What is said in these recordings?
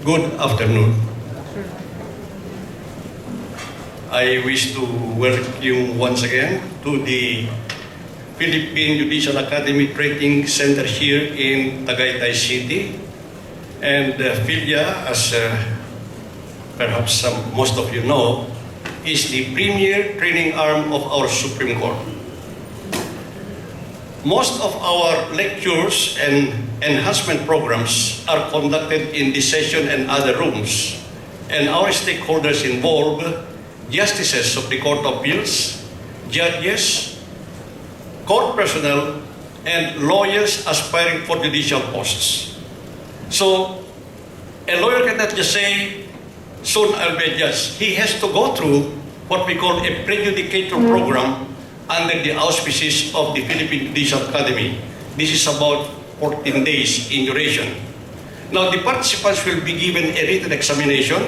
Good afternoon. I wish to welcome you once again to the Philippine Judicial Academy Training Center here in Tagaytay City. And PhilJA, as perhaps most of you know, is the premier training arm of our Supreme Court. Most of our lectures and enhancement programs are conducted in this session and other rooms, and our stakeholders involve justices of the Court of Appeals, judges, court personnel, and lawyers aspiring for judicial posts. So, a lawyer cannot just say, soon I'll be a judge. He has to go through what we call a prejudicator program under the auspices of the Philippine Judicial Academy. This is about 14 days in duration. Now, the participants will be given a written examination,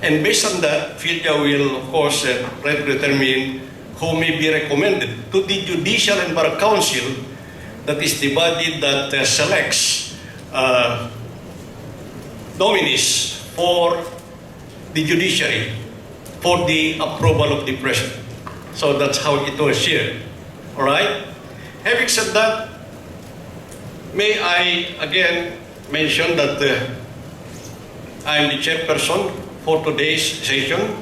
and based on that, PhilJA will, of course, try to determine who may be recommended to the Judicial and Bar Council, that is the body that selects nominees for the judiciary for the approval of the President. So that's how it was here. All right? Having said that, may I again mention that I'm the chairperson for today's session.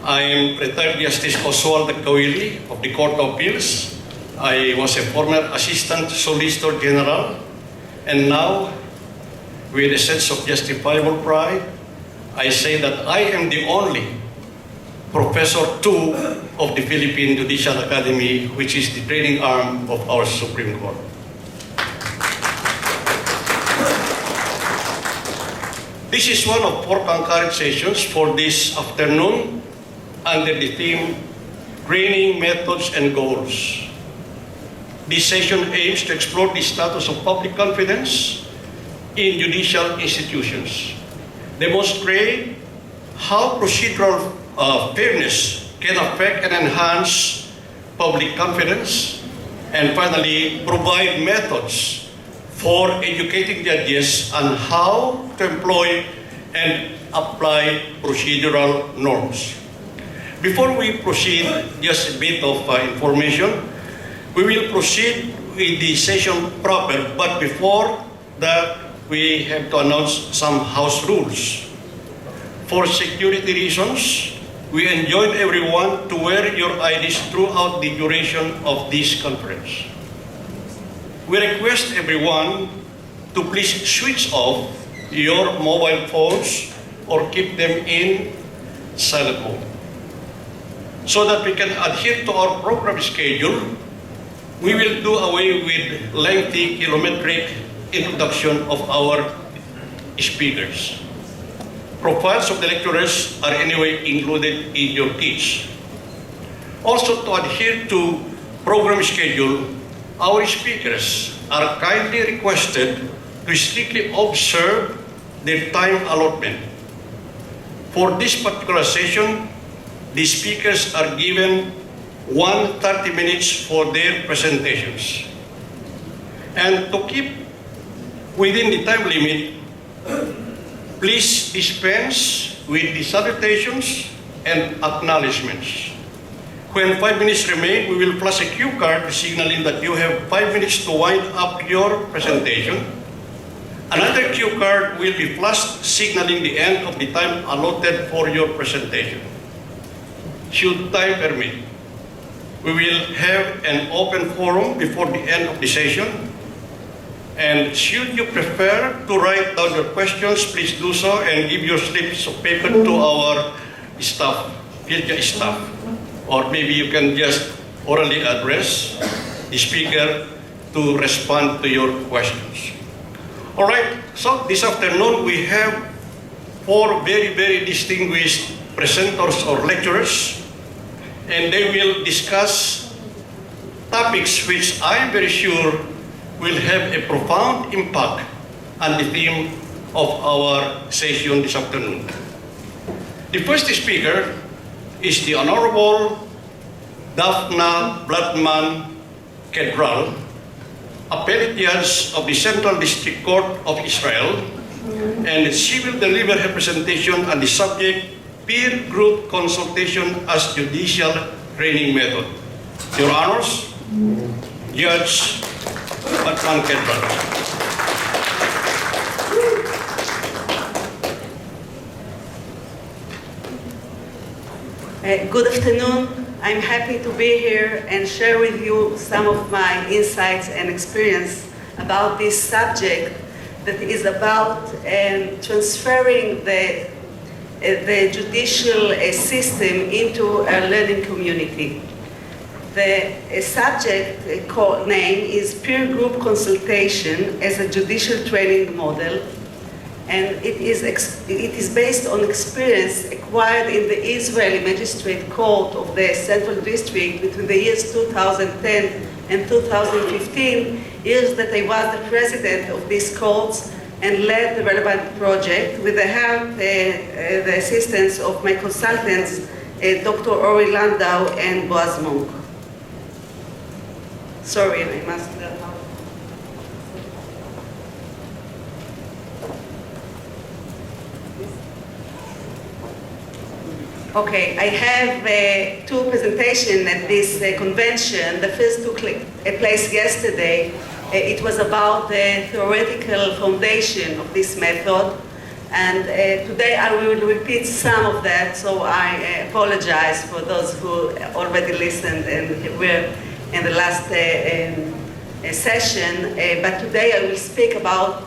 I am retired Justice Oswald Kawili of the Court of Appeals. I was a former Assistant Solicitor General, and now, with a sense of justifiable pride, I say that I am the only Professor 2 of the Philippine Judicial Academy, which is the training arm of our Supreme Court. This is one of 4 concurrent sessions for this afternoon under the theme Training Methods and Goals. This session aims to explore the status of public confidence in judicial institutions, demonstrate how procedural fairness can affect and enhance public confidence, and finally, provide methods for educating judges on how to employ and apply procedural norms. Before we proceed, just a bit of information. We will proceed with the session proper, but before that, we have to announce some house rules. For security reasons, we enjoin everyone to wear your IDs throughout the duration of this conference. We request everyone to please switch off your mobile phones or keep them in silent mode. So that we can adhere to our program schedule, we will do away with lengthy kilometric introduction of our speakers. Profiles of the lecturers are anyway included in your kits. Also, to adhere to program schedule, our speakers are kindly requested to strictly observe their time allotment. For this particular session, the speakers are given 30 minutes for their presentations. And to keep within the time limit, please dispense with the salutations and acknowledgements. When 5 minutes remain, we will flash a cue card signaling that you have 5 minutes to wind up your presentation. Another cue card will be flashed signaling the end of the time allotted for your presentation. Should time permit, we will have an open forum before the end of the session. And should you prefer to write down your questions, please do so and give your slips of paper to our staff, PhilJA staff. Or maybe you can just orally address the speaker to respond to your questions. All right, so this afternoon we have 4 very, very distinguished presenters or lecturers, and they will discuss topics which I am very sure will have a profound impact on the theme of our session this afternoon. The first speaker is the Honorable Daphna Bladman Kedral, Appellate Judge of the Central District Court of Israel, and she will deliver her presentation on the subject Peer Group Consultation as Judicial Training Method. Your Honors, Judge Batman Kedbar. Good afternoon. I'm happy to be here and share with you some of my insights and experience about this subject that is about transferring the judicial system into a learning community. The subject name is Peer Group Consultation as a Judicial Training Model, and it is based on experience acquired in the Israeli Magistrate Court of the Central District between the years 2010 and 2015, years that I was the president of these courts and led the relevant project with the help, the assistance of my consultants, Dr. Ori Landau and Boaz Monk. Sorry, I must... Okay, I have two presentations at this convention. The first took place yesterday. It was about the theoretical foundation of this method. And today I will repeat some of that, so I apologize for those who already listened and were in the last session. But today I will speak about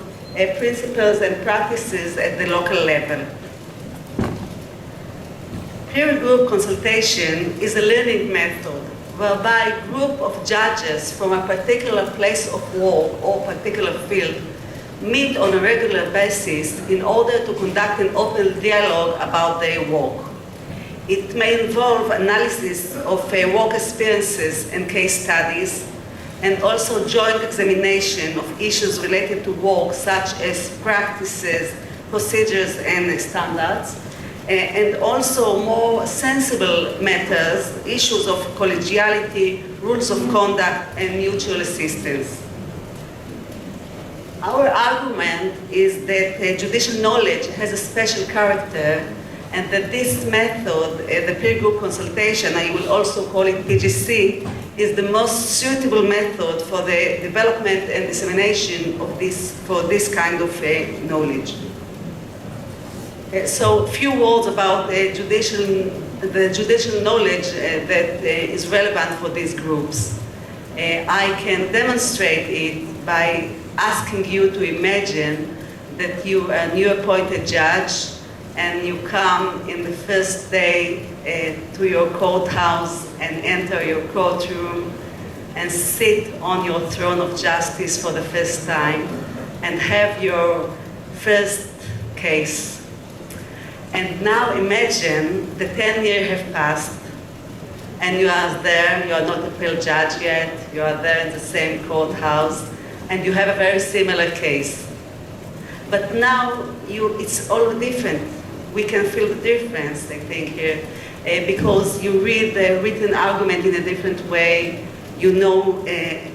principles and practices at the local level. Peer group consultation is a learning method whereby a group of judges from a particular place of work or particular field meet on a regular basis in order to conduct an open dialogue about their work. It may involve analysis of work experiences and case studies, and also joint examination of issues related to work, such as practices, procedures, and standards, and also more sensible matters, issues of collegiality, rules of conduct, and mutual assistance. Our argument is that judicial knowledge has a special character, and that this method, the peer group consultation, I will also call it PGC, is the most suitable method for the development and dissemination of this kind of knowledge. So a few words about the judicial knowledge that is relevant for these groups. I can demonstrate it by asking you to imagine that you are a new appointed judge and you come in the first day to your courthouse and enter your courtroom and sit on your throne of justice for the first time and have your first case. And now imagine the 10 years have passed and you are there, you are not a appeal judge yet, you are there in the same courthouse and you have a very similar case. But now it's all different. We can feel the difference, I think, here, because you read the written argument in a different way. You know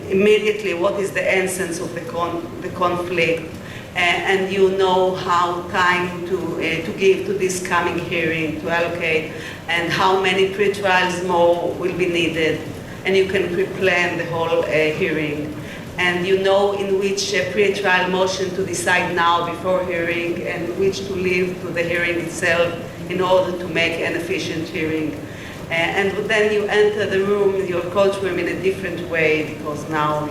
immediately what is the essence of the conflict. And you know how time to give to this coming hearing, to allocate, and how many pre-trials more will be needed. And you can pre-plan the whole hearing. And you know in which pre-trial motion to decide now before hearing, and which to leave to the hearing itself in order to make an efficient hearing. And then you enter the room, your courtroom, in a different way, because now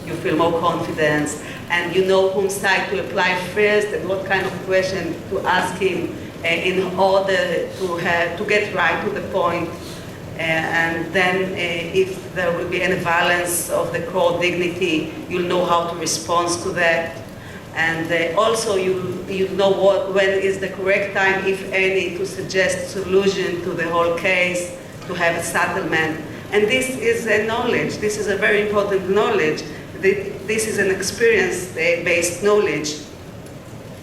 you feel more confidence, and you know whom side to apply first and what kind of question to ask him in order to get right to the point. And then if there will be any violence of the court dignity, you'll know how to respond to that. And also you know when is the correct time, if any, to suggest solution to the whole case, to have a settlement. And this is a knowledge. This is a very important knowledge. This is an experience-based knowledge.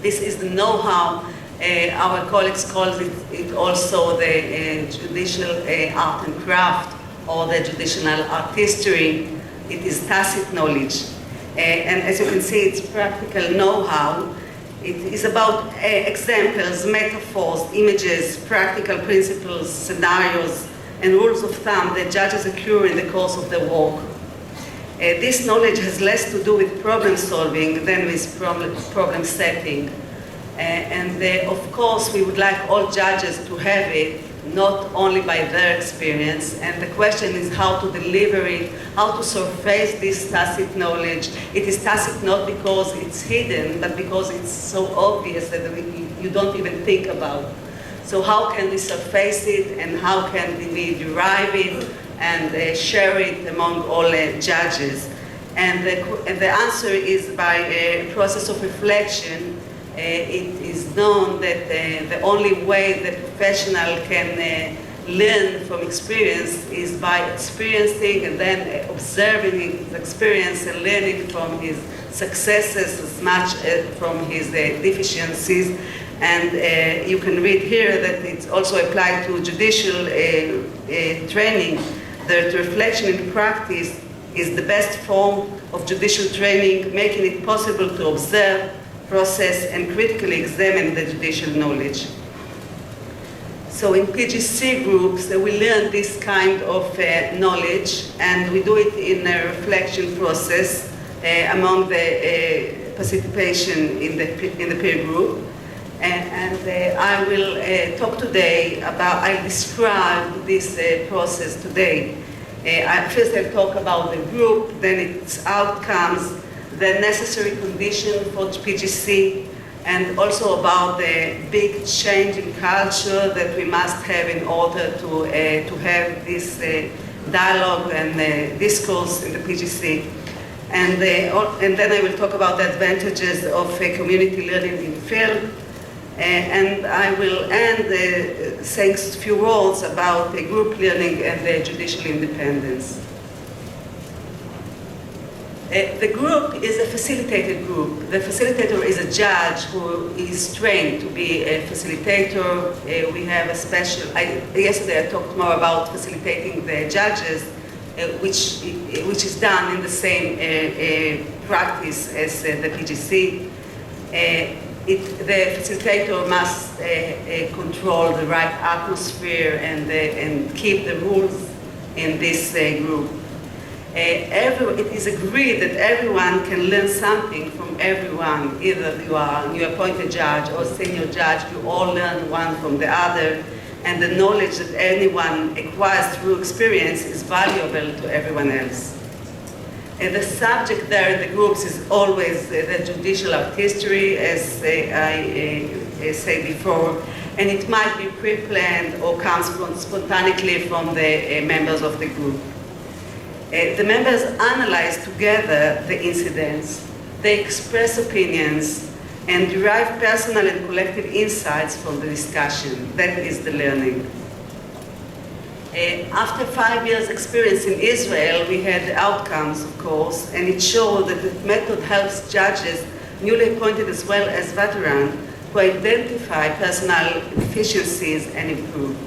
This is the know-how. Our colleagues call it also the judicial art and craft, or the judicial artistry. It is tacit knowledge. And as you can see, it's practical know-how. It is about examples, metaphors, images, practical principles, scenarios, and rules of thumb that judges accrue in the course of their work. This knowledge has less to do with problem solving than with problem setting. Of course, we would like all judges to have it, not only by their experience. And the question is how to deliver it, how to surface this tacit knowledge. It is tacit not because it's hidden, but because it's so obvious that you don't even think about. So how can we surface it, and how can we derive it and share it among all judges? And the answer is by a process of reflection. It is known that the only way the professional can learn from experience is by experiencing and then observing his experience and learning from his successes as much as from his deficiencies. And you can read here that it's also applied to judicial training, that reflection in practice is the best form of judicial training, making it possible to observe, process, and critically examine the judicial knowledge. So in PGC groups, we learn this kind of knowledge, and we do it in a reflection process among the participation in the peer group. I will talk today about, I'll describe this process today. First I'll talk about the group, then its outcomes, the necessary condition for PGC, and also about the big change in culture that we must have in order to have this dialogue and discourse in the PGC. And then I will talk about the advantages of community learning in field. And I will end saying a few words about group learning and the judicial independence. The group is a facilitated group. The facilitator is a judge who is trained to be a facilitator. We have a special, yesterday I talked more about facilitating the judges, which is done in the same practice as the PGC. The facilitator must control the right atmosphere and keep the rules in this group. It is agreed that everyone can learn something from everyone. Either you are a new appointed judge or senior judge, you all learn one from the other. And the knowledge that anyone acquires through experience is valuable to everyone else. The subject there in the groups is always the judicial art history, as I said before, and it might be pre-planned or comes spontaneously from the members of the group. The members analyze together the incidents, they express opinions, and derive personal and collective insights from the discussion. That is the learning. After 5 years' experience in Israel, we had the outcomes, of course, and it showed that the method helps judges, newly appointed as well as veterans, to identify personal deficiencies and improve.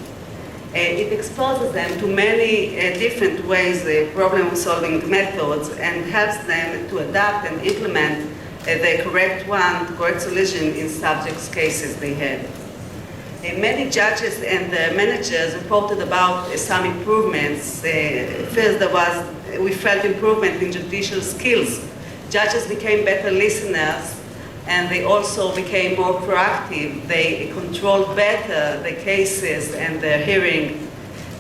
It exposes them to many different ways, problem-solving methods, and helps them to adapt and implement the correct solution in subjects' cases they had. Many judges and managers reported about some improvements. First, we felt improvement in judicial skills. Judges became better listeners, and they also became more proactive. They controlled better the cases and the hearing.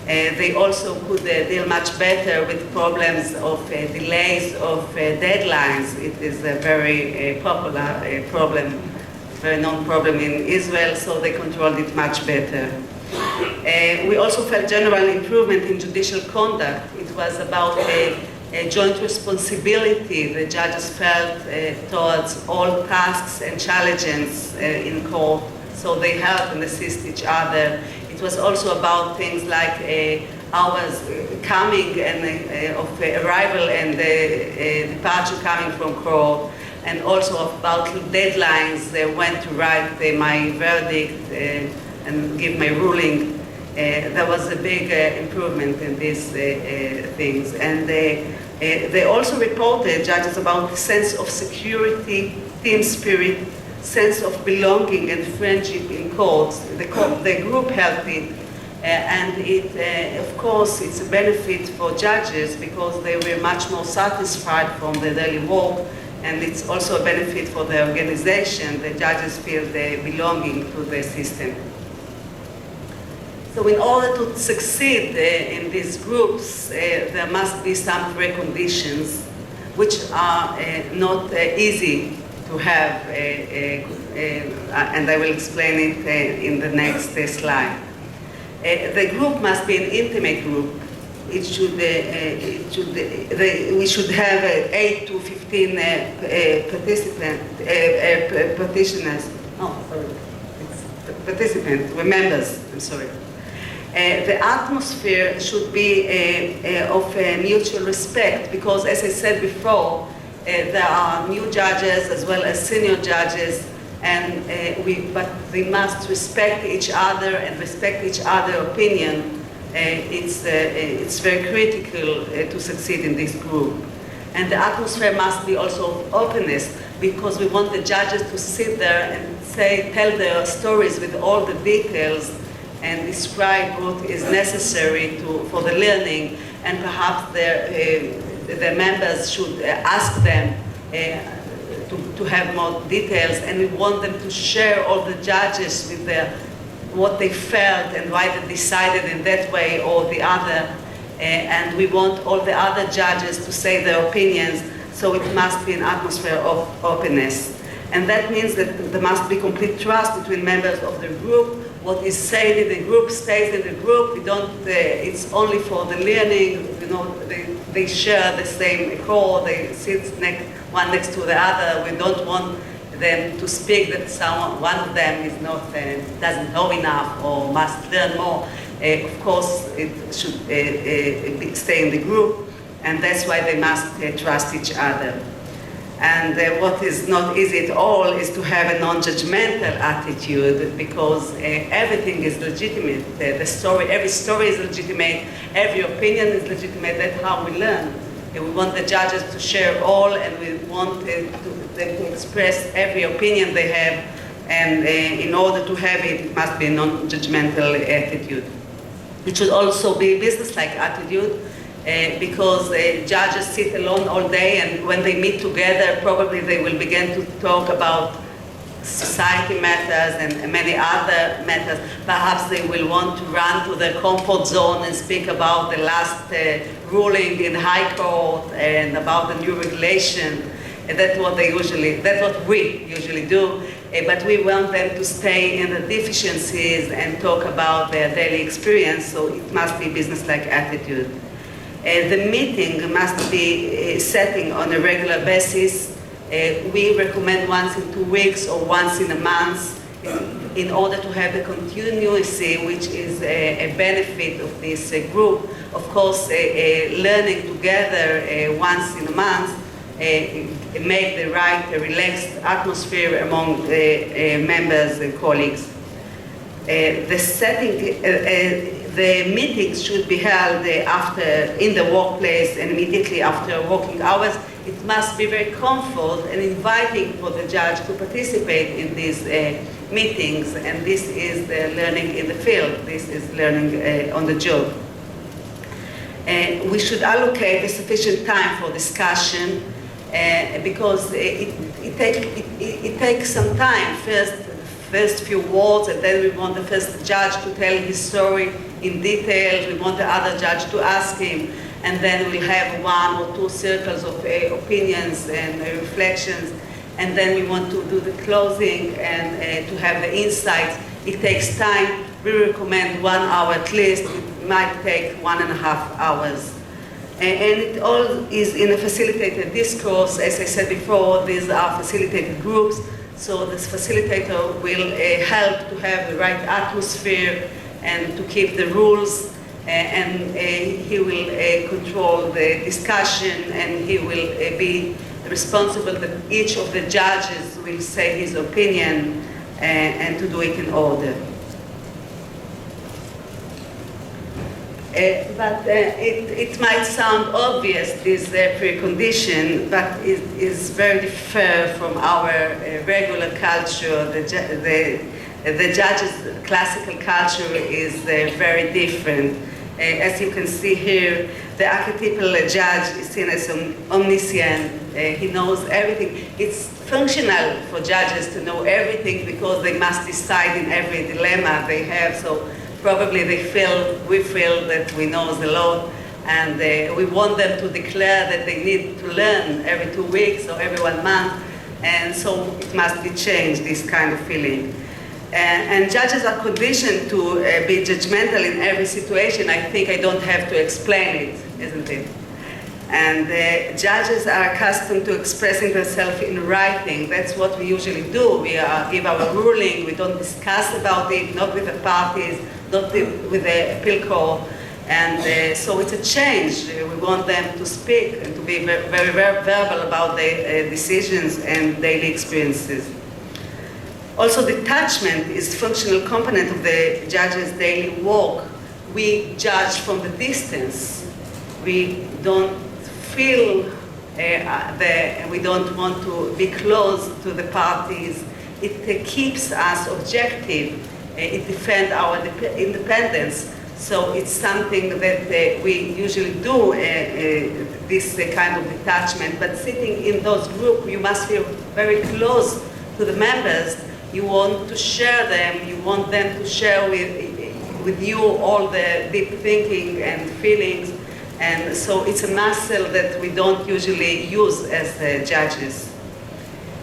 They also could deal much better with problems of delays of deadlines. It is a very popular problem, very known problem in Israel, so they controlled it much better. We also felt general improvement in judicial conduct. It was about a joint responsibility the judges felt towards all tasks and challenges in court, so they help and assist each other. It was also about things like hours coming and of arrival and departure coming from court, and also about deadlines, when to write my verdict and give my ruling. There was a big improvement in these things. And they also reported, judges, about the sense of security, team spirit, sense of belonging and friendship in courts. The group helped it, and of course, it's a benefit for judges because they were much more satisfied from their daily work, and it's also a benefit for the organization. The judges feel they're belonging to the system. So in order to succeed in these groups, there must be some preconditions which are not easy to have, and I will explain it in the next slide. The group must be an intimate group. We should have 8 to 15 members, I'm sorry. The atmosphere should be of mutual respect because, as I said before, there are new judges as well as senior judges, but we must respect each other and respect each other's opinion. It's very critical to succeed in this group. And the atmosphere must be also of openness because we want the judges to sit there and tell their stories with all the details and describe what is necessary for the learning, and perhaps the members should ask them to have more details, and we want them to share all the judges with what they felt and why they decided in that way or the other, and we want all the other judges to say their opinions, so it must be an atmosphere of openness. And that means that there must be complete trust between members of the group. What is said in the group stays in the group. We don't. It's only for the learning. You know, they share the same core. They sit one next to the other. We don't want them to speak that one of them is not doesn't know enough or must learn more. Of course, it should stay in the group, and that's why they must trust each other. And what is not easy at all is to have a non-judgmental attitude because everything is legitimate. Every story is legitimate, every opinion is legitimate. That's how we learn. We want the judges to share all, and we want them to express every opinion they have. And in order to have it, it must be a non-judgmental attitude. It should also be a business-like attitude. Because judges sit alone all day, and when they meet together, probably they will begin to talk about society matters and many other matters. Perhaps they will want to run to their comfort zone and speak about the last ruling in the High Court and about the new regulation. And that's what we usually do. But we want them to stay in the deficiencies and talk about their daily experience, so it must be business-like attitude. The meeting must be setting on a regular basis. We recommend once in 2 weeks or once in a month in order to have a continuity, which is a benefit of this group. Of course, learning together once in a month make the right relaxed atmosphere among members and colleagues. The meetings should be held in the workplace and immediately after working hours. It must be very comfortable and inviting for the judge to participate in these meetings, and this is the learning in the field. This is learning on the job. We should allocate a sufficient time for discussion because it takes some time. First few words, and then we want the first judge to tell his story in detail. We want the other judge to ask him, and then we'll have 1 or 2 circles of opinions and reflections, and then we want to do the closing and to have the insights. It takes time. We recommend 1 hour at least. It might take 1.5 hours. And it all is in a facilitated discourse. As I said before, these are facilitated groups. So this facilitator will help to have the right atmosphere and to keep the rules, and he will control the discussion, and he will be responsible that each of the judges will say his opinion and to do it in order. It might sound obvious, this precondition, but it is very different from our regular culture. The judge's classical culture is very different. As you can see here, the archetypal judge is seen as omniscient. He knows everything. It's functional for judges to know everything because they must decide in every dilemma they have. So probably we feel that we know the law, and we want them to declare that they need to learn every 2 weeks or every 1 month, and so it must be changed, this kind of feeling. And judges are conditioned to be judgmental in every situation. I think I don't have to explain it, isn't it? And judges are accustomed to expressing themselves in writing. That's what we usually do. We give our ruling, we don't discuss about it, not with the parties, not with the appeal court. And so it's a change. We want them to speak and to be very verbal about their decisions and daily experiences. Also, detachment is a functional component of the judge's daily work. We judge from the distance. We don't feel we don't want to be close to the parties. It keeps us objective. It defends our independence. So it's something that we usually do, this kind of detachment. But sitting in those groups, you must feel very close to the members. You want to share them. You want them to share with you all the deep thinking and feelings. And so it's a muscle that we don't usually use as judges.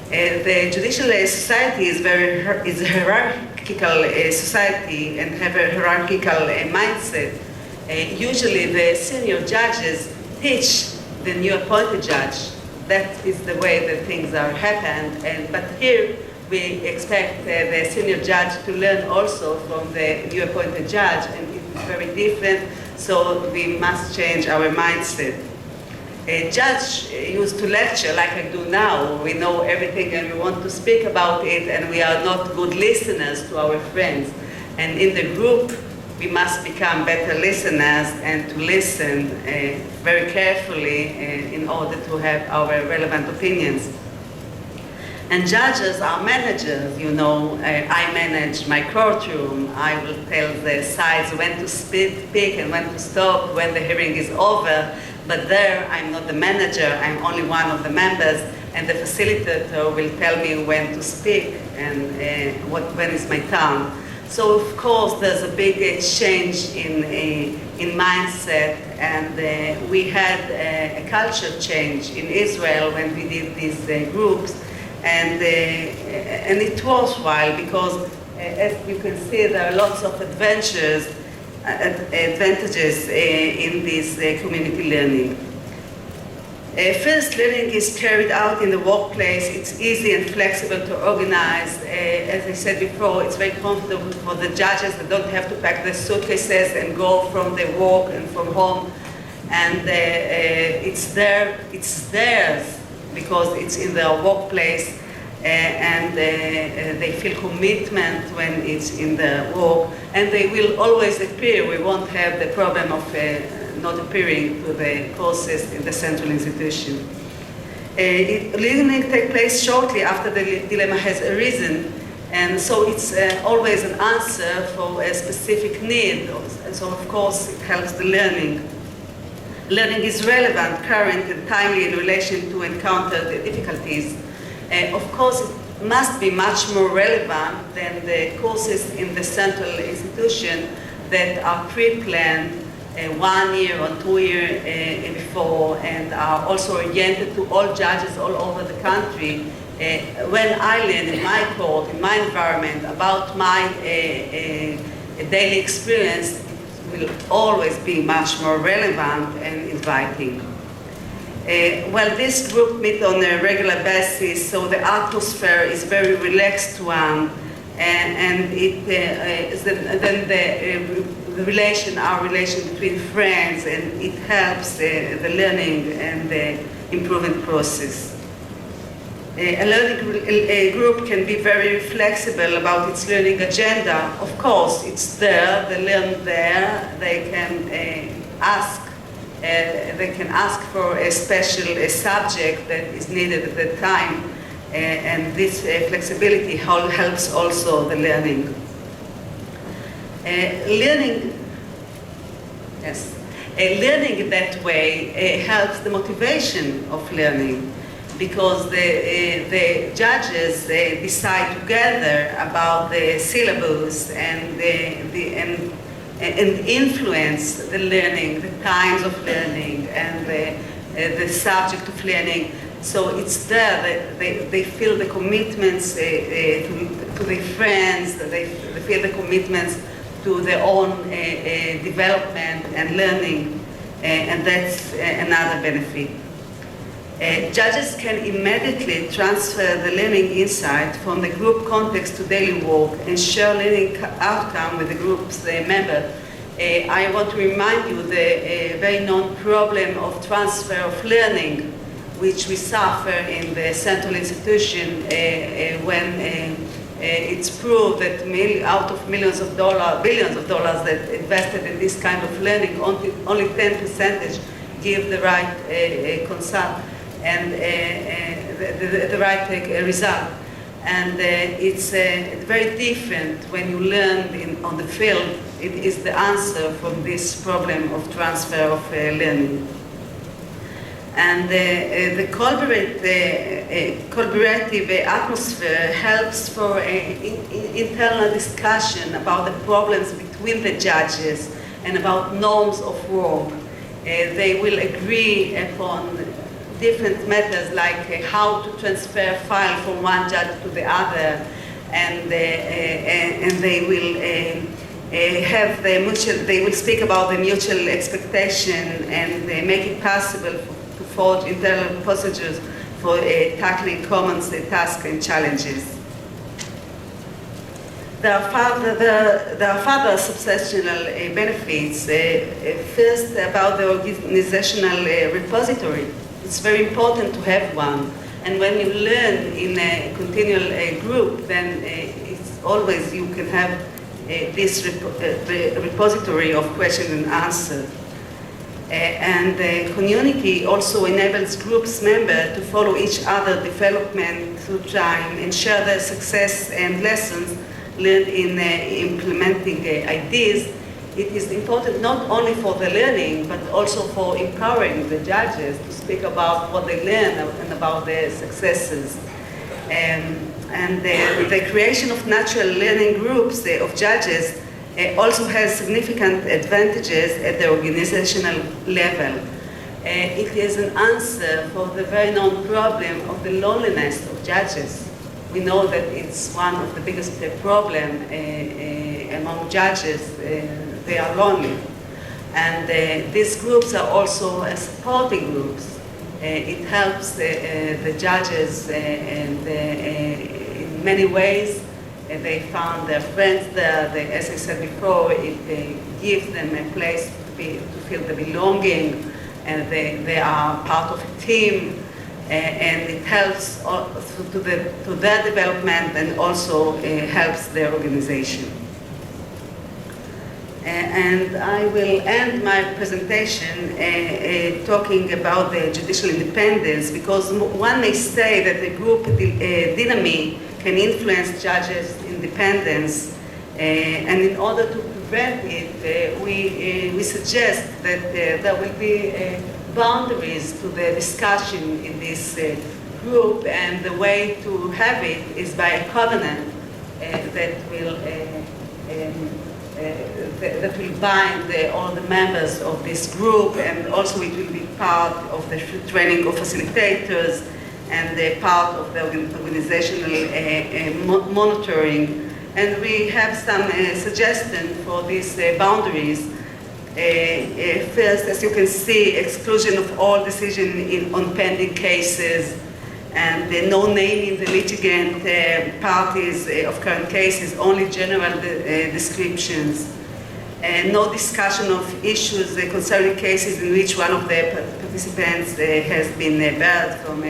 The judicial society is a hierarchical society and have a hierarchical mindset. Usually the senior judges teach the new appointed judge. That is the way that things are happened. But here we expect the senior judge to learn also from the new appointed judge, and it's very different. So we must change our mindset. A judge used to lecture like I do now. We know everything and we want to speak about it, and we are not good listeners to our friends. And in the group, we must become better listeners and to listen very carefully in order to have our relevant opinions. And judges are managers, you know. I manage my courtroom. I will tell the sides when to speak and when to stop, when the hearing is over. But there, I'm not the manager. I'm only one of the members. And the facilitator will tell me when to speak and when is my turn. So, of course, there's a big change in mindset. And we had a culture change in Israel when we did these groups. And it was worthwhile because, as you can see, there are lots of advantages in this community learning. First, learning is carried out in the workplace. It's easy and flexible to organize. As I said before, it's very comfortable for the judges that don't have to pack their suitcases and go from their work and from home. And it's theirs, because it's in their workplace, and they feel commitment when it's in their work, and they will always appear. We won't have the problem of not appearing to the courses in the central institution. Learning takes place shortly after the dilemma has arisen, and so it's always an answer for a specific need, and so of course it helps the learning. Learning is relevant, current, and timely in relation to encountered difficulties. Of course, it must be much more relevant than the courses in the central institution that are pre-planned 1 year or 2 years before, and are also oriented to all judges all over the country. When I learn in my court, in my environment, about my daily experience, will always be much more relevant and inviting. Well, this group meet on a regular basis, so the atmosphere is very relaxed one, and the relation between friends, and it helps the learning and the improvement process. A learning group can be very flexible about its learning agenda. Of course, it's there, they learn there, they can ask for a special subject that is needed at that time, and this flexibility helps also the learning. Learning that way helps the motivation of learning, because the judges decide together about the syllabus and influence the learning, the times of learning, and the subject of learning. So it's there that they feel the commitments to their friends, they feel the commitments to their own development and learning, and that's another benefit. Judges can immediately transfer the learning insight from the group context to daily work and share learning outcome with the group's members. I want to remind you the very known problem of transfer of learning, which we suffer in the central institution when it's proved that out of billions of dollars that invested in this kind of learning, only 10% give the right consult and the right result. And it's very different when you learn on the field. It is the answer from this problem of transfer of learning. And the collaborative atmosphere helps for internal discussion about the problems between the judges and about norms of work. They will agree upon different methods like how to transfer file from one judge to the other, and they will have the mutual. They will speak about the mutual expectation and make it possible to forge internal procedures for tackling common tasks and challenges. There are further substantial benefits. First, about the organizational repository. It's very important to have one. And when you learn in a continual group, then it's always you can have this repository of questions and answers. And the community also enables groups members to follow each other's development through time and share their success and lessons learned in implementing ideas. It is important not only for the learning, but also for empowering the judges to speak about what they learn and about their successes. And the creation of natural learning groups of judges also has significant advantages at the organizational level. It is an answer for the very known problem of the loneliness of judges. We know that it's one of the biggest problems among judges. They are lonely. And these groups are also supporting groups. It helps the judges and in many ways. They found their friends there. As I said before, it gives them a place to feel the belonging, and they are part of a team, and it helps to their development and also helps their organization. And I will end my presentation talking about the judicial independence, because one may say that the group dynamic can influence judges' independence, and in order to prevent it, we suggest that there will be boundaries to the discussion in this group, and the way to have it is by a covenant that will bind all the members of this group, and also it will be part of the training of facilitators and part of the organizational monitoring. And we have some suggestions for these boundaries. First, as you can see, exclusion of all decisions on pending cases, and no naming the litigant parties of current cases, only general descriptions. No discussion of issues concerning cases in which one of the participants has been barred from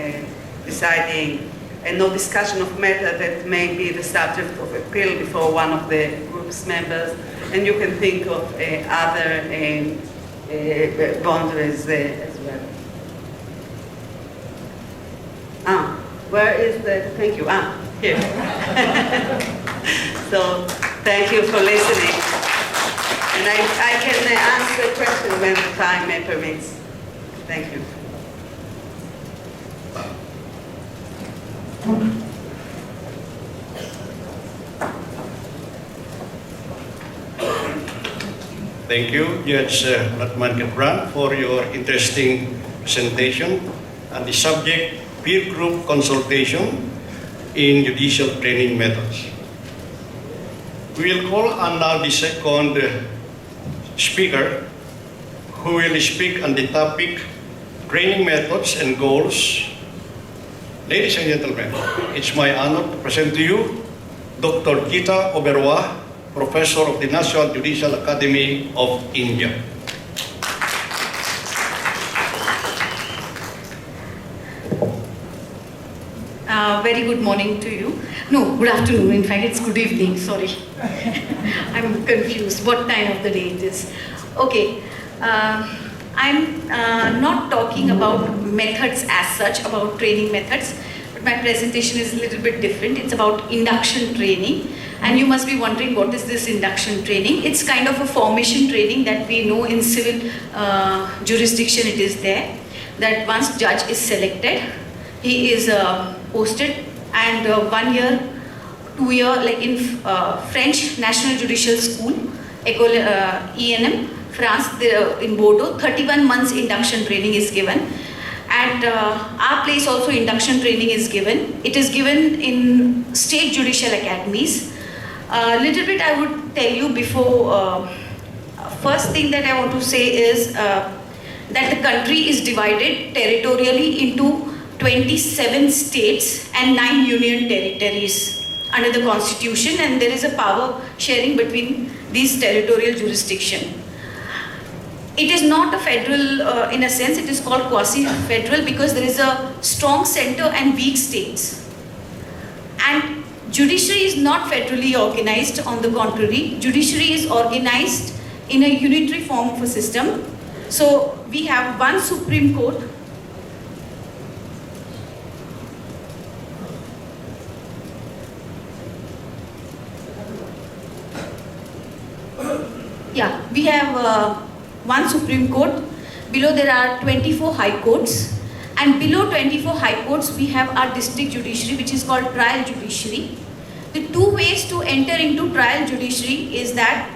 deciding. and no discussion of matter that may be the subject of appeal before one of the group's members, and you can think of other boundaries as well. Where is the, thank you, here. So, thank you for listening. And I can answer questions when the time permits. Thank you. Thank you, Judge Ratman Gebran, for your interesting presentation on the subject peer group consultation in judicial training methods. We will call on now the second speaker who will speak on the topic training methods and goals. Ladies and gentlemen, it's my honor to present to you Dr. Gita Oberoi, Professor of the National Judicial Academy of India. Very good morning to you. No, good afternoon. In fact, it's good evening. Sorry. I'm confused what time of the day it is. Okay. I'm not talking about methods as such, about training methods, but my presentation is a little bit different. It's about induction training. And you must be wondering, what is this induction training? It's kind of a formation training that we know in civil jurisdiction it is there. That once judge is selected, he is posted, and 1 year, 2 year, like in French National Judicial School, École ENM, France, in Bordeaux, 31 months induction training is given. At our place also induction training is given. It is given in state judicial academies. A little bit I would tell you before, first thing that I want to say is that the country is divided territorially into 27 states and 9 union territories under the constitution, and there is a power sharing between these territorial jurisdiction. It is not a federal, in a sense, it is called quasi-federal because there is a strong center and weak states. And judiciary is not federally organized, on the contrary. Judiciary is organized in a unitary form of a system. So we have one Supreme Court, we have one Supreme Court, below there are 24 high courts, and below 24 high courts we have our district judiciary, which is called trial judiciary. The two ways to enter into trial judiciary is that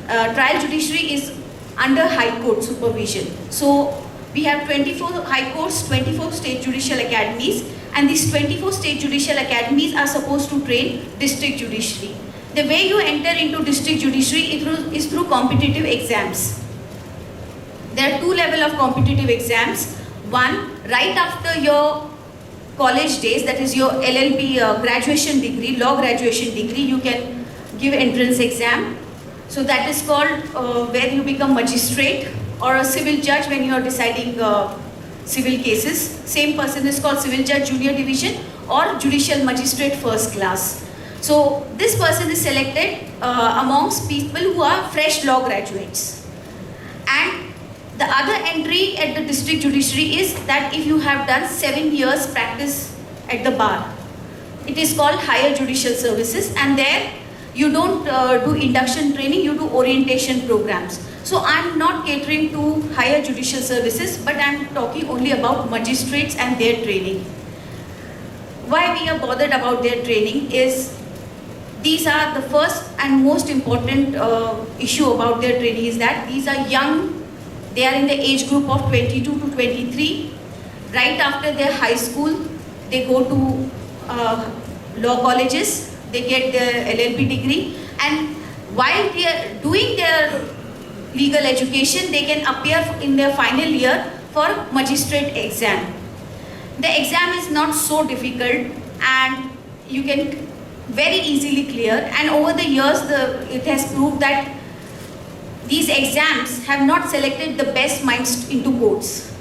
trial judiciary is under high court supervision. So we have 24 high courts, 24 state judicial academies, and these 24 state judicial academies are supposed to train district judiciary. The way you enter into district judiciary is through competitive exams. There are two levels of competitive exams. One, right after your college days, that is your LLB graduation degree, law graduation degree, you can give entrance exam. So that is called where you become magistrate or a civil judge when you are deciding civil cases. Same person is called civil judge junior division or judicial magistrate first class. So this person is selected amongst people who are fresh law graduates. And the other entry at the district judiciary is that if you have done 7 years practice at the bar, it is called higher judicial services, and there you don't do induction training, you do orientation programs. So I'm not catering to higher judicial services, but I'm talking only about magistrates and their training. Why we are bothered about their training is these are the first and most important issue about their training is that these are young. They are in the age group of 22 to 23. Right after their high school, they go to law colleges, they get their LLB degree, and while they are doing their legal education, they can appear in their final year for magistrate exam. The exam is not so difficult and you can very easily clear, and over the years it has proved that these exams have not selected the best minds into courts.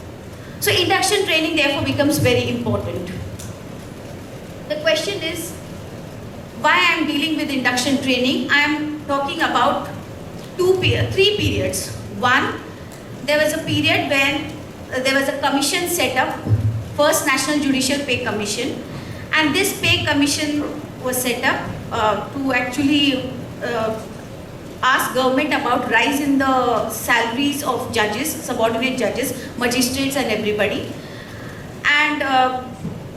So induction training therefore becomes very important. the question is why I am dealing with induction training. I am talking about three periods. One, there was a period when there was a commission set up, First National Judicial Pay Commission, and this pay commission was set up to actually ask government about rise in the salaries of judges, subordinate judges, magistrates and everybody. And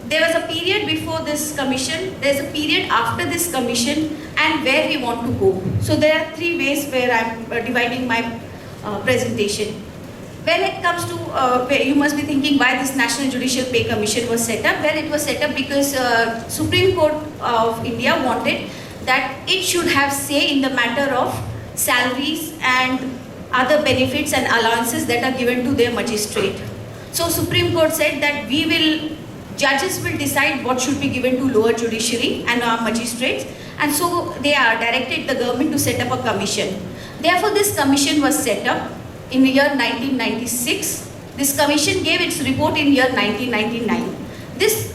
there was a period before this commission, there's a period after this commission, and where we want to go. So there are three ways where I'm dividing my presentation. When it comes to, you must be thinking why this National Judicial Pay Commission was set up. Well, it was set up because Supreme Court of India wanted that it should have say in the matter of salaries and other benefits and allowances that are given to their magistrate. So Supreme Court said that judges will decide what should be given to lower judiciary and our magistrates, and so they are directed the government to set up a commission. Therefore, this commission was set up in the year 1996. This commission gave its report in year 1999. This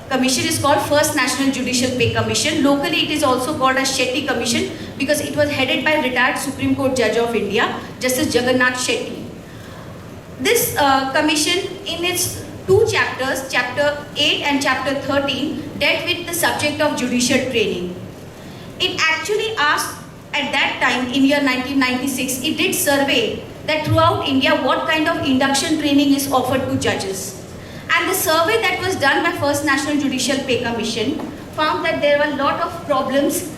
commission is called First National Judicial Pay Commission. Locally, it is also called as Shetty Commission because it was headed by retired Supreme Court Judge of India, Justice Jagannath Shetty. This commission, in its two chapters, Chapter 8 and Chapter 13, dealt with the subject of judicial training. It actually asked, at that time, in year 1996, it did survey that throughout India, what kind of induction training is offered to judges. And the survey that was done by First National Judicial Pay Commission found that there were a lot of problems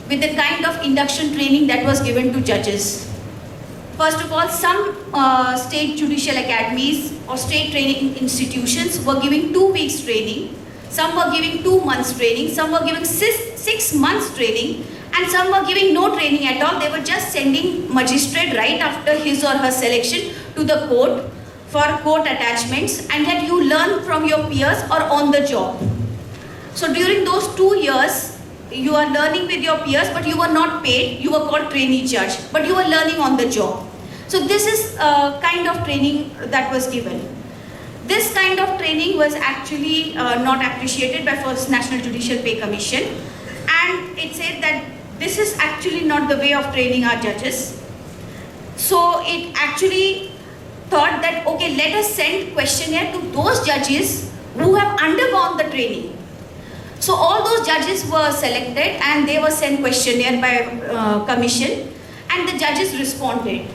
with the kind of induction training that was given to judges. First of all, some state judicial academies or state training institutions were giving 2 weeks training, some were giving 2 months training, some were giving 6 months training, and some were giving no training at all. They were just sending magistrate right after his or her selection to the court for court attachments, and that you learn from your peers or on the job. So during those 2 years, you are learning with your peers, but you were not paid. You were called trainee judge, but you were learning on the job. So this is a kind of training that was given. This kind of training was actually not appreciated by First National Judicial Pay Commission, and it said that this is actually not the way of training our judges. So it actually thought that, okay, let us send questionnaire to those judges who have undergone the training. So all those judges were selected and they were sent questionnaire by commission, and the judges responded.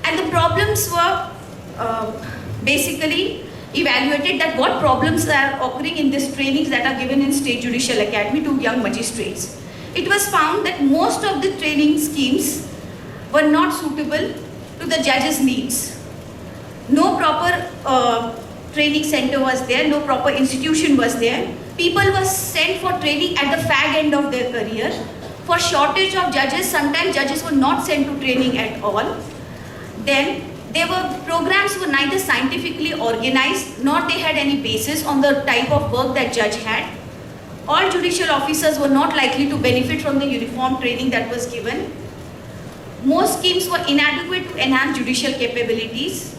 And the problems were basically evaluated, that what problems are occurring in these trainings that are given in State Judicial Academy to young magistrates. It was found that most of the training schemes were not suitable to the judges' needs. No proper training center was there, no proper institution was there. People were sent for training at the fag end of their career. For shortage of judges, sometimes judges were not sent to training at all. Then programs were neither scientifically organized nor they had any basis on the type of work that judge had. All judicial officers were not likely to benefit from the uniform training that was given. Most schemes were inadequate to enhance judicial capabilities.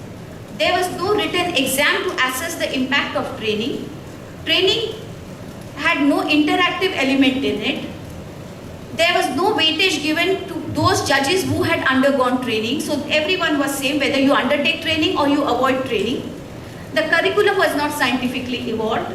There was no written exam to assess the impact of training. Training had no interactive element in it. There was no weightage given to those judges who had undergone training. So everyone was same, whether you undertake training or you avoid training. The curriculum was not scientifically evolved.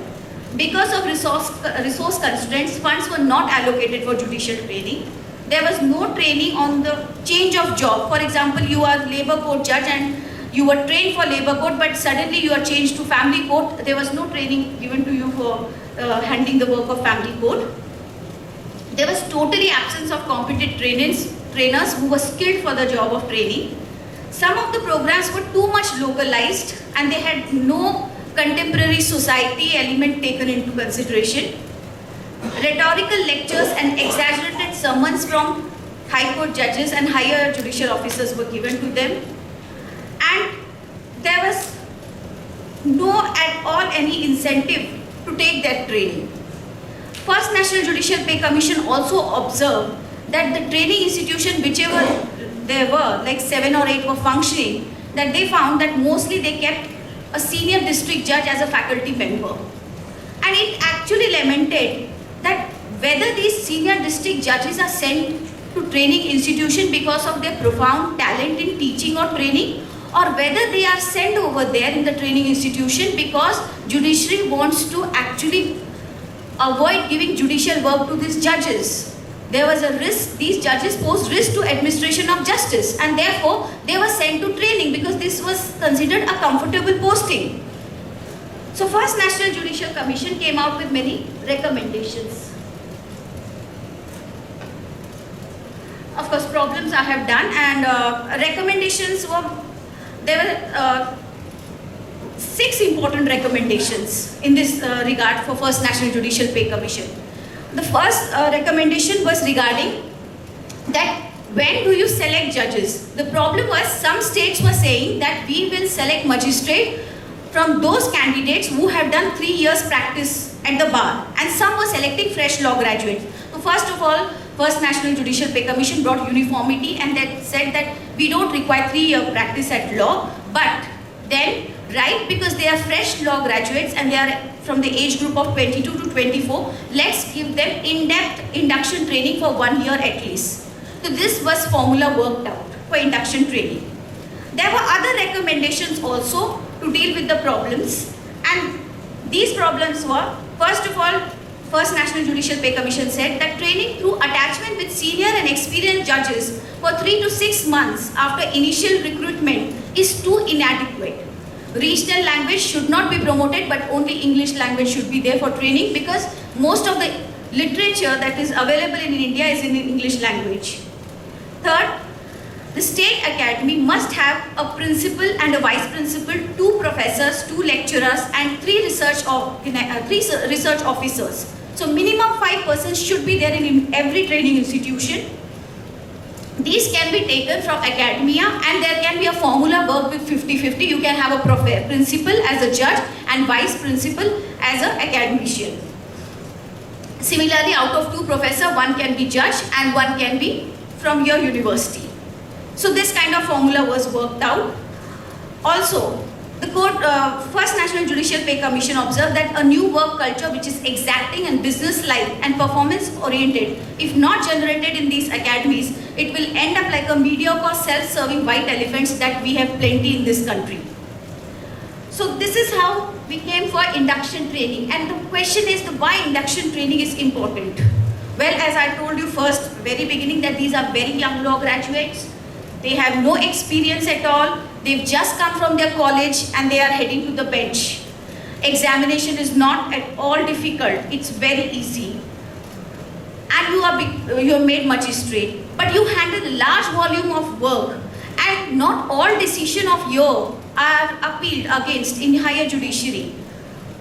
Because of resource constraints, funds were not allocated for judicial training. There was no training on the change of job. For example, you are labor court judge and you were trained for labor court, but suddenly you are changed to family court. There was no training given to you for handling the work of family court. There was totally absence of competent trainers who were skilled for the job of training. Some of the programs were too much localized and they had no contemporary society element taken into consideration. Rhetorical lectures and exaggerated sermons from high court judges and higher judicial officers were given to them. And there was no at all any incentive to take that training. First National Judicial Pay Commission also observed that the training institution, whichever there were, like 7 or 8 were functioning, that they found that mostly they kept a senior district judge as a faculty member. and it actually lamented that whether these senior district judges are sent to training institution because of their profound talent in teaching or training, or whether they are sent over there in the training institution because judiciary wants to actually avoid giving judicial work to these judges. There was a risk, these judges posed risk to administration of justice, and therefore they were sent to training because this was considered a comfortable posting. So first National Judicial Commission came out with many recommendations. Of course, problems I have done, and recommendations were, there were 6 important recommendations in this regard for first National Judicial Pay Commission. The first recommendation was regarding that when do you select judges? The problem was some states were saying that we will select magistrate from those candidates who have done 3 years practice at the bar, and some were selecting fresh law graduates. So first of all, First National Judicial Pay Commission brought uniformity and that said that we don't require 3-year practice at law, but then, right, because they are fresh law graduates and they are from the age group of 22 to 24, let's give them in-depth induction training for 1 year at least. So this was formula worked out for induction training. There were other recommendations also to deal with the problems, and these problems were, first of all, First National Judicial Pay Commission said that training through attachment with senior and experienced judges for 3 to 6 months after initial recruitment is too inadequate. Regional language should not be promoted, but only English language should be there for training because most of the literature that is available in India is in English language. Third, the state academy must have a principal and a vice principal, 2 professors, 2 lecturers, and 3 research officers. So minimum 5 persons should be there in every training institution. These can be taken from academia, and there can be a formula work with 50-50. You can have a principal as a judge and vice principal as an academician. Similarly, out of 2 professors, 1 can be judge and 1 can be from your university. So this kind of formula was worked out. Also, the First National Judicial Pay Commission observed that a new work culture which is exacting and business-like and performance-oriented, if not generated in these academies, it will end up like a mediocre self-serving white elephants that we have plenty in this country. So this is how we came for induction training, and the question is why induction training is important. Well, as I told you first, very beginning, that these are very young law graduates. They have no experience at all. They've just come from their college and they are heading to the bench. Examination is not at all difficult. It's very easy. And you are made magistrate. But you handle a large volume of work, and not all decisions of yours are appealed against in higher judiciary.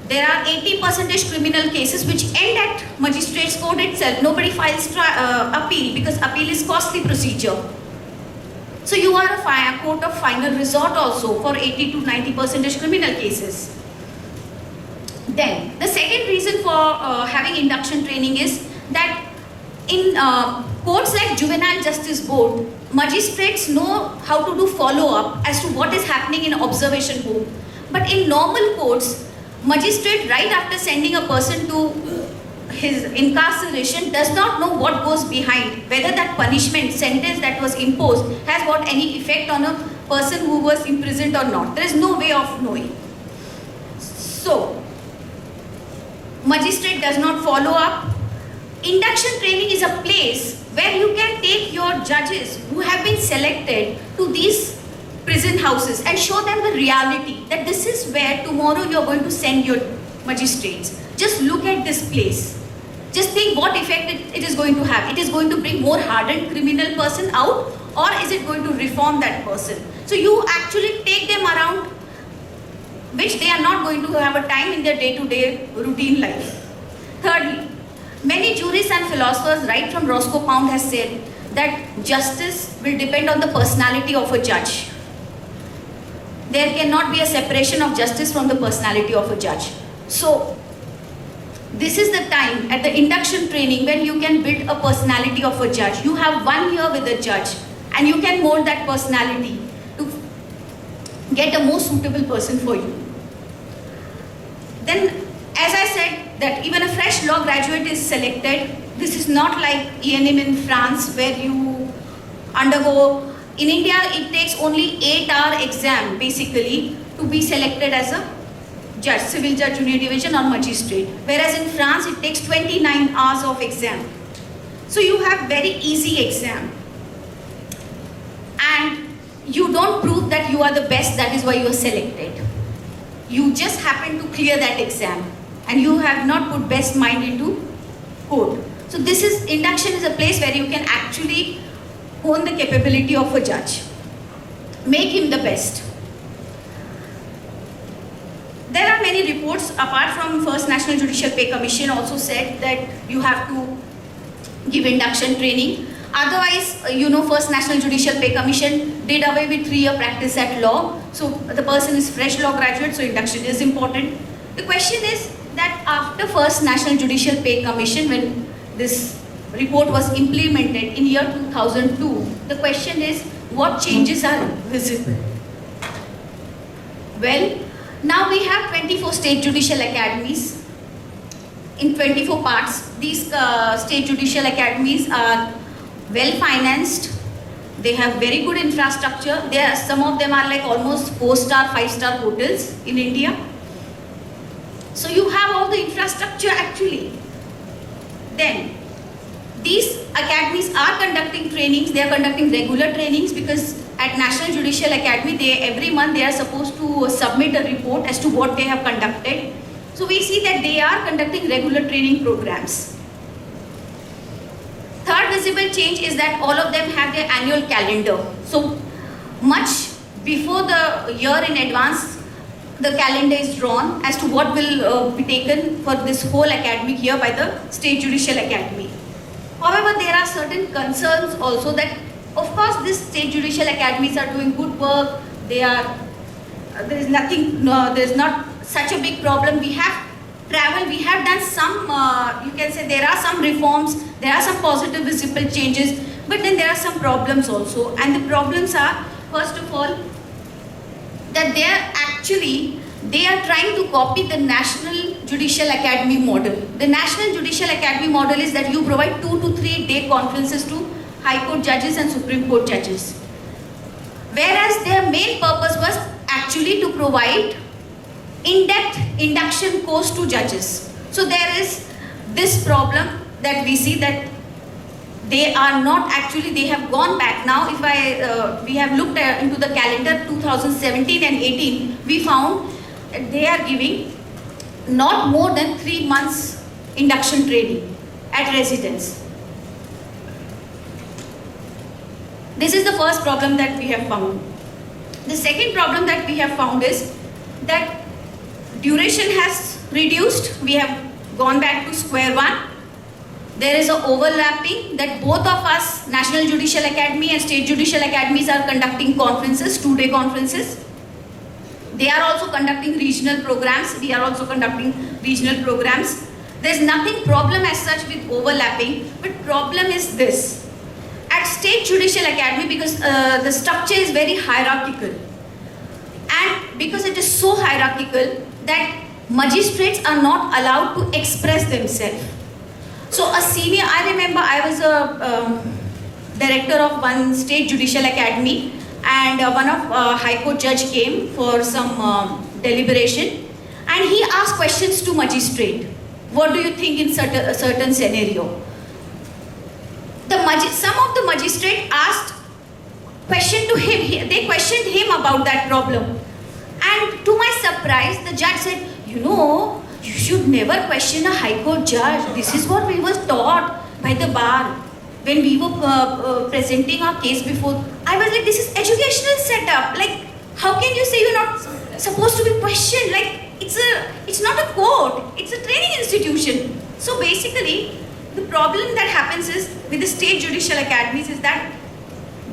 There are 80% criminal cases which end at magistrate's court itself. Nobody files appeal because appeal is costly procedure. So you are a court of final resort also for 80 to 90% criminal cases. Then the second reason for having induction training is that in courts like Juvenile Justice Board, magistrates know how to do follow-up as to what is happening in observation home. But in normal courts, magistrate right after sending a person to his incarceration does not know what goes behind, whether that punishment sentence that was imposed has got any effect on a person who was imprisoned or not. There is no way of knowing. So, magistrate does not follow up. Induction training is a place where you can take your judges who have been selected to these prison houses and show them the reality that this is where tomorrow you are going to send your magistrates. Just look at this place. Just think what effect it is going to have. It is going to bring more hardened criminal person out, or is it going to reform that person? So you actually take them around, which they are not going to have a time in their day-to-day routine life. Thirdly, many jurists and philosophers right from Roscoe Pound has said that justice will depend on the personality of a judge. There cannot be a separation of justice from the personality of a judge. So this is the time at the induction training when you can build a personality of a judge. You have 1 year with a judge and you can mold that personality to get a more suitable person for you. Then, as I said, that even a fresh law graduate is selected. This is not like ENM in France where you undergo. In India, it takes only 8-hour exam basically to be selected as a judge, civil judge, junior division or magistrate. Whereas in France, it takes 29 hours of exam. So you have very easy exam. And you don't prove that you are the best, that is why you are selected. You just happen to clear that exam and you have not put best mind into code. So this is, induction is a place where you can actually hone the capability of a judge. Make him the best. There are many reports apart from First National Judicial Pay Commission also said that you have to give induction training. Otherwise, First National Judicial Pay Commission did away with 3-year practice at law. So the person is fresh law graduate, so induction is important. The question is that after First National Judicial Pay Commission, when this report was implemented in year 2002, the question is what changes are visible? Well, now we have 24 state judicial academies in 24 parts. These state judicial academies are well financed. They have very good infrastructure. Some of them are like almost 4-star, 5-star hotels in India. So you have all the infrastructure actually. Then these academies are conducting trainings. They are conducting regular trainings because at National Judicial Academy, every month they are supposed to submit a report as to what they have conducted. So we see that they are conducting regular training programs. Third visible change is that all of them have their annual calendar. So much before the year in advance, the calendar is drawn as to what will be taken for this whole academic year by the State Judicial Academy. However, there are certain concerns also that, of course, these state judicial academies are doing good work. There is not such a big problem. We have traveled, we have done some, you can say there are some reforms, there are some positive visible changes, but then there are some problems also. And the problems are, first of all, that they are trying to copy the National Judicial Academy model. The National Judicial Academy model is that you provide 2 to 3 day conferences to High Court judges and Supreme Court judges. Whereas their main purpose was actually to provide in-depth induction course to judges. So there is this problem that we see that they are not actually, they have gone back. Now if we have looked into the calendar 2017 and 18, we found that they are giving not more than 3 months induction training at residence. This is the first problem that we have found. The second problem that we have found is that duration has reduced. We have gone back to square one. There is an overlapping that both of us, National Judicial Academy and State Judicial Academies, are conducting conferences, 2-day conferences. They are also conducting regional programs. We are also conducting regional programs. There is nothing problem as such with overlapping, but problem is this. At State Judicial Academy, because the structure is very hierarchical, and because it is so hierarchical that magistrates are not allowed to express themselves. So a senior, I remember I was a director of one State Judicial Academy, and one of High Court judge came for some deliberation, and he asked questions to magistrate. What do you think in a certain scenario? Some of the magistrate asked question to him. They questioned him about that problem, and to my surprise, the judge said, you should never question a High Court judge. This is what we were taught by the bar when we were presenting our case before. I was like, this is educational setup. Like, how can you say you're not supposed to be questioned? Like, it's not a court. It's a training institution. So basically, the problem that happens is with the state judicial academies is that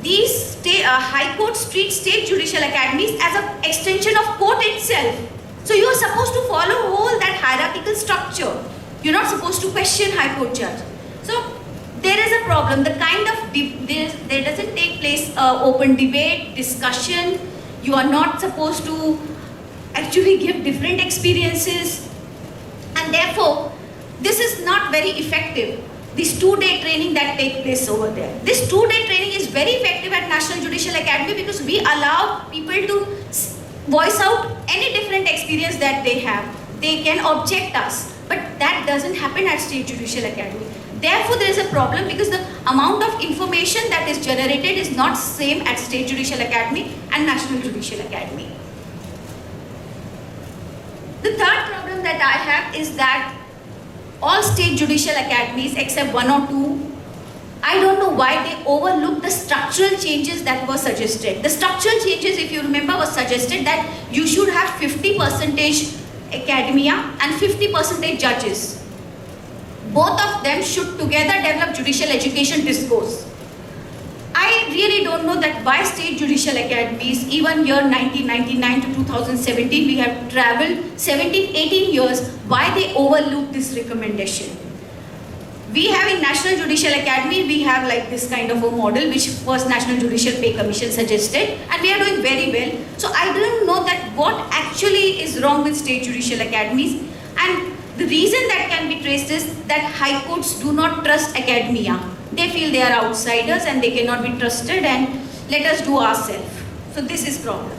these High Court treat state judicial academies as an extension of court itself. So you are supposed to follow all that hierarchical structure. You're not supposed to question High Court judge. So there is a problem. The kind of there doesn't take place open debate, discussion. You are not supposed to actually give different experiences, and therefore this is not very effective. This 2-day training that takes place over there. This 2-day training is very effective at National Judicial Academy because we allow people to voice out any different experience that they have. They can object us, but that doesn't happen at State Judicial Academy. Therefore, there is a problem because the amount of information that is generated is not same at State Judicial Academy and National Judicial Academy. The third problem that I have is that all state judicial academies except 1 or 2, I don't know why they overlooked the structural changes that were suggested. The structural changes, if you remember, was suggested that you should have 50% academia and 50% judges. Both of them should together develop judicial education discourse. I really don't know that why state judicial academies, even year 1999 to 2017, we have traveled 17-18 years, why they overlooked this recommendation. We have in National Judicial Academy, we have like this kind of a model which first National Judicial Pay Commission suggested, and we are doing very well. So I don't know that what actually is wrong with state judicial academies, and the reason that can be traced is that high courts do not trust academia. They feel they are outsiders and they cannot be trusted, and let us do ourselves. So this is problem.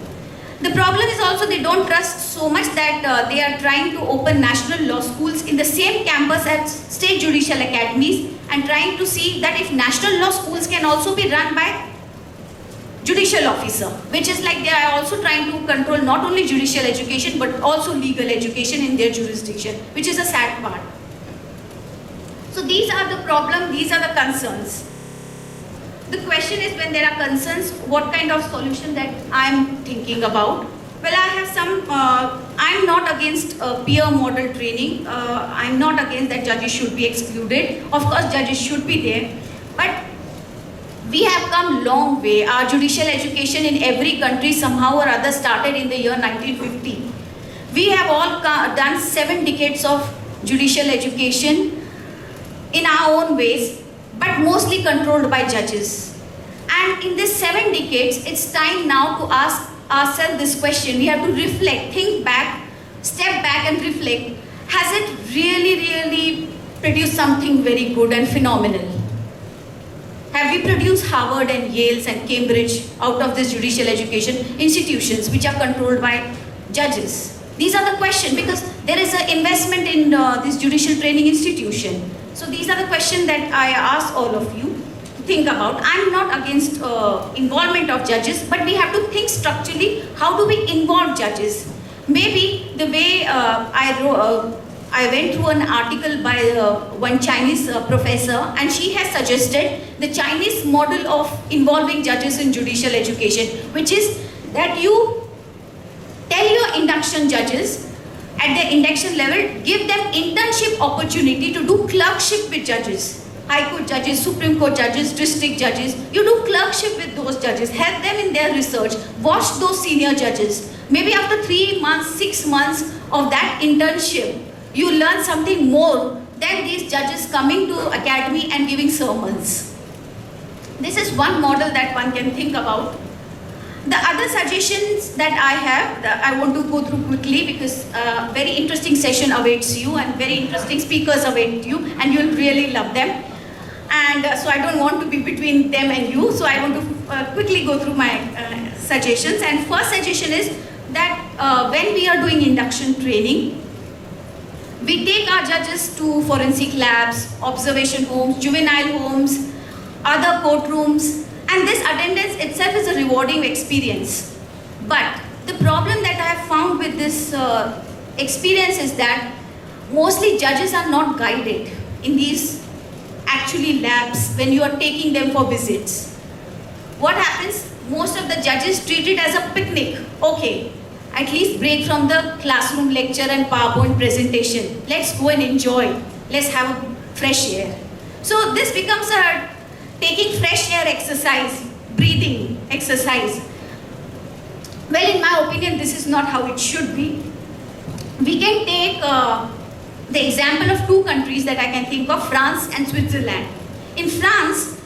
The problem is also they don't trust so much that they are trying to open national law schools in the same campus as state judicial academies, and trying to see that if national law schools can also be run by judicial officer, which is like they are also trying to control not only judicial education but also legal education in their jurisdiction, which is a sad part. So these are the problems, these are the concerns. The question is, when there are concerns, what kind of solution that I am thinking about? Well, I have some, I am not against peer model training. I am not against that judges should be excluded. Of course, judges should be there. But we have come long way. Our judicial education in every country somehow or other started in the year 1950. We have all done 7 decades of judicial education in our own ways, but mostly controlled by judges. And in these 7 decades, it's time now to ask ourselves this question. We have to reflect, think back, step back and reflect. Has it really produced something very good and phenomenal? Have we produced Harvard and Yale's and Cambridge out of this judicial education institutions which are controlled by judges? These are the questions, because there is an investment in this judicial training institution. So these are the questions that I ask all of you to think about. I'm not against involvement of judges, but we have to think structurally, how do we involve judges? Maybe the way I went through an article by one Chinese professor, and she has suggested the Chinese model of involving judges in judicial education, which is that you tell your induction judges at the induction level, give them internship opportunity to do clerkship with judges. High Court judges, Supreme Court judges, district judges. You do clerkship with those judges, help them in their research, watch those senior judges. Maybe after 3 months, 6 months of that internship, you learn something more than these judges coming to academy and giving sermons. This is one model that one can think about. The other suggestions that I have, I want to go through quickly because very interesting session awaits you and very interesting speakers await you, and you'll really love them. And so I don't want to be between them and you, so I want to quickly go through my suggestions. And first suggestion is that when we are doing induction training, we take our judges to forensic labs, observation homes, juvenile homes, other courtrooms, and this attendance itself is a rewarding experience. But the problem that I have found with this experience is that mostly judges are not guided in these actually labs when you are taking them for visits. What happens? Most of the judges treat it as a picnic. Okay, at least break from the classroom lecture and PowerPoint presentation. Let's go and enjoy. Let's have a fresh air. So this becomes a taking fresh air exercise, breathing exercise. Well, in my opinion, this is not how it should be. We can take the example of 2 countries that I can think of, France and Switzerland. In France,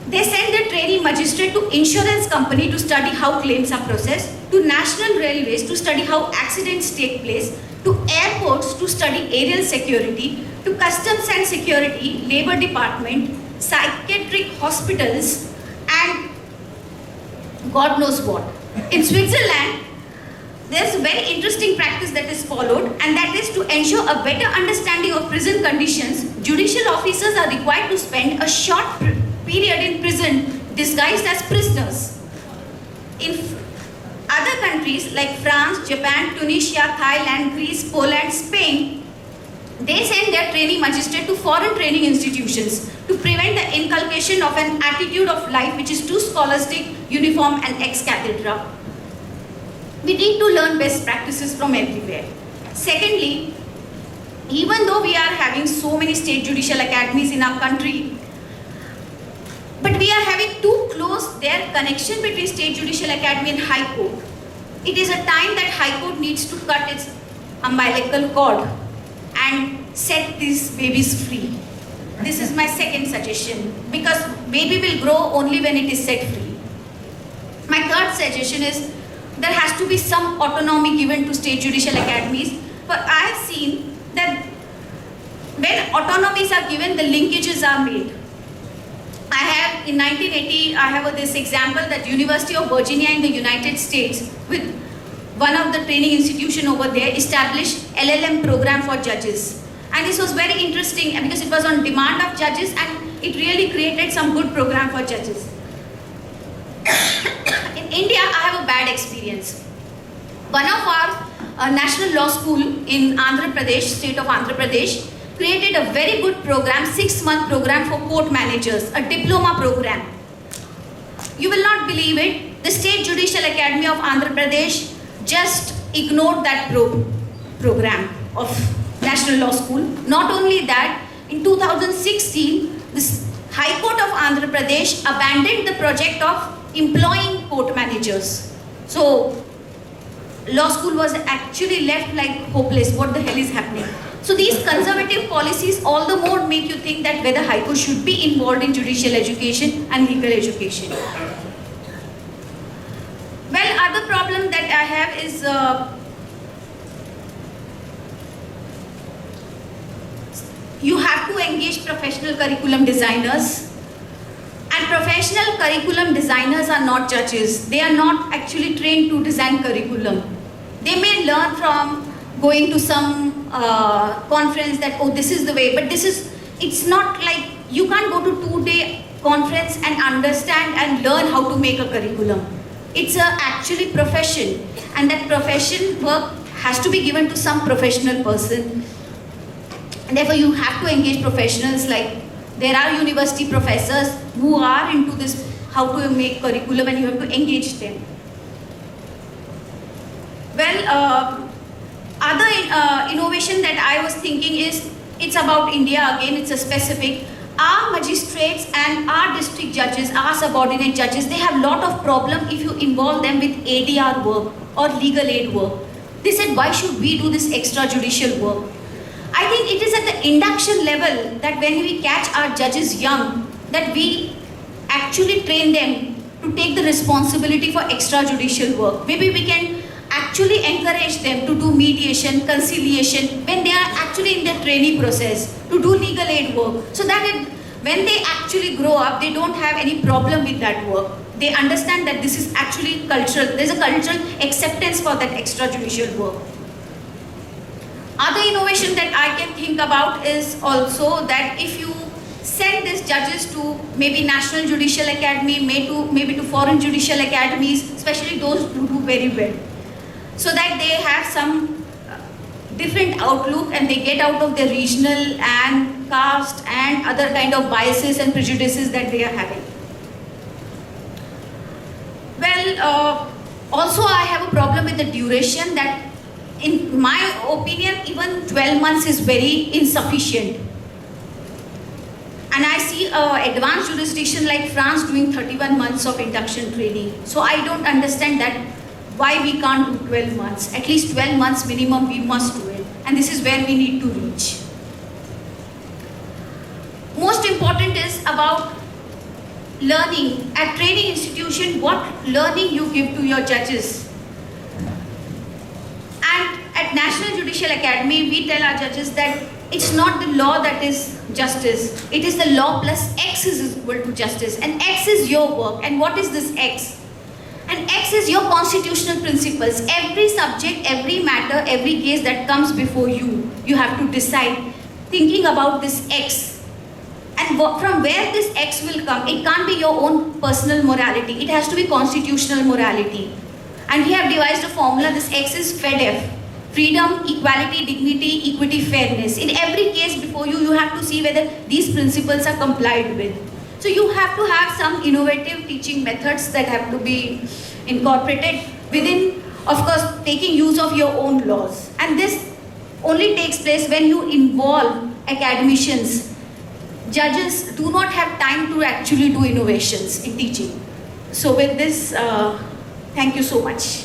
they send the trainee magistrate magistrate to insurance company to study how claims are processed, to national railways to study how accidents take place, to airports to study aerial security, to customs and security, labor department, psychiatric hospitals, and God knows what. In Switzerland, there's a very interesting practice that is followed, and that is to ensure a better understanding of prison conditions. Judicial officers are required to spend a short period in prison disguised as prisoners. In other countries like France, Japan, Tunisia, Thailand, Greece, Poland, Spain, they send their training magistrate to foreign training institutions to prevent the inculcation of an attitude of life which is too scholastic, uniform, and ex cathedra. We need to learn best practices from everywhere. Secondly, even though we are having so many state judicial academies in our country, but we are having too close their connection between state judicial academy and high court. It is a time that high court needs to cut its umbilical cord and set these babies free. This is my second suggestion, because baby will grow only when it is set free. My third suggestion is there has to be some autonomy given to state judicial academies, but I have seen that when autonomies are given, the linkages are made. I have, in 1980, I have this example that University of Virginia in the United States, with one of the training institution over there, established LLM program for judges. And this was very interesting because it was on demand of judges, and it really created some good program for judges. In India, I have a bad experience. One of our national law school in Andhra Pradesh, state of Andhra Pradesh, created a very good program, 6-month program for court managers, a diploma program. You will not believe it, the State Judicial Academy of Andhra Pradesh just ignored that program of National Law School. Not only that, in 2016, the High Court of Andhra Pradesh abandoned the project of employing court managers. So, law school was actually left like hopeless. What the hell is happening? So these conservative policies all the more make you think that whether High Court should be involved in judicial education and legal education. Well, other problem that I have is you have to engage professional curriculum designers. And professional curriculum designers are not judges. They are not actually trained to design curriculum. They may learn from going to some conference that, oh, this is the way, but it's not like, you can't go to 2-day conference and understand and learn how to make a curriculum. It's a actually profession, and that profession work has to be given to some professional person. And therefore you have to engage professionals, like there are university professors who are into this, how to make curriculum, and you have to engage them. Well, other innovation that I was thinking is, it's about India again, it's a specific. Our magistrates and our district judges, our subordinate judges, they have a lot of problem if you involve them with ADR work or legal aid work. They said, why should we do this extrajudicial work? I think it is at the induction level that when we catch our judges young, that we actually train them to take the responsibility for extrajudicial work. Maybe we can actually encourage them to do mediation, conciliation, when they are actually in their trainee process, to do legal aid work, so that when they actually grow up, they don't have any problem with that work. They understand that this is actually cultural, there's a cultural acceptance for that extrajudicial work. Other innovation that I can think about is also that if you send these judges to maybe National Judicial Academy, maybe to foreign judicial academies, especially those who do very well, so that they have some different outlook and they get out of their regional and caste and other kind of biases and prejudices that they are having. Well, also I have a problem with the duration, that in my opinion, even 12 months is very insufficient. And I see advanced jurisdiction like France doing 31 months of induction training. So I don't understand that why we can't do 12 months. At least 12 months minimum we must do it. And this is where we need to reach. Most important is about learning, at training institution, what learning you give to your judges. And at National Judicial Academy, we tell our judges that it's not the law that is justice. It is the law plus X is equal to justice. And X is your work. And what is this X? And X is your constitutional principles. Every subject, every matter, every case that comes before you, you have to decide, thinking about this X. And from where this X will come, it can't be your own personal morality. It has to be constitutional morality. And we have devised a formula, this X is FEDF. Freedom, equality, dignity, equity, fairness. In every case before you, you have to see whether these principles are complied with. So you have to have some innovative teaching methods that have to be incorporated within, of course, taking use of your own laws. And this only takes place when you involve academicians. Judges do not have time to actually do innovations in teaching. So with this, thank you so much.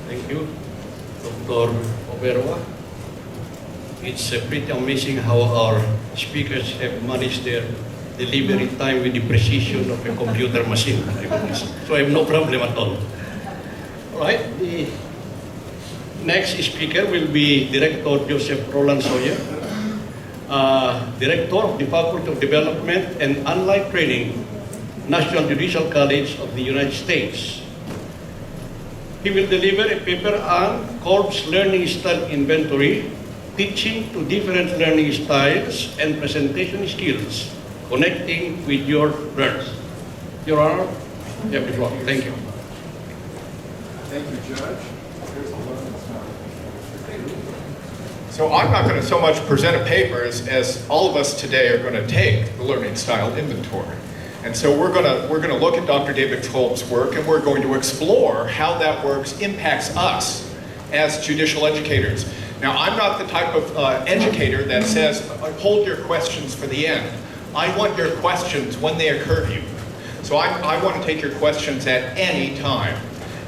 Thank you, Dr. Oberwa. It's pretty amazing how our speakers have managed their delivery time with the precision of a computer machine. So I have no problem at all. All right, the next speaker will be Director Joseph Roland Sawyer, Director of the Faculty of Development and Allied Training, National Judicial College of the United States. He will deliver a paper on Kolb's learning style inventory, teaching to different learning styles and presentation skills, connecting with your learners. Your Honor, you have the floor. Thank you. Thank you, Judge. So I'm not going to so much present a paper as all of us today are going to take the learning style inventory. And so we're going to look at Dr. David Kolb's work, and we're going to explore how that work impacts us as judicial educators. Now, I'm not the type of educator that says, hold your questions for the end. I want your questions when they occur to you. So I want to take your questions at any time.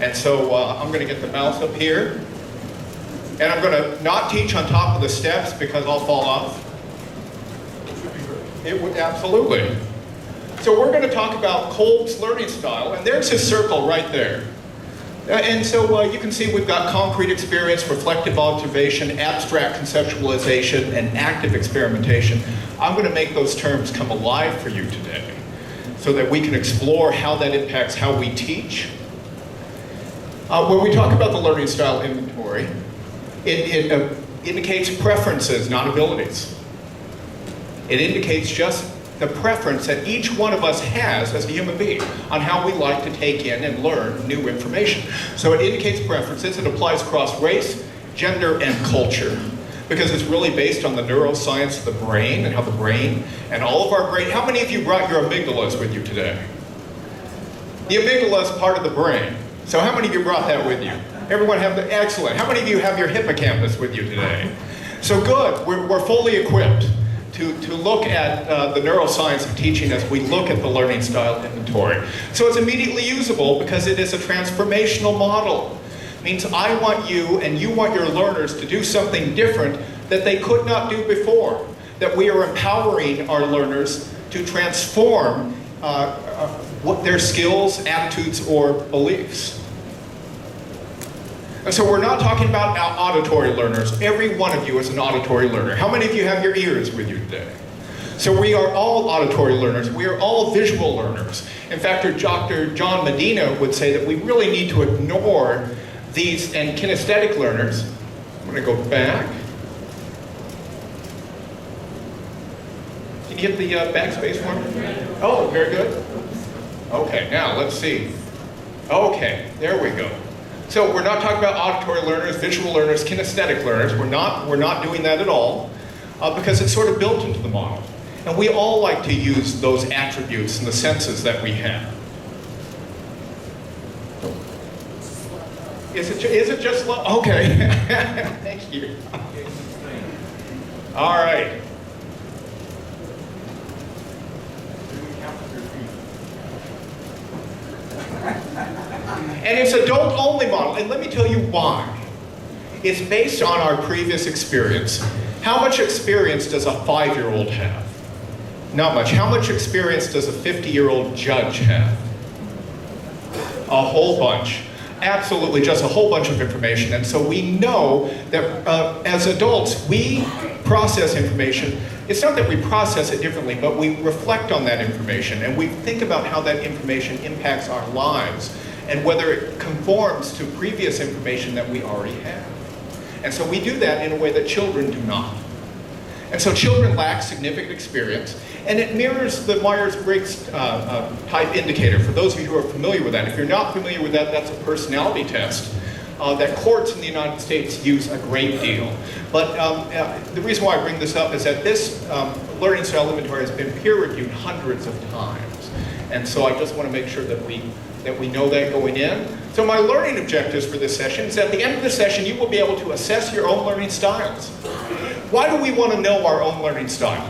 And so I'm going to get the mouse up here. And I'm going to not teach on top of the steps because I'll fall off. It would, absolutely. So we're going to talk about Kolb's learning style, and there's his circle right there. And so you can see we've got concrete experience, reflective observation, abstract conceptualization, and active experimentation. I'm going to make those terms come alive for you today so that we can explore how that impacts how we teach. When we talk about the learning style inventory, it indicates preferences, not abilities. It indicates just the preference that each one of us has as a human being on how we like to take in and learn new information. So it indicates preferences. It applies across race, gender, and culture, because it's really based on the neuroscience of the brain and how the brain and all of our brain. How many of you brought your amygdalas with you today? The amygdala is part of the brain. So how many of you brought that with you? Everyone have the, excellent. How many of you have your hippocampus with you today? So good, we're fully equipped to look at the neuroscience of teaching as we look at the learning style inventory. So it's immediately usable because it is a transformational model. It means I want you and you want your learners to do something different that they could not do before. That we are empowering our learners to transform what their skills, attitudes, or beliefs. And so we're not talking about auditory learners. Every one of you is an auditory learner. How many of you have your ears with you today? So we are all auditory learners. We are all visual learners. In fact, Dr. John Medina would say that we really need to ignore these and kinesthetic learners. I'm going to go back. Can you hit the backspace for me? Oh, very good. Okay, now let's see. Okay, there we go. So we're not talking about auditory learners, visual learners, kinesthetic learners. We're not doing that at all because it's sort of built into the model. And we all like to use those attributes and the senses that we have. Is it just slow? Okay. Thank you. All right. And it's adult-only model, and let me tell you why. It's based on our previous experience. How much experience does a 5-year-old have? Not much. How much experience does a 50-year-old judge have? A whole bunch. Absolutely, just a whole bunch of information. And so we know that as adults, we process information. It's not that we process it differently, but we reflect on that information and we think about how that information impacts our lives and whether it conforms to previous information that we already have. And so we do that in a way that children do not. And so children lack significant experience, and it mirrors the Myers-Briggs type indicator. For those of you who are familiar with that, if you're not familiar with that, that's a personality test that courts in the United States use a great deal. But the reason why I bring this up is that this learning style inventory has been peer-reviewed hundreds of times. And so I just want to make sure that we know that going in. So my learning objectives for this session is at the end of the session, you will be able to assess your own learning styles. Why do we want to know our own learning style?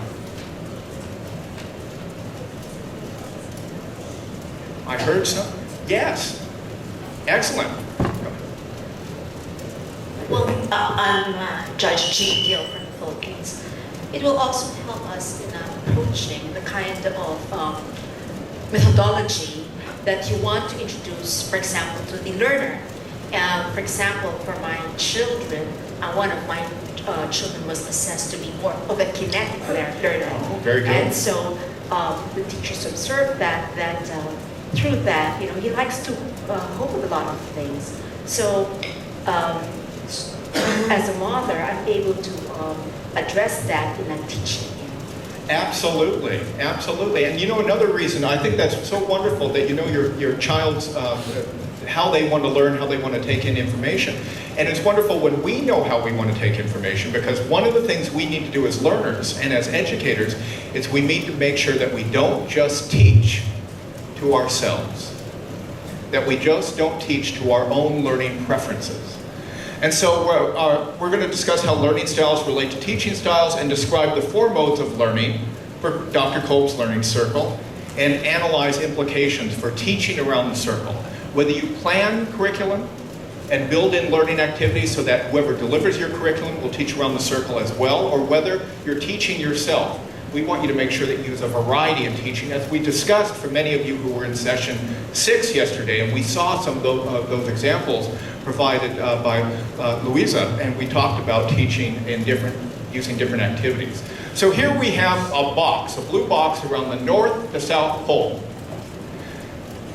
I heard something. Yes. Excellent. Well, I'm Judge G. Gill from the Philippines. It will also help us in approaching the kind of methodology that you want to introduce, for example, to the learner. For example, for my children, one of my children was assessed to be more of a kinetic learner. Oh, very good. And so the teachers observed that through that, he likes to cope with a lot of things. So as a mother, I'm able to address that in teaching him. Absolutely, absolutely. And another reason, I think that's so wonderful that your child's, how they want to learn, how they want to take in information. And it's wonderful when we know how we want to take information, because one of the things we need to do as learners and as educators is we need to make sure that we don't just teach to ourselves, that we just don't teach to our own learning preferences. And so we're going to discuss how learning styles relate to teaching styles and describe the 4 modes of learning for Dr. Kolb's learning circle and analyze implications for teaching around the circle. Whether you plan curriculum and build in learning activities so that whoever delivers your curriculum will teach around the circle as well, or whether you're teaching yourself. We want you to make sure that you use a variety of teaching, as we discussed for many of you who were in session 6 yesterday, and we saw some of those examples provided by Louisa, and we talked about teaching in using different activities. So here we have a box, a blue box around the north to south pole.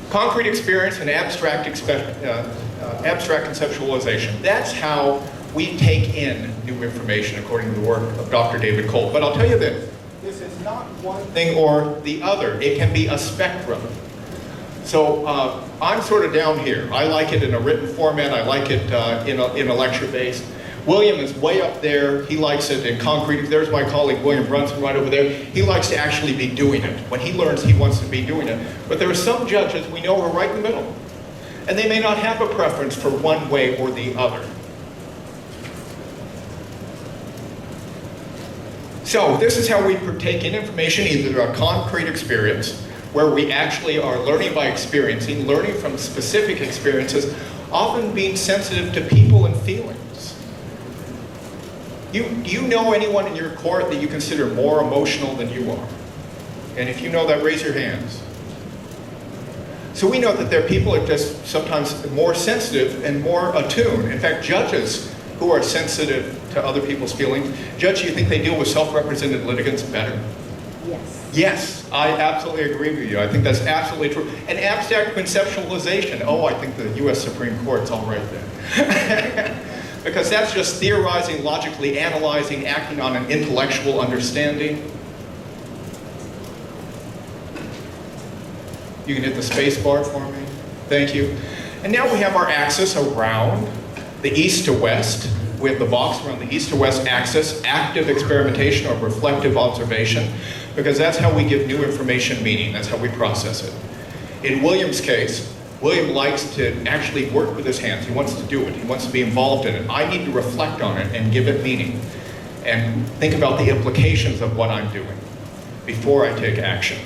Concrete experience and abstract conceptualization. That's how we take in new information according to the work of Dr. David Kolb. But I'll tell you this is not one thing or the other. It can be a spectrum. So I'm sort of down here. I like it in a written format. I like it in a lecture-based. William is way up there. He likes it in concrete. There's my colleague William Brunson right over there. He likes to actually be doing it. When he learns, he wants to be doing it. But there are some judges we know are right in the middle. And they may not have a preference for one way or the other. So this is how we take in information, either a concrete experience, where we actually are learning by experiencing, learning from specific experiences, often being sensitive to people and feelings. Do you know anyone in your court that you consider more emotional than you are? And if you know that, raise your hands. So we know that there are people who are just sometimes more sensitive and more attuned. In fact, judges who are sensitive to other people's feelings, Judge, do you think they deal with self-represented litigants better? Yes. Yes, I absolutely agree with you. I think that's absolutely true. And abstract conceptualization, I think the U.S. Supreme Court's all right there. Because that's just theorizing, logically analyzing, acting on an intellectual understanding. You can hit the space bar for me. Thank you. And now we have our axis around the east to west. We have the box around the east to west axis, active experimentation or reflective observation, because that's how we give new information meaning. That's how we process it. In William's case, William likes to actually work with his hands. He wants to do it. He wants to be involved in it. I need to reflect on it and give it meaning and think about the implications of what I'm doing before I take action.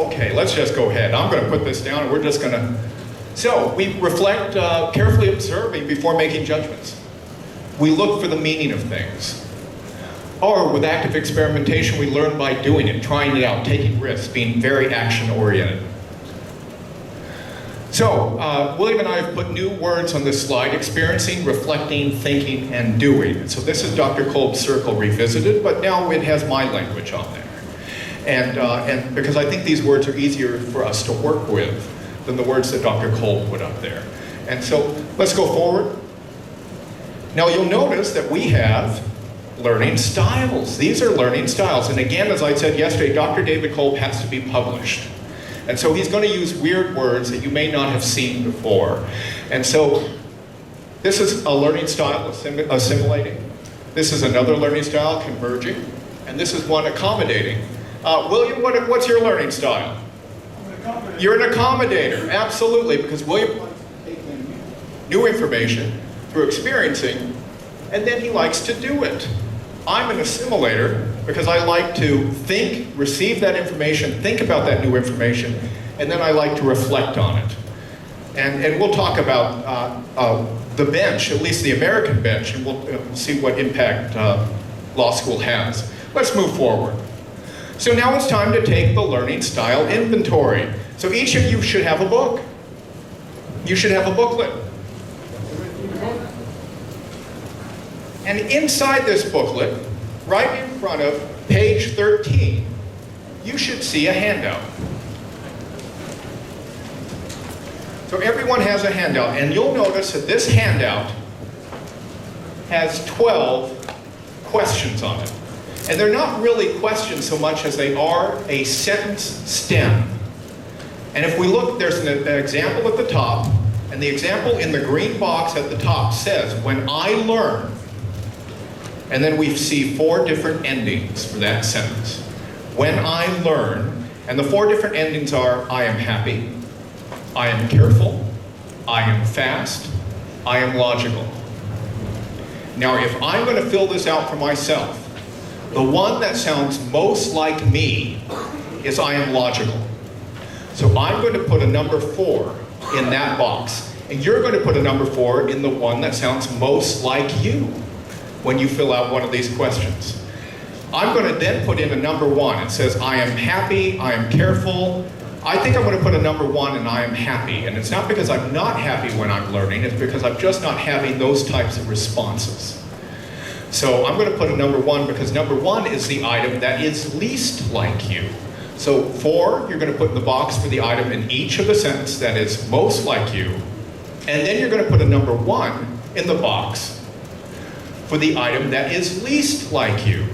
Okay, let's just go ahead. I'm going to put this down and we're just going to... So, we reflect, carefully observing before making judgments. We look for the meaning of things. Or with active experimentation, we learn by doing it, trying it out, taking risks, being very action-oriented. So, William and I have put new words on this slide: experiencing, reflecting, thinking, and doing. So this is Dr. Kolb's circle revisited, but now it has my language on there. And because I think these words are easier for us to work with than the words that Dr. Kolb put up there. And so, let's go forward. Now you'll notice that we have learning styles. These are learning styles. And again, as I said yesterday, Dr. David Kolb has to be published. And so he's going to use weird words that you may not have seen before. And so this is a learning style, assimilating. This is another learning style, converging. And this is one, accommodating. William, what's your learning style? You're an accommodator, absolutely, because William likes to take in new information through experiencing, and then he likes to do it. I'm an assimilator because I like to think, receive that information, think about that new information, and then I like to reflect on it. And we'll talk about the bench, at least the American bench, and we'll see what impact law school has. Let's move forward. So now it's time to take the learning style inventory. So each of you should have a book. You should have a booklet. And inside this booklet, right in front of page 13, you should see a handout. So everyone has a handout, and you'll notice that this handout has 12 questions on it. And they're not really questions so much as they are a sentence stem. And if we look, there's an example at the top, and the example in the green box at the top says, when I learn. And then we see 4 different endings for that sentence. When I learn, and the 4 different endings are, I am happy, I am careful, I am fast, I am logical. Now, if I'm going to fill this out for myself, the one that sounds most like me is I am logical. So I'm going to put a number 4 in that box. And you're going to put a number 4 in the one that sounds most like you when you fill out one of these questions. I'm going to then put in a number 1. It says, I am happy, I am careful. I think I'm going to put a number 1 and I am happy. And it's not because I'm not happy when I'm learning, it's because I'm just not having those types of responses. So I'm going to put a number 1 because number 1 is the item that is least like you. So 4, you're going to put in the box for the item in each of the sentences that is most like you. And then you're going to put a number 1 in the box for the item that is least like you.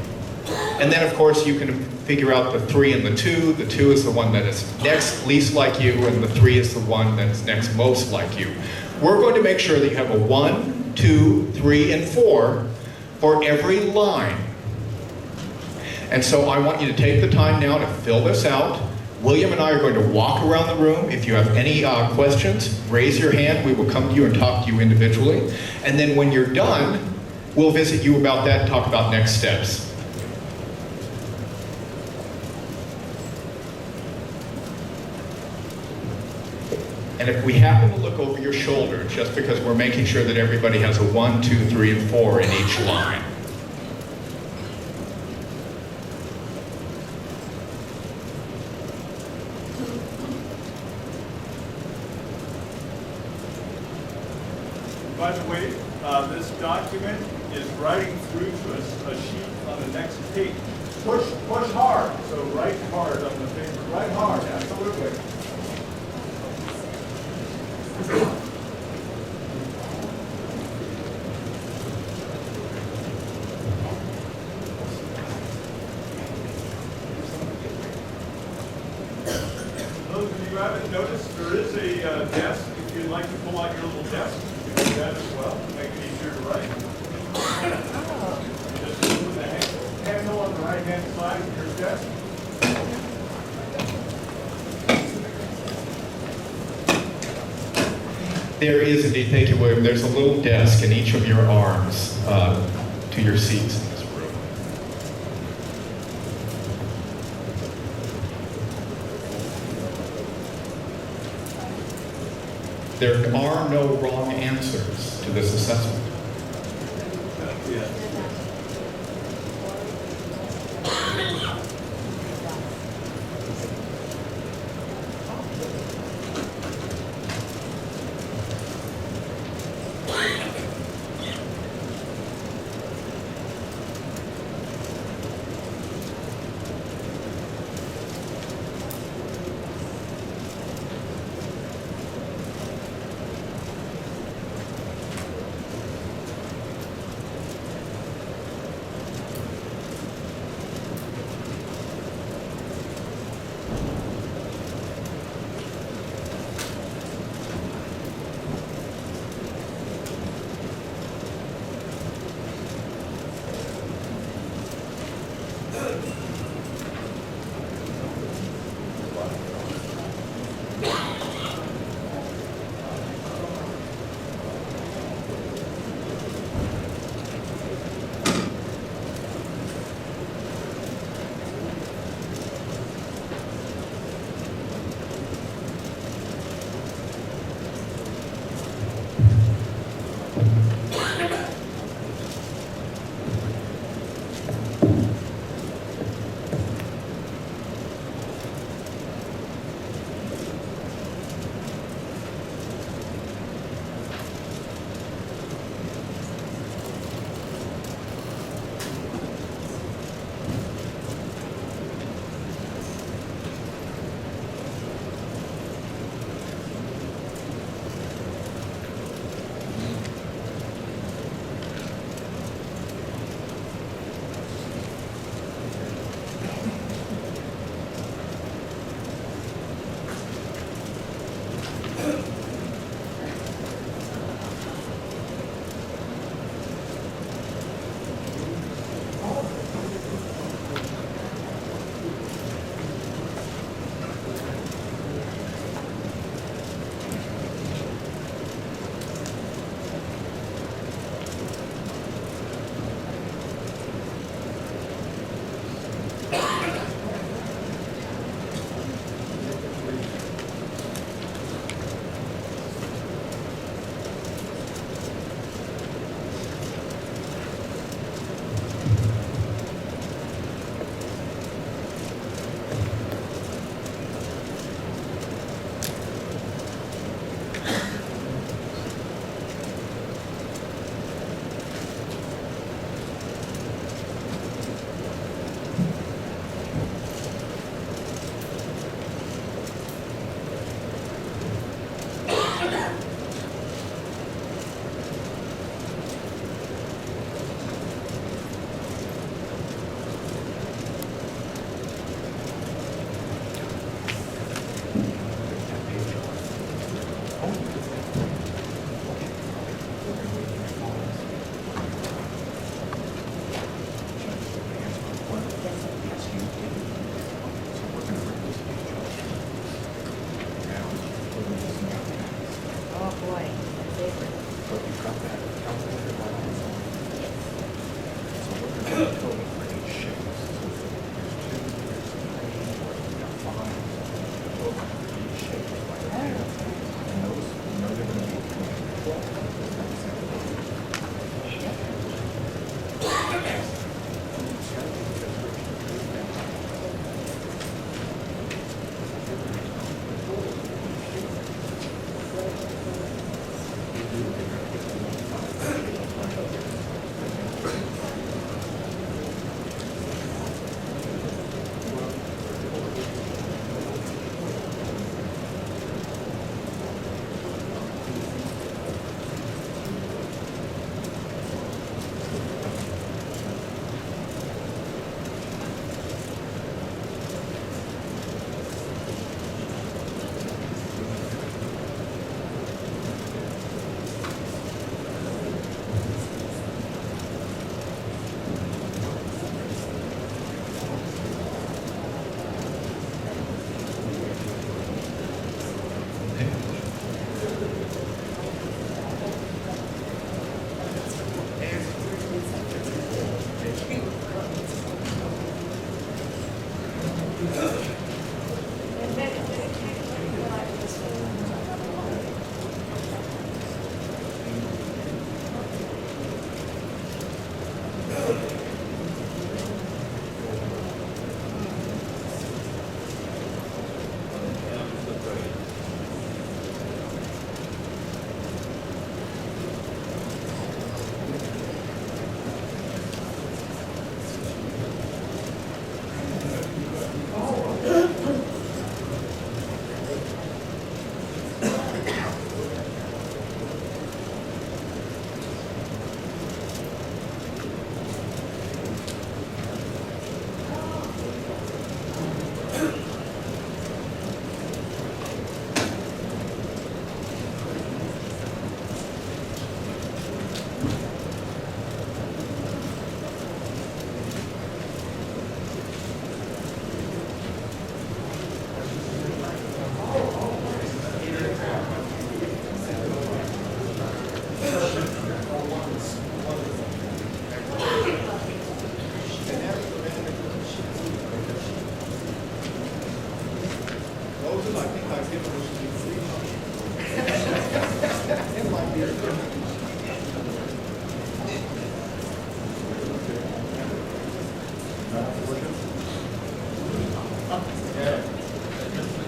And then, of course, you can figure out the 3 and the 2. The 2 is the one that is next least like you, and the 3 is the one that is next most like you. We're going to make sure that you have a 1, 2, 3, and 4 for every line. And so I want you to take the time now to fill this out. William and I are going to walk around the room. If you have any questions, raise your hand. We will come to you and talk to you individually. And then when you're done, we'll visit you about that and talk about next steps. And if we happen to look over your shoulder, just because we're making sure that everybody has a 1, 2, 3, and 4 in each line. By the way, this document is writing through to a sheet on the next page. Push hard. So write hard on the paper. Write hard, absolutely. Those of you who haven't noticed, there is a desk. If you'd like to pull out your little desk, you can do that as well. Make it easier to write. Just put the handle on the right-hand side of your desk. There is indeed, thank you, William. There's a little desk in each of your arms to your seats in this room. there are no wrong answers to this assessment. Yeah.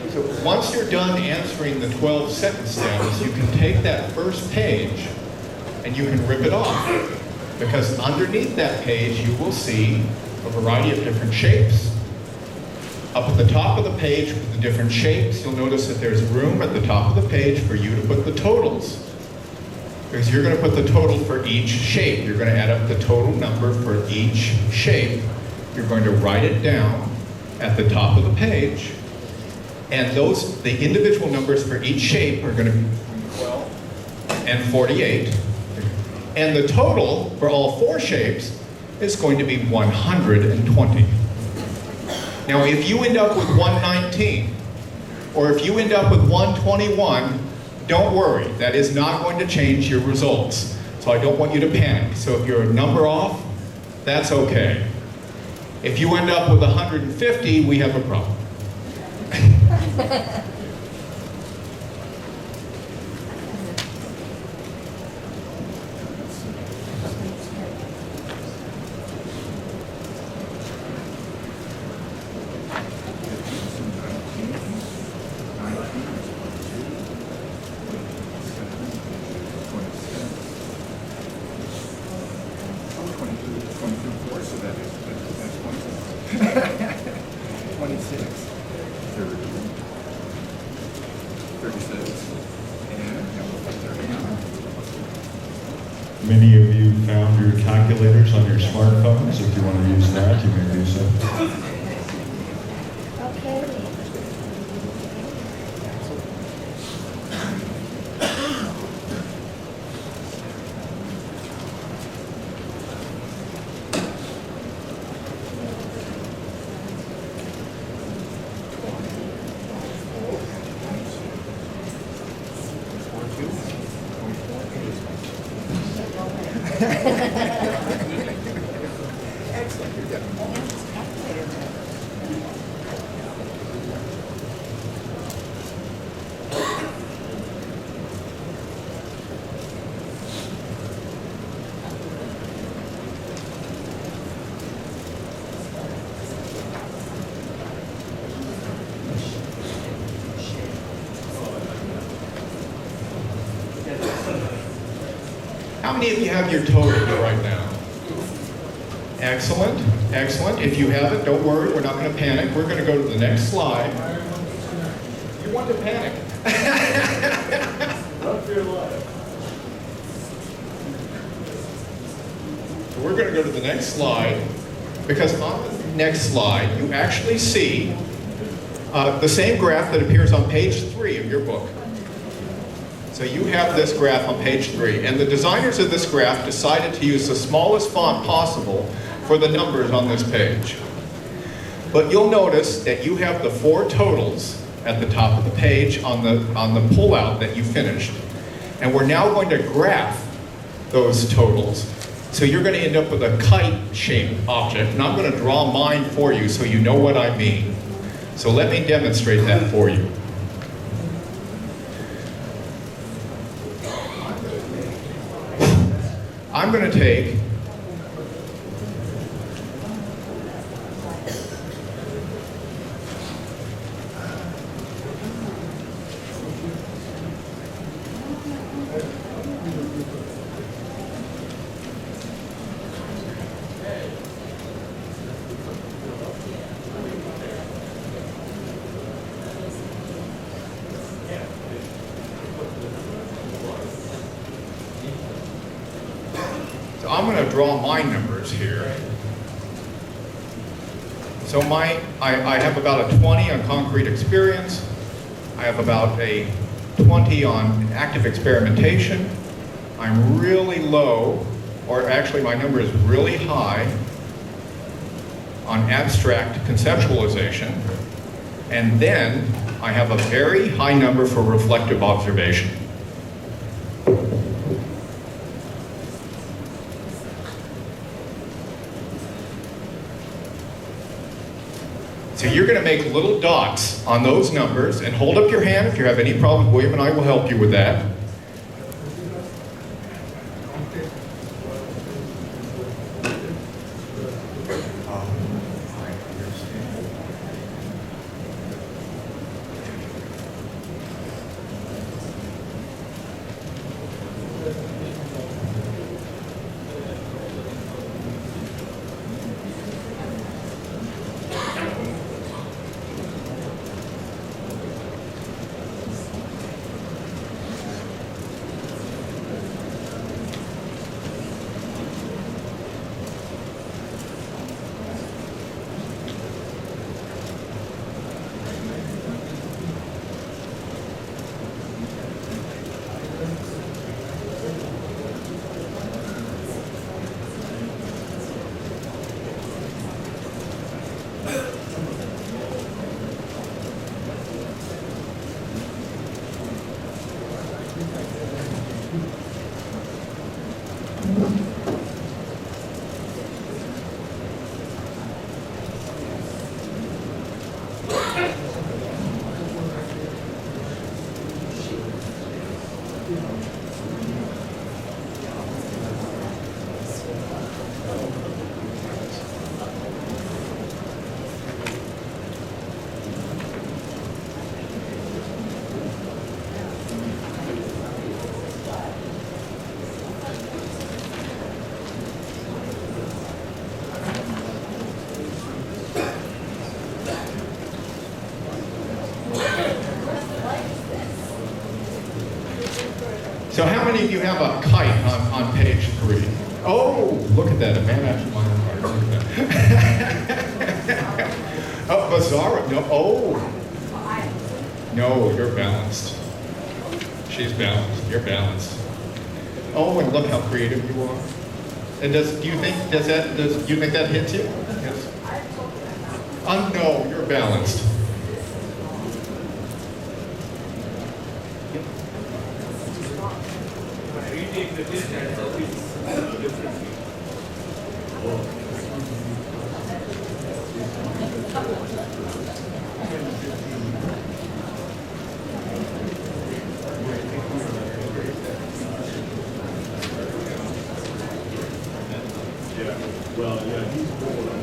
So once you're done answering the 12 sentence stems, you can take that first page and you can rip it off. Because underneath that page, you will see a variety of different shapes. Up at the top of the page with the different shapes, you'll notice that there's room at the top of the page for you to put the totals. Because you're going to put the total for each shape. You're going to add up the total number for each shape. You're going to write it down at the top of the page. And the individual numbers for each shape are going to be 12 and 48. And the total for all 4 shapes is going to be 120. Now, if you end up with 119, or if you end up with 121, don't worry. That is not going to change your results. So I don't want you to panic. So if you're a number off, that's okay. If you end up with 150, we have a problem. Many of you found your calculators on your smartphones. If you want to use that, you may do so. How many of you have your totals right now? Excellent, excellent. If you haven't, don't worry, we're not going to panic. We're going to go to the next slide. You want to panic. Run for your life. So we're going to go to the next slide, because on the next slide, you actually see the same graph that appears on page 3 of your book. So you have this graph on page 3, and the designers of this graph decided to use the smallest font possible for the numbers on this page. But you'll notice that you have the 4 totals at the top of the page on the pullout that you finished. And we're now going to graph those totals. So you're going to end up with a kite-shaped object, and I'm going to draw mine for you so you know what I mean. So let me demonstrate that for you. I'm going to take I'm going to draw my numbers here. So I have about a 20 on concrete experience. I have about a 20 on active experimentation. I'm really low, or actually my number is really high on abstract conceptualization. And then I have a very high number for reflective observation. So you're going to make little dots on those numbers, and hold up your hand if you have any problems. William and I will help you with that. So how many of you have a kite on page 3? Oh, look at that, a man after my own heart. Look at that. Oh, Bizarro, no, oh. No, you're balanced. She's balanced, you're balanced. Oh, and look how creative you are. And do you think that hits you? Yes. No, you're balanced. Reading the distance of this differently. Yeah, well, yeah, he's bored.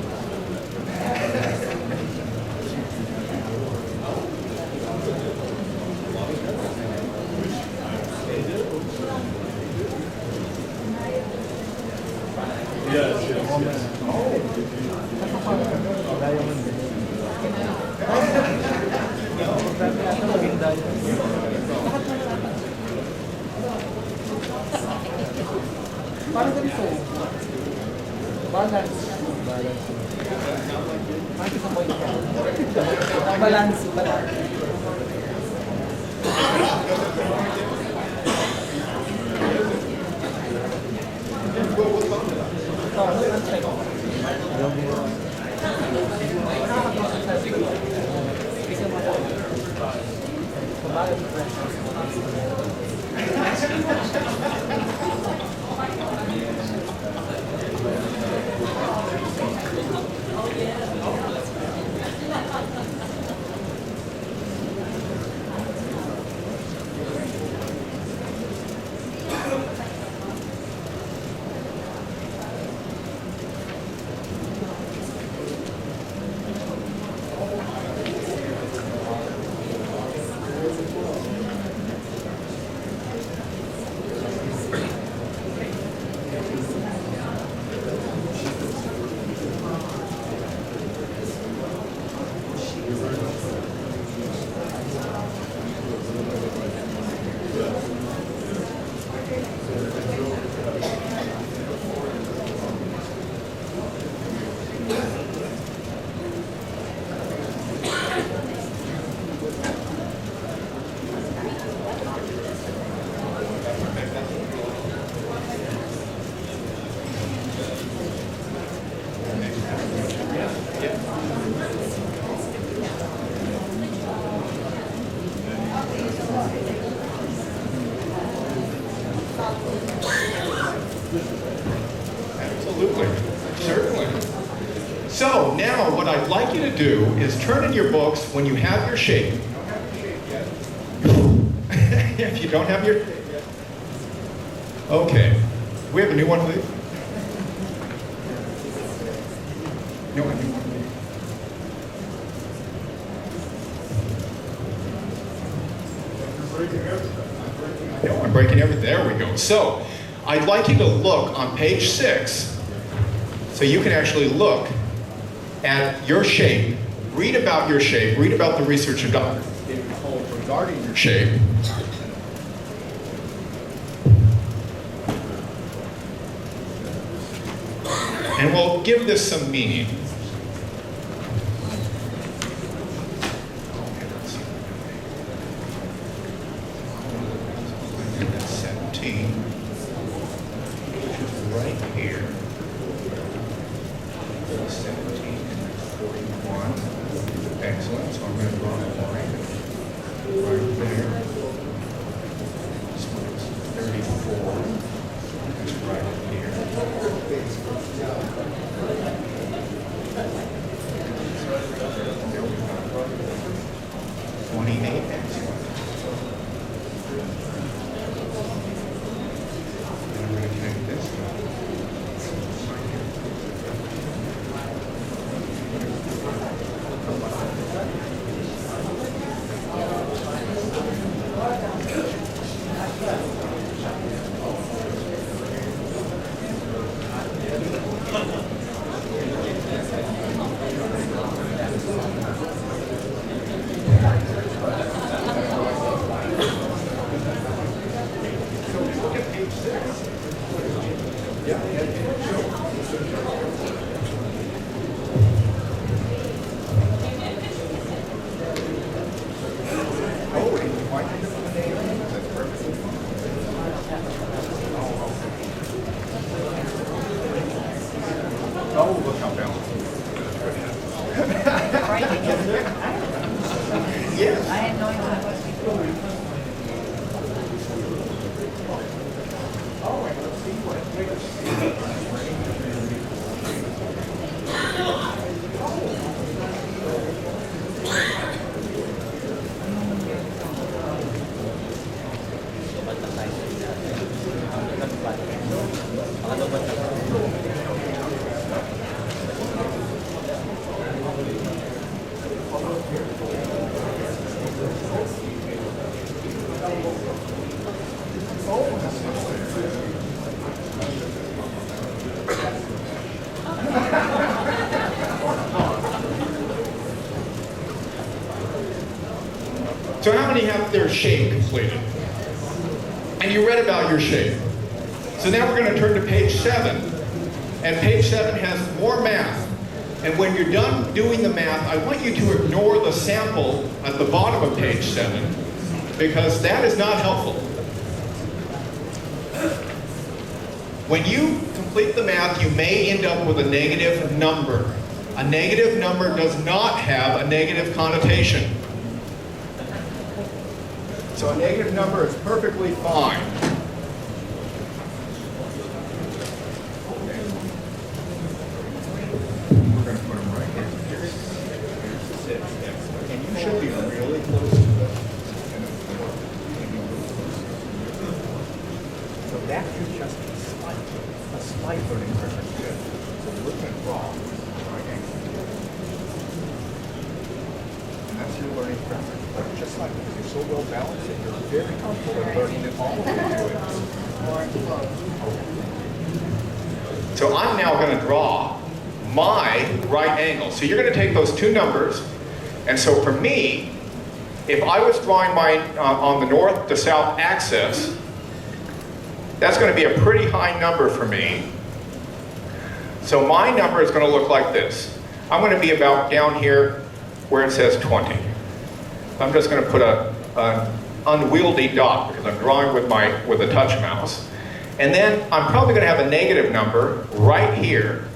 Yes, yes, yes. Parang ganito. Balance. Balance. Balance. Absolutely, certainly. So now what I'd like you to do is turn in your books when you have your shape. If you don't have your... Okay. We have a new one of these? No, a new one. No, I'm breaking everything. There we go. So, I'd like you to look on page 6, so you can actually look at your shape, read about your shape, read about the research of Dr. Kolb regarding your shape. And we'll give this some meaning. Right here. 17 and 41. Excellent. So I'm going to draw that line right there. This one's 34. That's right up here. 28. Excellent. And I'm going to connect this one. Look how balanced it is. Yes. I had no idea. So how many have their shape completed? And you read about your shape. So now we're going to turn to page 7. And page 7 has more math. And when you're done doing the math, I want you to ignore the sample at the bottom of page 7, because that is not helpful. When you complete the math, you may end up with a negative number. A negative number does not have a negative connotation. So a negative number is perfectly fine. We're going to put them right here. Here's 6. And you should be really close to this. So that could just be a slight learning preference too. So we're going to draw right angle. And that's your learning preference. But just like because you're so well balanced and you're very comfortable in learning it all into it. So I'm now going to draw my right angle. So you're going to take those two numbers. And so for me, if I was drawing mine on the north to south axis, that's going to be a pretty high number for me. So my number is going to look like this. I'm going to be about down here where it says 20. I'm just going to put an unwieldy dot because I'm drawing with a touch mouse. And then I'm probably going to have a negative number right here.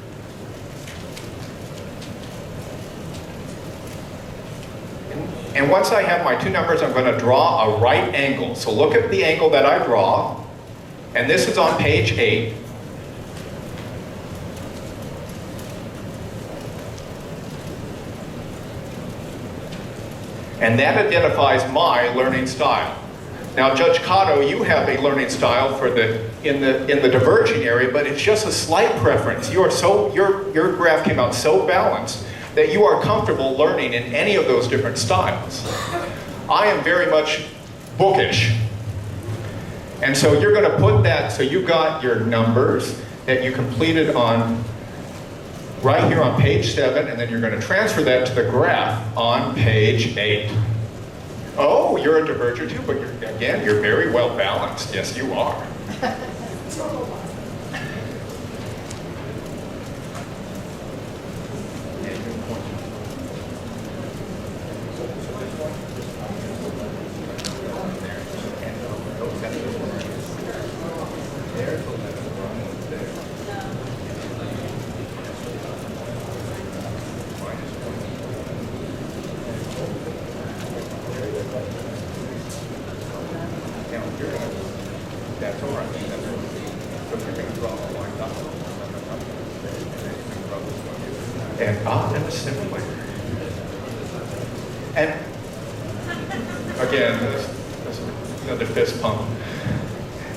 And once I have my two numbers, I'm going to draw a right angle. So look at the angle that I draw. And this is on page 8. And that identifies my learning style. Now, Judge Cotto, you have a learning style for in the diverging area, but it's just a slight preference. Your graph came out so balanced that you are comfortable learning in any of those different styles. I am very much bookish. And so you're going to put that, so you got your numbers that you completed on right here on page 7, and then you're going to transfer that to the graph on page 8. Oh, you're a diverger too, but you're very well balanced. Yes, you are. That's all right. So you're going to draw a line up. And an assimilator. And again, this another fist pump.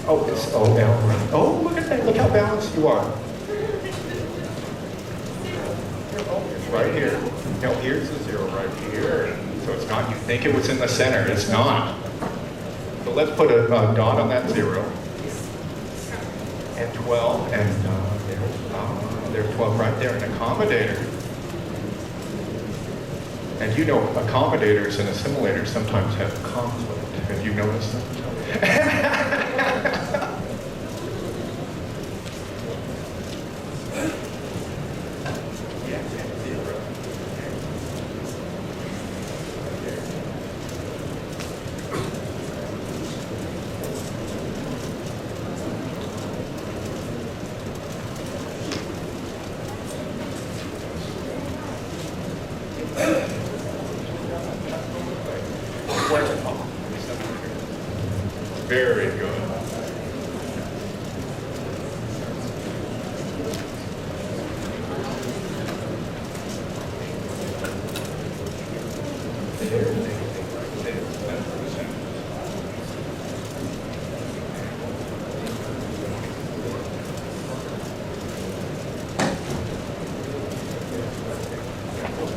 Oh, it's OL, right? Oh, look at that. Look how balanced you are. It's right here. No, here's the 0 right here. So it's not, you think it was in the center. It's not. So let's put a dot on that 0. And 12, and there's 12 right there, an accommodator. And you know, accommodators and assimilators sometimes have conflict. Have you noticed that? Very good.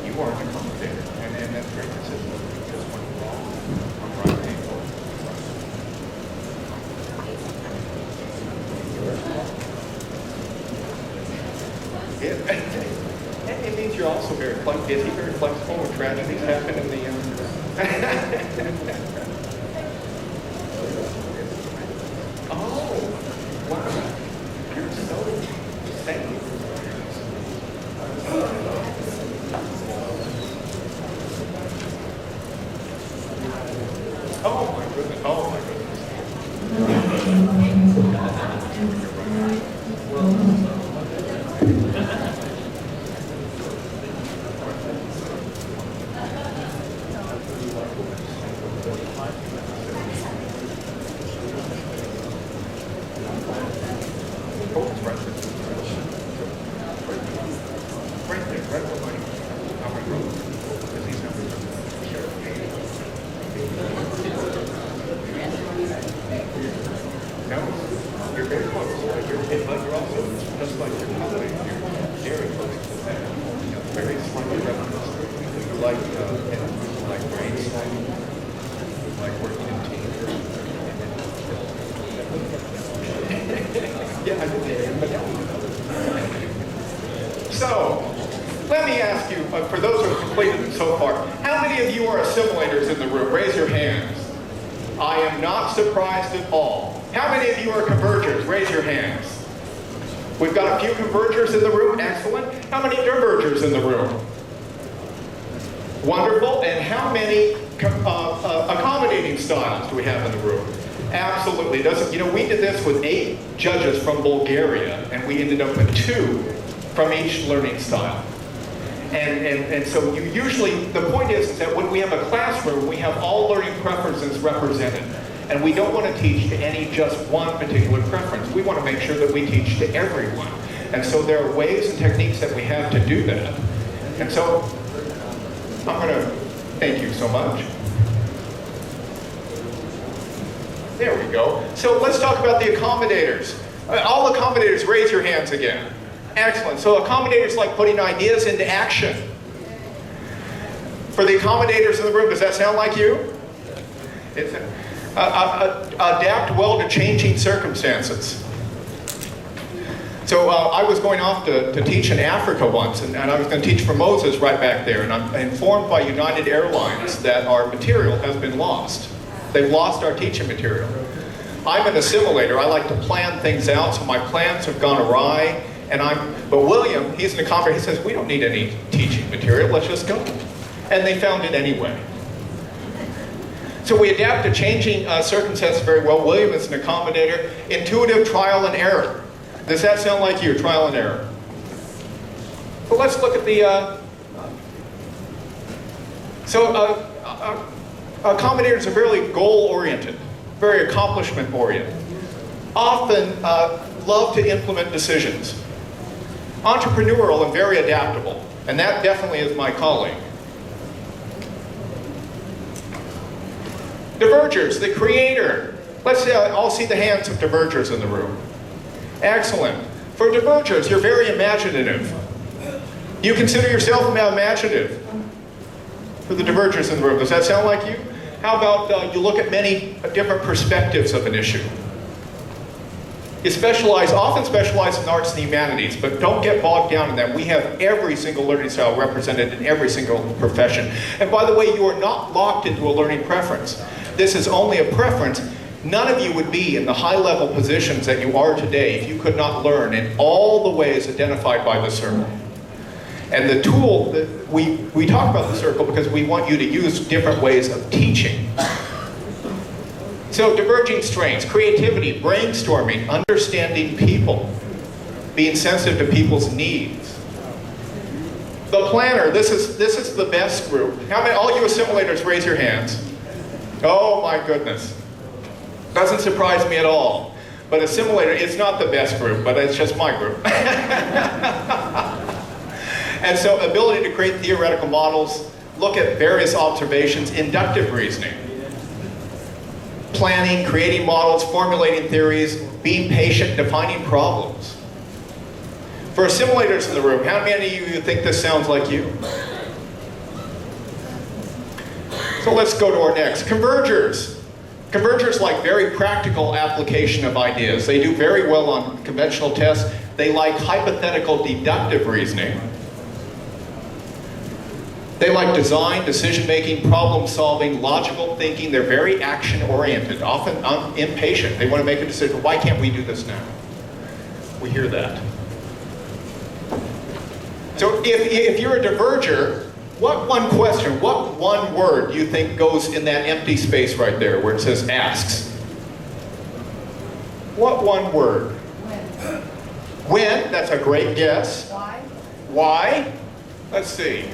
You are an accommodator, and that's very consistent. Just one wrong, one right angle. It means you're also very flexible. Is he very flexible when tragedies happen in the Oh, wow. You're so sane. Oh my goodness. Oh my goodness. Right there, right where my road. Because he's not No, you're very close. But you're also, just like your colleague, you're very close to that. You know, very slightly referenced. You like brainstorming, like working in teams. Yeah, I did. So, let me ask you, for those who have completed it so far, how many of you are assimilators in the room? Raise your hands. I am not surprised at all. How many of you are convergers? Raise your hands. We've got a few convergers in the room. Excellent. How many divergers in the room? Wonderful. And how many accommodating styles do we have in the room? Absolutely. You know, we did this with 8 judges from Bulgaria, and we ended up with 2 from each learning style. And so you usually, the point is that when we have a classroom, we have all learning preferences represented. And we don't want to teach to any just one particular preference. We want to make sure that we teach to everyone. And so there are ways and techniques that we have to do that. And so I'm going to thank you so much. There we go. So let's talk about the accommodators. All accommodators, raise your hands again. Excellent. So accommodators like putting ideas into action. For the accommodators in the room, does that sound like you? It's adapt well to changing circumstances. So I was going off to teach in Africa once, and I was going to teach for Moses right back there, and I'm informed by United Airlines that our material has been lost. They've lost our teaching material. I'm an assimilator. I like to plan things out, so my plans have gone awry. But William, he's an accommodator, he says, we don't need any teaching material, let's just go. And they found it anyway. So we adapt to changing circumstances very well. William is an accommodator. Intuitive trial and error. Does that sound like you, trial and error? But let's look at the... accommodators are very goal-oriented, very accomplishment-oriented. Often love to implement decisions. Entrepreneurial and very adaptable. And that definitely is my calling. Divergers, the creator. Let's all see the hands of divergers in the room. Excellent. For divergers, you're very imaginative. You consider yourself imaginative. For the divergers in the room, does that sound like you? How about you look at many different perspectives of an issue? You often specialize in arts and the humanities, but don't get bogged down in that. We have every single learning style represented in every single profession. And by the way, you are not locked into a learning preference. This is only a preference. None of you would be in the high-level positions that you are today if you could not learn in all the ways identified by the circle. And the tool, we talk about the circle because we want you to use different ways of teaching. So diverging strengths, creativity, brainstorming, understanding people, being sensitive to people's needs. The planner, this is the best group. How many, all you assimilators, raise your hands. Oh my goodness. Doesn't surprise me at all. But Assimilator is not the best group, but it's just my group. And so ability to create theoretical models, look at various observations, inductive reasoning, planning, creating models, formulating theories, being patient, defining problems. For assimilators in the room, how many of you think this sounds like you? So let's go to our next. Convergers. Convergers like very practical application of ideas. They do very well on conventional tests. They like hypothetical deductive reasoning. They like design, decision-making, problem-solving, logical thinking. They're very action-oriented, often impatient. They want to make a decision. Why can't we do this now? We hear that. So if you're a diverger, what one question, what one word do you think goes in that empty space right there where it says asks? What one word? When, that's a great guess. Why? Why? Let's see.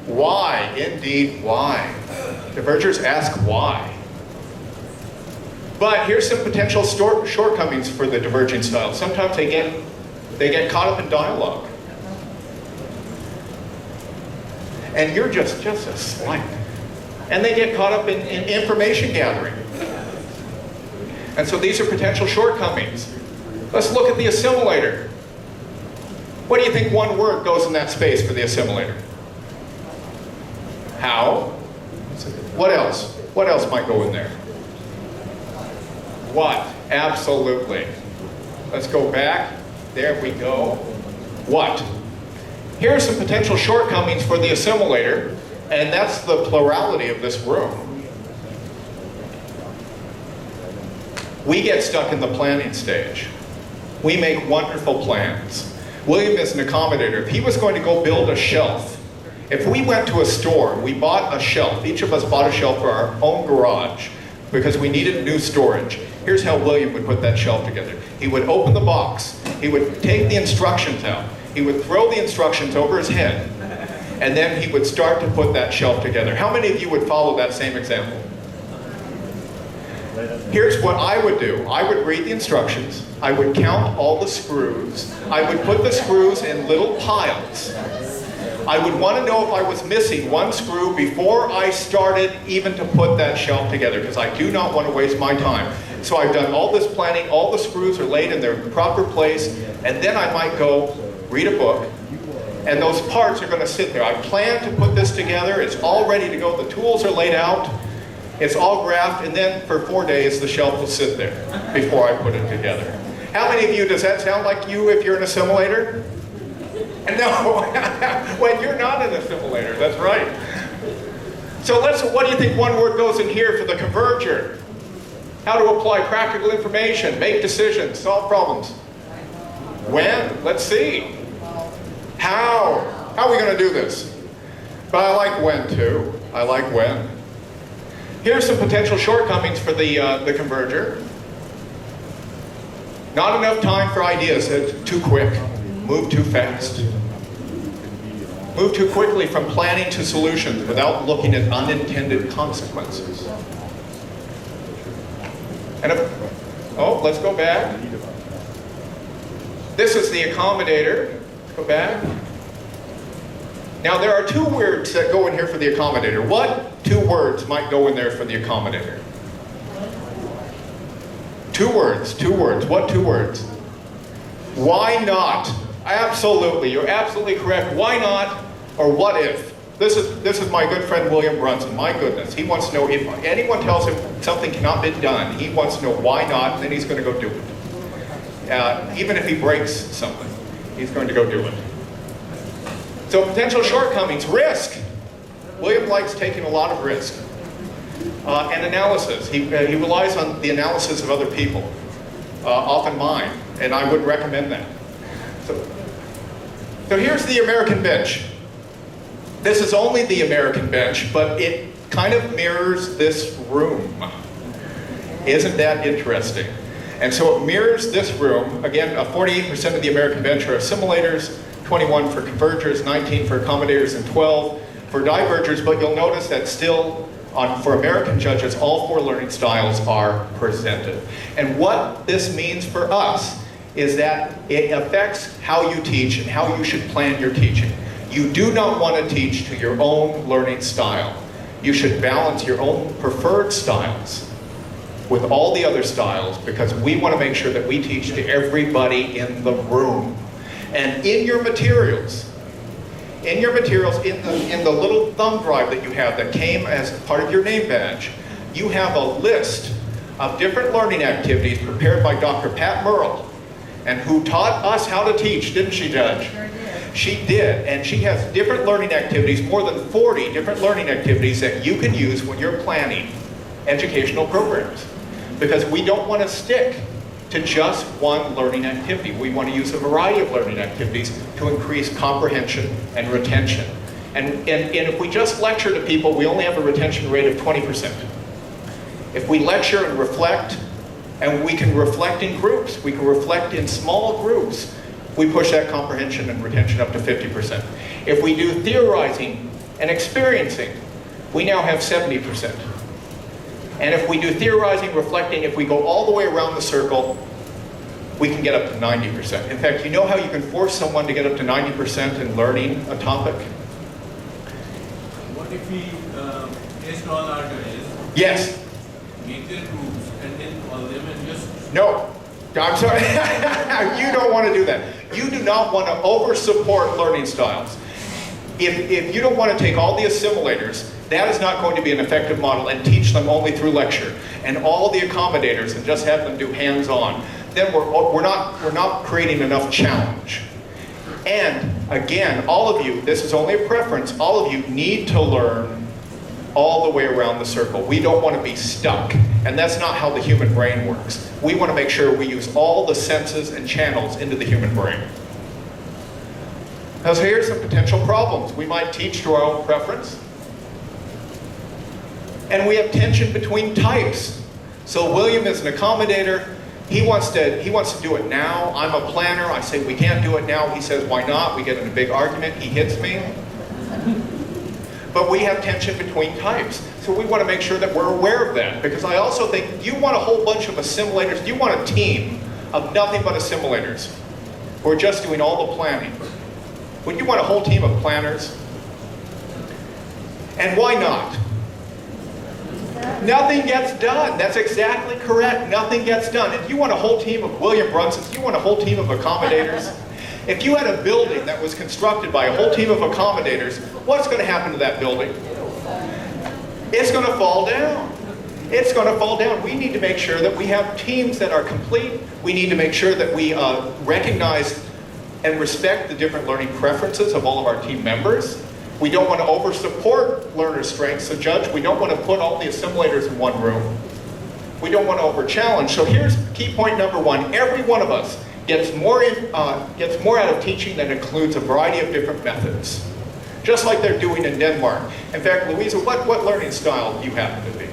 Why, indeed, why? Divergers ask why. But here's some potential shortcomings for the diverging style. Sometimes they get caught up in dialogue. And you're just a slight. And they get caught up in information gathering. And so these are potential shortcomings. Let's look at the assimilator. What do you think one word goes in that space for the assimilator? How? What else? What else might go in there? What? Absolutely. Let's go back. There we go. What? Here are some potential shortcomings for the assimilator, and that's the plurality of this room. We get stuck in the planning stage. We make wonderful plans. William is an accommodator. If he was going to go build a shelf, if we went to a store, we bought a shelf, each of us bought a shelf for our own garage because we needed new storage. Here's how William would put that shelf together. He would open the box, he would take the instructions out, he would throw the instructions over his head, and then he would start to put that shelf together. How many of you would follow that same example? Here's what I would do. I would read the instructions. I would count all the screws. I would put the screws in little piles. I would want to know if I was missing one screw before I started even to put that shelf together, because I do not want to waste my time. So I've done all this planning, all the screws are laid in their proper place, and then I might go read a book, and those parts are going to sit there. I plan to put this together. It's all ready to go. The tools are laid out. It's all graphed, and then for 4 days the shelf will sit there before I put it together. How many of you, does that sound like you if you're an assimilator? No, well, you're not an assimilator, that's right. So what do you think one word goes in here for the converger? How to apply practical information, make decisions, solve problems. When? Let's see. How? How are we going to do this? But I like when too. I like when. Here's some potential shortcomings for the converger. Not enough time for ideas. It's too quick. Move too fast. Move too quickly from planning to solutions without looking at unintended consequences. And let's go back. This is the accommodator. Go back. Now there are two words that go in here for the accommodator. What two words might go in there for the accommodator? Two words, two words. What two words? Why not? Absolutely, you're absolutely correct. Why not, or what if? This is my good friend William Brunson. My goodness, he wants to know if anyone tells him something cannot be done, he wants to know why not, and then he's going to go do it. Even if he breaks something, he's going to go do it. So potential shortcomings, risk. William likes taking a lot of risk. And analysis. He relies on the analysis of other people, often mine, and I would recommend that. So here's the American bench. This is only the American bench, but it kind of mirrors this room. Isn't that interesting? And so it mirrors this room. Again, 48% of the American bench are assimilators, 21 for convergers, 19 for accommodators, and 12 for divergers, but you'll notice that still for American judges, all 4 learning styles are presented. And what this means for us is that it affects how you teach and how you should plan your teaching. You do not want to teach to your own learning style. You should balance your own preferred styles with all the other styles, because we want to make sure that we teach to everybody in the room. And in your materials, in the little thumb drive that you have that came as part of your name badge, you have a list of different learning activities prepared by Dr. Pat Merle, and who taught us how to teach, didn't she, Judge? Sure did. She did, and she has different learning activities, more than 40 different learning activities that you can use when you're planning educational programs. Because we don't want to stick to just one learning activity. We want to use a variety of learning activities to increase comprehension and retention. And if we just lecture to people, we only have a retention rate of 20%. If we lecture and reflect, and we can reflect in groups, we can reflect in small groups, we push that comprehension and retention up to 50%. If we do theorizing and experiencing, we now have 70%. And if we do theorizing, reflecting, if we go all the way around the circle, we can get up to 90%. In fact, you know how you can force someone to get up to 90% in learning a topic? What if we, based on our guys, Yes. make their groups and then call them and just... No. I'm sorry. You don't want to do that. You do not want to over-support learning styles. If you don't want to take all the assimilators, that is not going to be an effective model, and teach them only through lecture, and all the accommodators and just have them do hands-on, then we're not creating enough challenge. And again, all of you, this is only a preference, all of you need to learn all the way around the circle. We don't want to be stuck, and that's not how the human brain works. We want to make sure we use all the senses and channels into the human brain. Now, so here's some potential problems. We might teach to our own preference. And we have tension between types. So William is an accommodator. He wants to do it now. I'm a planner. I say we can't do it now. He says, why not? We get in a big argument. He hits me. But we have tension between types. So we want to make sure that we're aware of that. Because I also think you want a whole bunch of assimilators. You want a team of nothing but assimilators who are just doing all the planning. Would you want a whole team of planners? And why not? Nothing gets done. That's exactly correct. Nothing gets done. If you want a whole team of William Brunsons, you want a whole team of accommodators. If you had a building that was constructed by a whole team of accommodators, what's going to happen to that building? It's going to fall down. It's going to fall down. We need to make sure that we have teams that are complete. We need to make sure that we recognize and respect the different learning preferences of all of our team members. We don't want to over-support learner strengths. So Judge, we don't want to put all the assimilators in one room. We don't want to over-challenge. So here's key point number one. Every one of us gets more out of teaching that includes a variety of different methods. Just like they're doing in Denmark. In fact, Louisa, what learning style do you happen to be?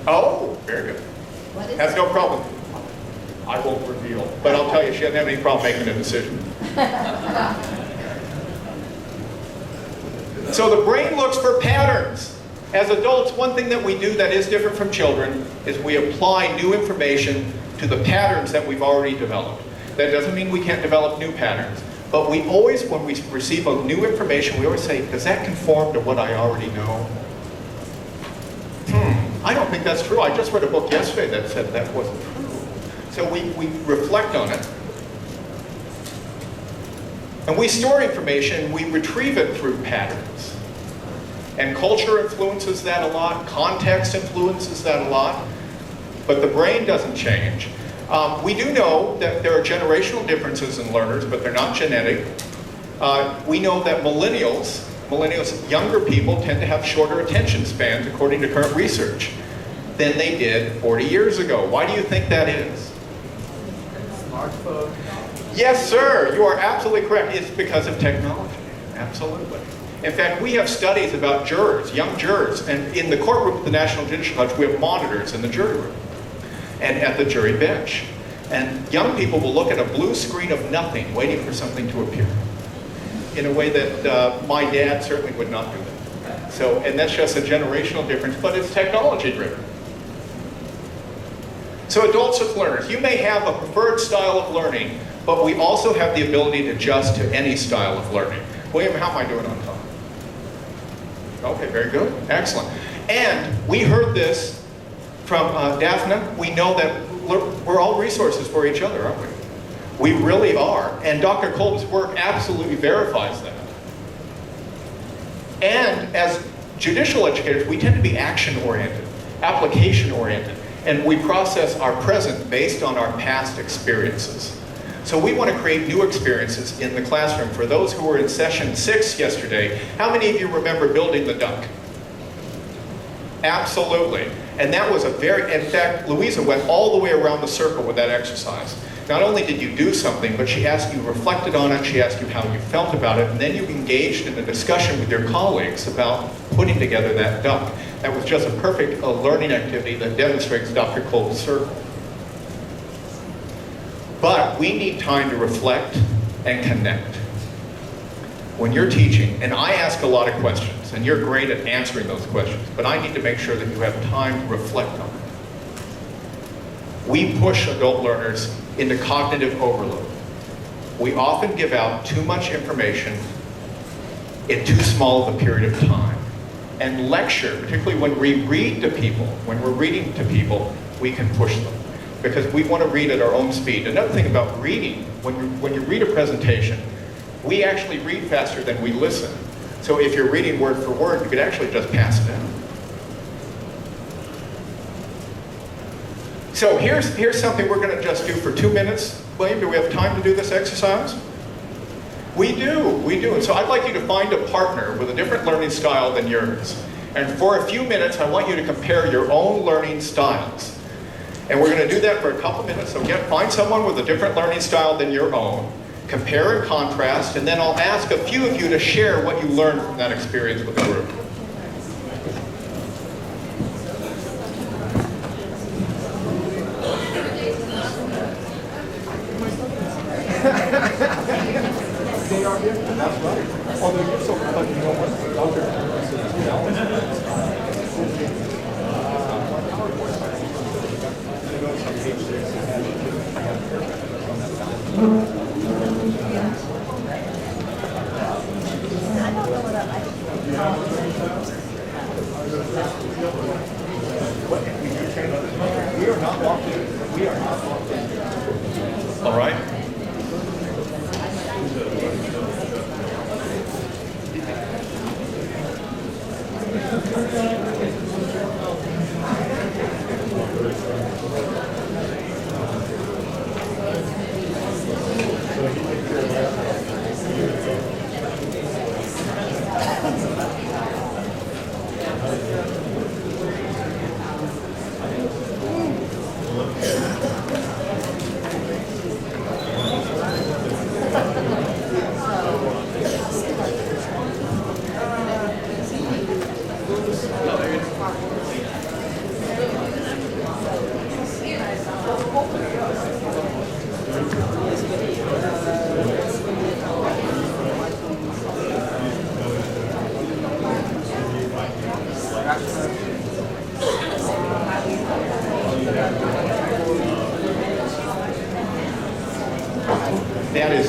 Oh, very good. Has no problem. I won't reveal, but I'll tell you, she doesn't have any problem making a decision. So the brain looks for patterns. As adults, one thing that we do that is different from children is we apply new information to the patterns that we've already developed. That doesn't mean we can't develop new patterns, but we always, when we receive a new information, we always say, does that conform to what I already know? I don't think that's true. I just read a book yesterday that said that wasn't true. So we reflect on it. And we store information, we retrieve it through patterns. And culture influences that a lot, context influences that a lot, but the brain doesn't change. We do know that there are generational differences in learners, but they're not genetic. We know that millennials, younger people, tend to have shorter attention spans, according to current research, than they did 40 years ago. Why do you think that is? Smartphone. Yes, sir, you are absolutely correct. It's because of technology, absolutely. In fact, we have studies about jurors, young jurors, and in the courtroom at the National Judicial College, we have monitors in the jury room and at the jury bench. And young people will look at a blue screen of nothing, waiting for something to appear, in a way that my dad certainly would not do that. So, and that's just a generational difference, but it's technology driven. So adults with learners, you may have a preferred style of learning, but we also have the ability to adjust to any style of learning. William, how am I doing on time? Okay, very good, excellent. And we heard this from Daphne. We know that we're all resources for each other, aren't we? We really are, and Dr. Kolb's work absolutely verifies that. And as judicial educators, we tend to be action-oriented, application-oriented, and we process our present based on our past experiences. So we want to create new experiences in the classroom. For those who were in session 6 yesterday, how many of you remember building the duck? Absolutely. And that was in fact, Louisa went all the way around the circle with that exercise. Not only did you do something, but she asked you, reflected on it, she asked you how you felt about it, and then you engaged in a discussion with your colleagues about putting together that duck. That was just a perfect learning activity that demonstrates Dr. Kolb's circle. But we need time to reflect and connect. When you're teaching, and I ask a lot of questions, and you're great at answering those questions, but I need to make sure that you have time to reflect on it. We push adult learners into cognitive overload. We often give out too much information in too small of a period of time. And lecture, particularly when we read to people, when we're reading to people, we can push them. Because we want to read at our own speed. Another thing about reading, when you read a presentation, we actually read faster than we listen. So if you're reading word for word, you could actually just pass it down. So here's something we're going to just do for 2 minutes. William, do we have time to do this exercise? We do. And so I'd like you to find a partner with a different learning style than yours. And for a few minutes, I want you to compare your own learning styles. And we're going to do that for a couple minutes. So find someone with a different learning style than your own. Compare and contrast, and then I'll ask a few of you to share what you learned from that experience with the group. That's right. Although you're so lucky, you know We are not locked in. We are not locked in. All right.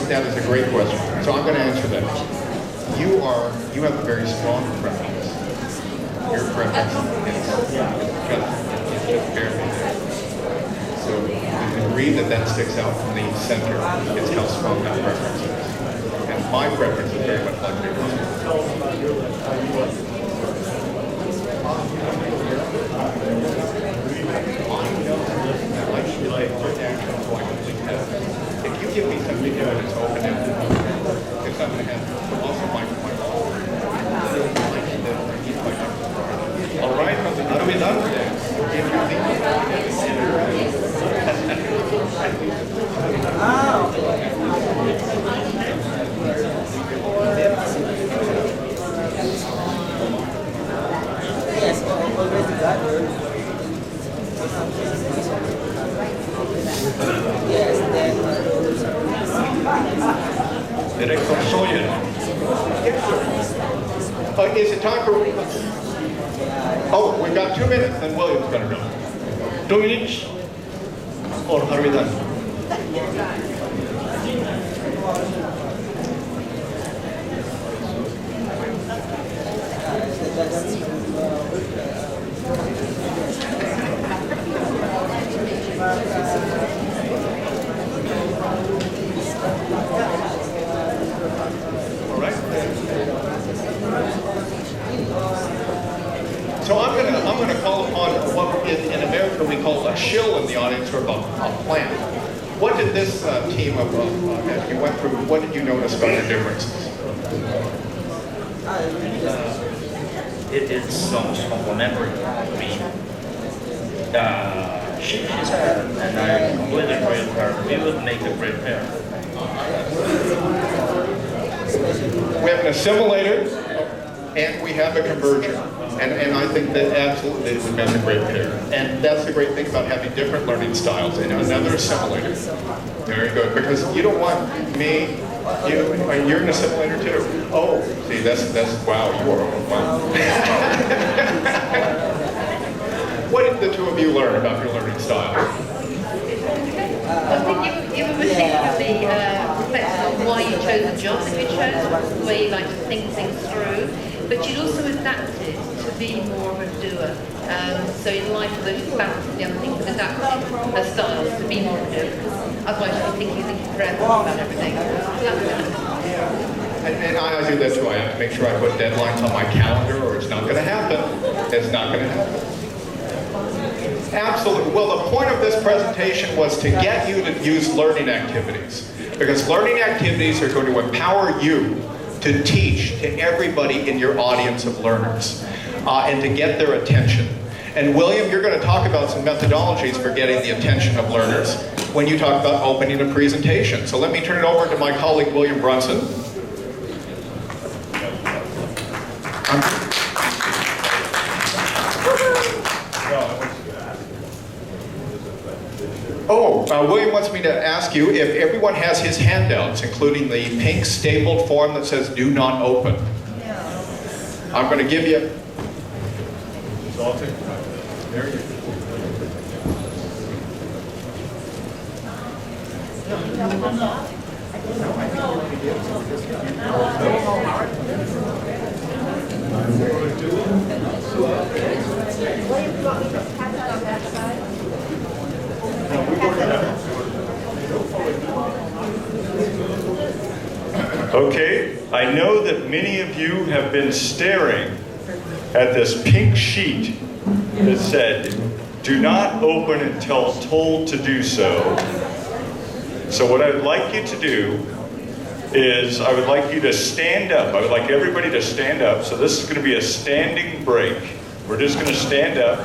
That is a great question. So I'm going to answer that. You have a very strong preference. Your preference is just barely there. So you can read that sticks out from the center. It's how strong that preference is. And my preference is very much like yours. Tell us about your life, how you like it. If you give me something new and it's open-ended, it's not going to happen. So also my all right, how do we done with that? Yes, already got her. Yes, then. Director Sawyer. Is it time for... Oh, we've got 2 minutes, then William's going to go. 2 minutes? Or are we done? All right. So I'm gonna call upon what in America we call a shill in the audience, or a plant. What did this team of, as you went through, what did you notice about the differences? It is almost complementary. I mean, she's her, and I completely agree with her. We would make a great pair. We have an assimilator, and we have a converger. And I think that absolutely it would make a great pair. And that's the great thing about having different learning styles. And another assimilator. Very good, because you don't want me, you're an assimilator too. Oh, see, that's wow, you are, wow. What did the two of you learn about your learning style? I think you were particularly reflecting on why you chose the job that you chose, the way you like to think things through, but you'd also adapted to be more of a doer. So in light of those balance and the other things, you've adapted her styles to be more of a doer, because otherwise you'd be thinking forever about everything. So that's good. And I do that too. I have to make sure I put deadlines on my calendar, or it's not going to happen. It's not going to happen. Absolutely. Well, the point of this presentation was to get you to use learning activities, because learning activities are going to empower you to teach to everybody in your audience of learners and to get their attention. And William, you're going to talk about some methodologies for getting the attention of learners when you talk about opening a presentation. So let me turn it over to my colleague, William Brunson. William wants me to ask you if everyone has his handouts, including the pink stapled form that says "Do not open." I'm going to give you. There you Okay, I know that many of you have been staring at this pink sheet that said, "Do not open until told to do so." So what I'd like you to do is, I would like you to stand up. I would like everybody to stand up. So this is going to be a standing break. We're just going to stand up.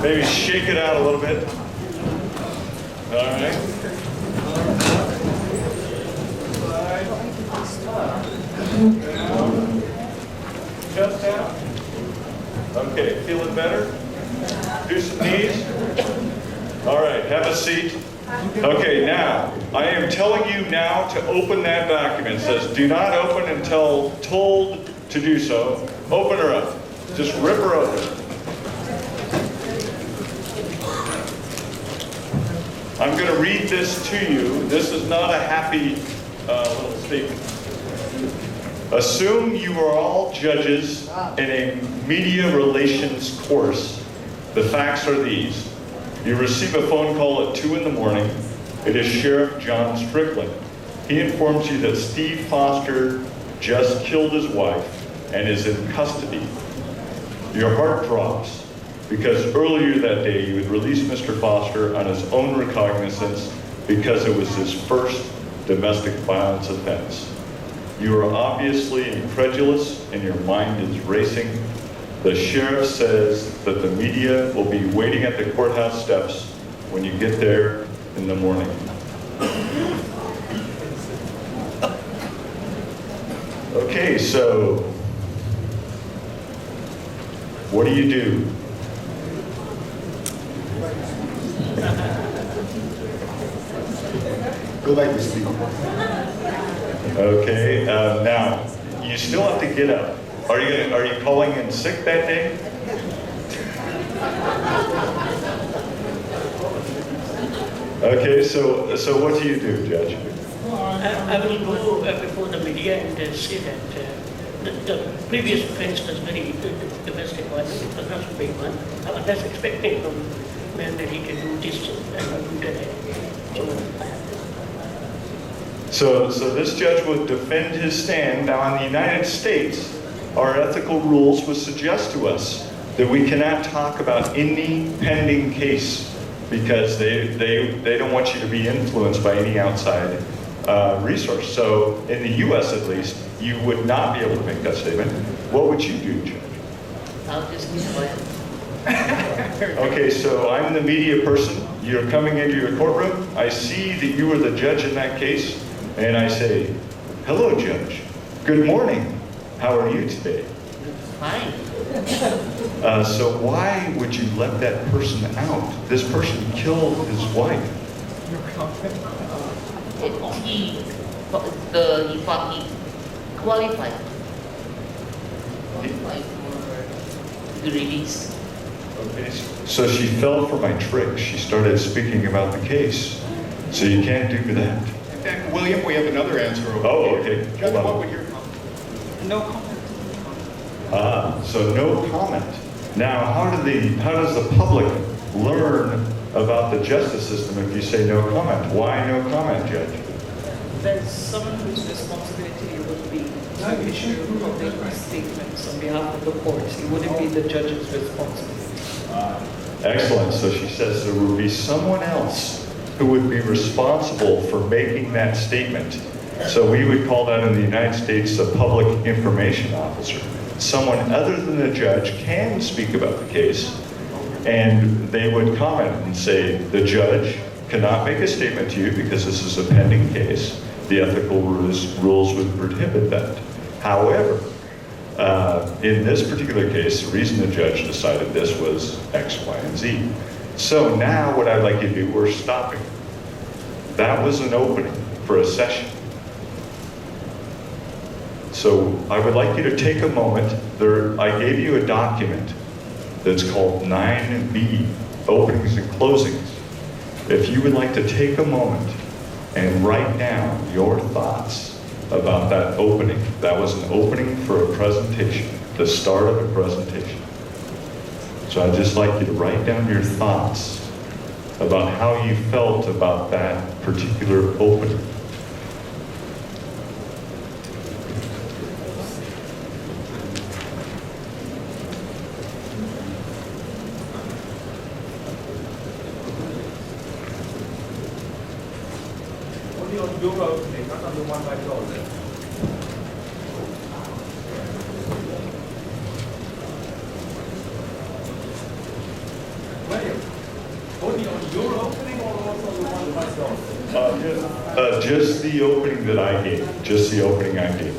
Maybe shake it out a little bit. All right. Chest down. Okay, feeling better? Do some knees. All right, have a seat. Okay, now, I am telling you now to open that document. It says, "Do not open until told to do so." Open her up. Just rip her open. I'm going to read this to you. This is not a happy little statement. Assume you are all judges in a media relations course. The facts are these. You receive a phone call at 2 in the morning. It is Sheriff John Strickland. He informs you that Steve Foster just killed his wife and is in custody. Your heart drops because earlier that day you had released Mr. Foster on his own recognizance because it was his first domestic violence offense. You are obviously incredulous and your mind is racing. The sheriff says that the media will be waiting at the courthouse steps when you get there in the morning. Okay, so what do you do? Go back to sleep. Okay, now you still have to get up. Are you calling in sick that day? Okay, so what do you do, Judge? I will go before the media and say that the previous offense was very domestic violence. It was not a big one. I was just expecting from man that he can do this and do that. So this judge would defend his stand. Now, in the United States, our ethical rules would suggest to us that we cannot talk about any pending case because they don't want you to be influenced by any outside resource. So in the U.S. at least, you would not be able to make that statement. What would you do, Judge? I'll just keep quiet. Okay, so I'm the media person. You're coming into your courtroom. I see that you were the judge in that case, and I say, "Hello, Judge. Good morning. How are you today?" Fine. So why would you let that person out? This person killed his wife. He qualified for the release. Okay, so she fell for my trick. She started speaking about the case. So you can't do that. And William, we have another answer over Oh, here. okay. Judge, Hold on. what would your comment? No comment. So no comment. Now, how does the public learn about the justice system if you say no comment? Why no comment, Judge? There's someone whose responsibility would be to issue public statements on behalf of the courts. It wouldn't be the judge's responsibility. Excellent. So she says there will be someone else who would be responsible for making that statement. So we would call that in the United States a public information officer. Someone other than the judge can speak about the case, and they would comment and say, the judge cannot make a statement to you because this is a pending case. The ethical rules would prohibit that. However, in this particular case, the reason the judge decided this was X, Y, and Z. So now what I'd like you to do, we're stopping. That was an opening for a session. So I would like you to take a moment. I gave you a document that's called 9B, Openings and Closings. If you would like to take a moment and write down your thoughts about that opening. That was an opening for a presentation, the start of a presentation. So I'd just like you to write down your thoughts about how you felt about that particular opening. Only on your opening, not on the one by Kolb. William, only on your opening or also on the one by Kolb? Just the opening that I gave. Just the opening I gave.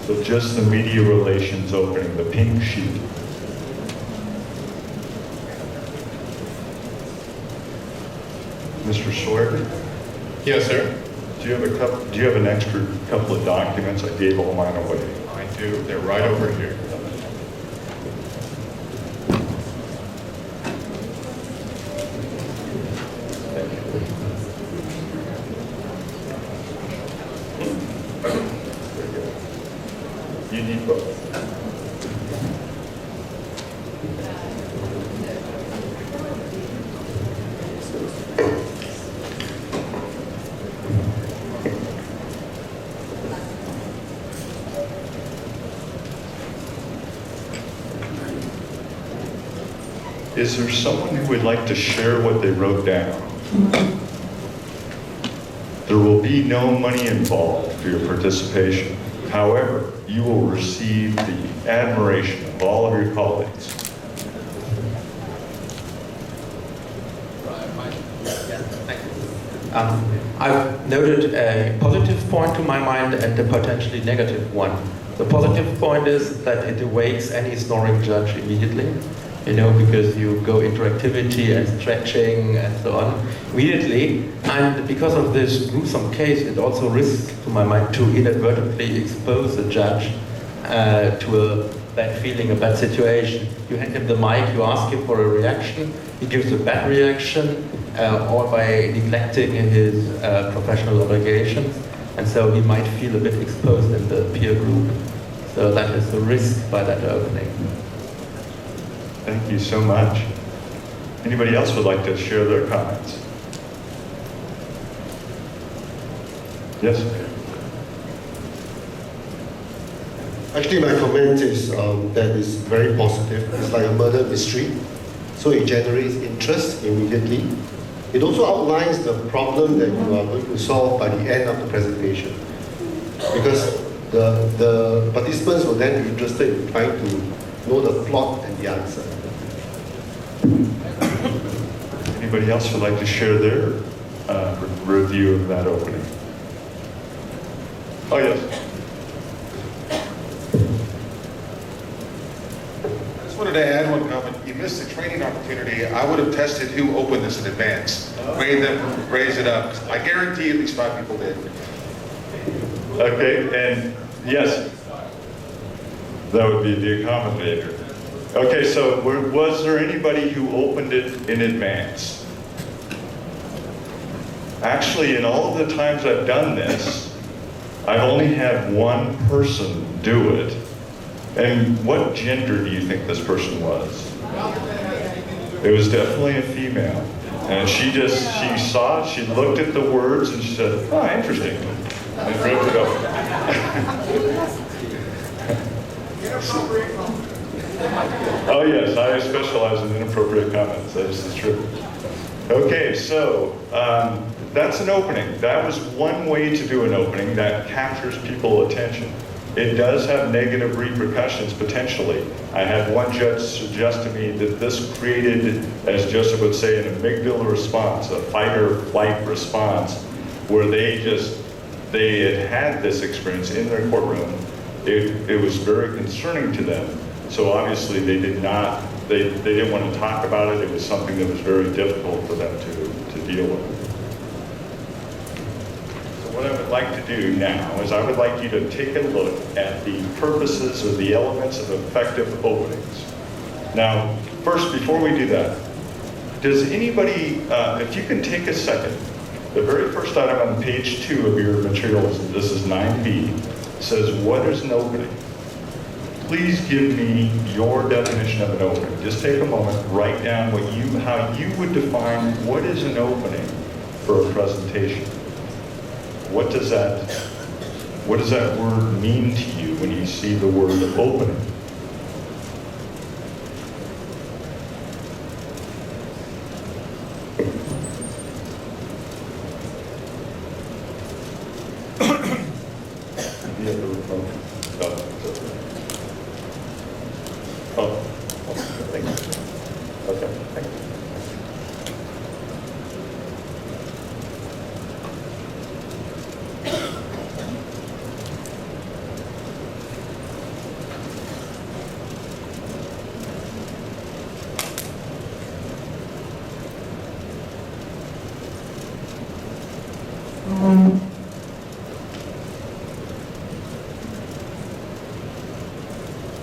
So just the media relations opening, the pink sheet. Mr. Sawyer? Yes, sir. Do you have an extra couple of documents? I gave all mine away. I do. They're right over here. You need both. Is there someone who would like to share what they wrote down? There will be no money involved for your participation. However, you will receive the admiration of all of your colleagues. I've noted a positive point to my mind and a potentially negative one. The positive point is that it awakes any snoring judge immediately. because you go interactivity and stretching and so on immediately. And because of this gruesome case, it also risks, to my mind, to inadvertently expose the judge to a bad feeling, a bad situation. You hand him the mic, you ask him for a reaction, he gives a bad reaction, all by neglecting his professional obligations, and so he might feel a bit exposed in the peer group. So that is a risk by that opening. Thank you so much. Anybody else would like to share their comments? Yes? Actually, my comment is that is very positive. It's like a murder mystery. So it generates interest immediately. It also outlines the problem that you are going to solve by the end of the presentation. Because the participants will then be interested in trying to know the plot and the answer. Anybody else would like to share their review of that opening? Oh, yes. I just wanted to add one comment. You missed the training opportunity. I would have tested who opened this in advance. Made them raise it up. I guarantee at least 5 people did. Okay, and yes, that would be the accommodator. Okay, so was there anybody who opened it in advance? Actually, in all of the times I've done this, I've only had one person do it. And what gender do you think this person was? It was definitely a female. And she saw it, she looked at the words, and she said, oh, interesting. And wrote it up. Oh yes, I specialize in inappropriate comments. That is true. Okay, so that's an opening. That was one way to do an opening that captures people's attention. It does have negative repercussions potentially. I had one judge suggest to me that this created, as Joseph would say, an amygdala response, a fight or flight response, where they had this experience in their courtroom. It was very concerning to them. So obviously they didn't want to talk about it. It was something that was very difficult for them to deal with. So what I would like to do now is I would like you to take a look at the purposes or the elements of effective openings. Now, first, before we do that, does anybody, if you can take a second, the very first item on page 2 of your materials, this is 9B, says, what is an opening? Please give me your definition of an opening. Just take a moment, write down how you would define what is an opening for a presentation. What does that word mean to you when you see the word opening?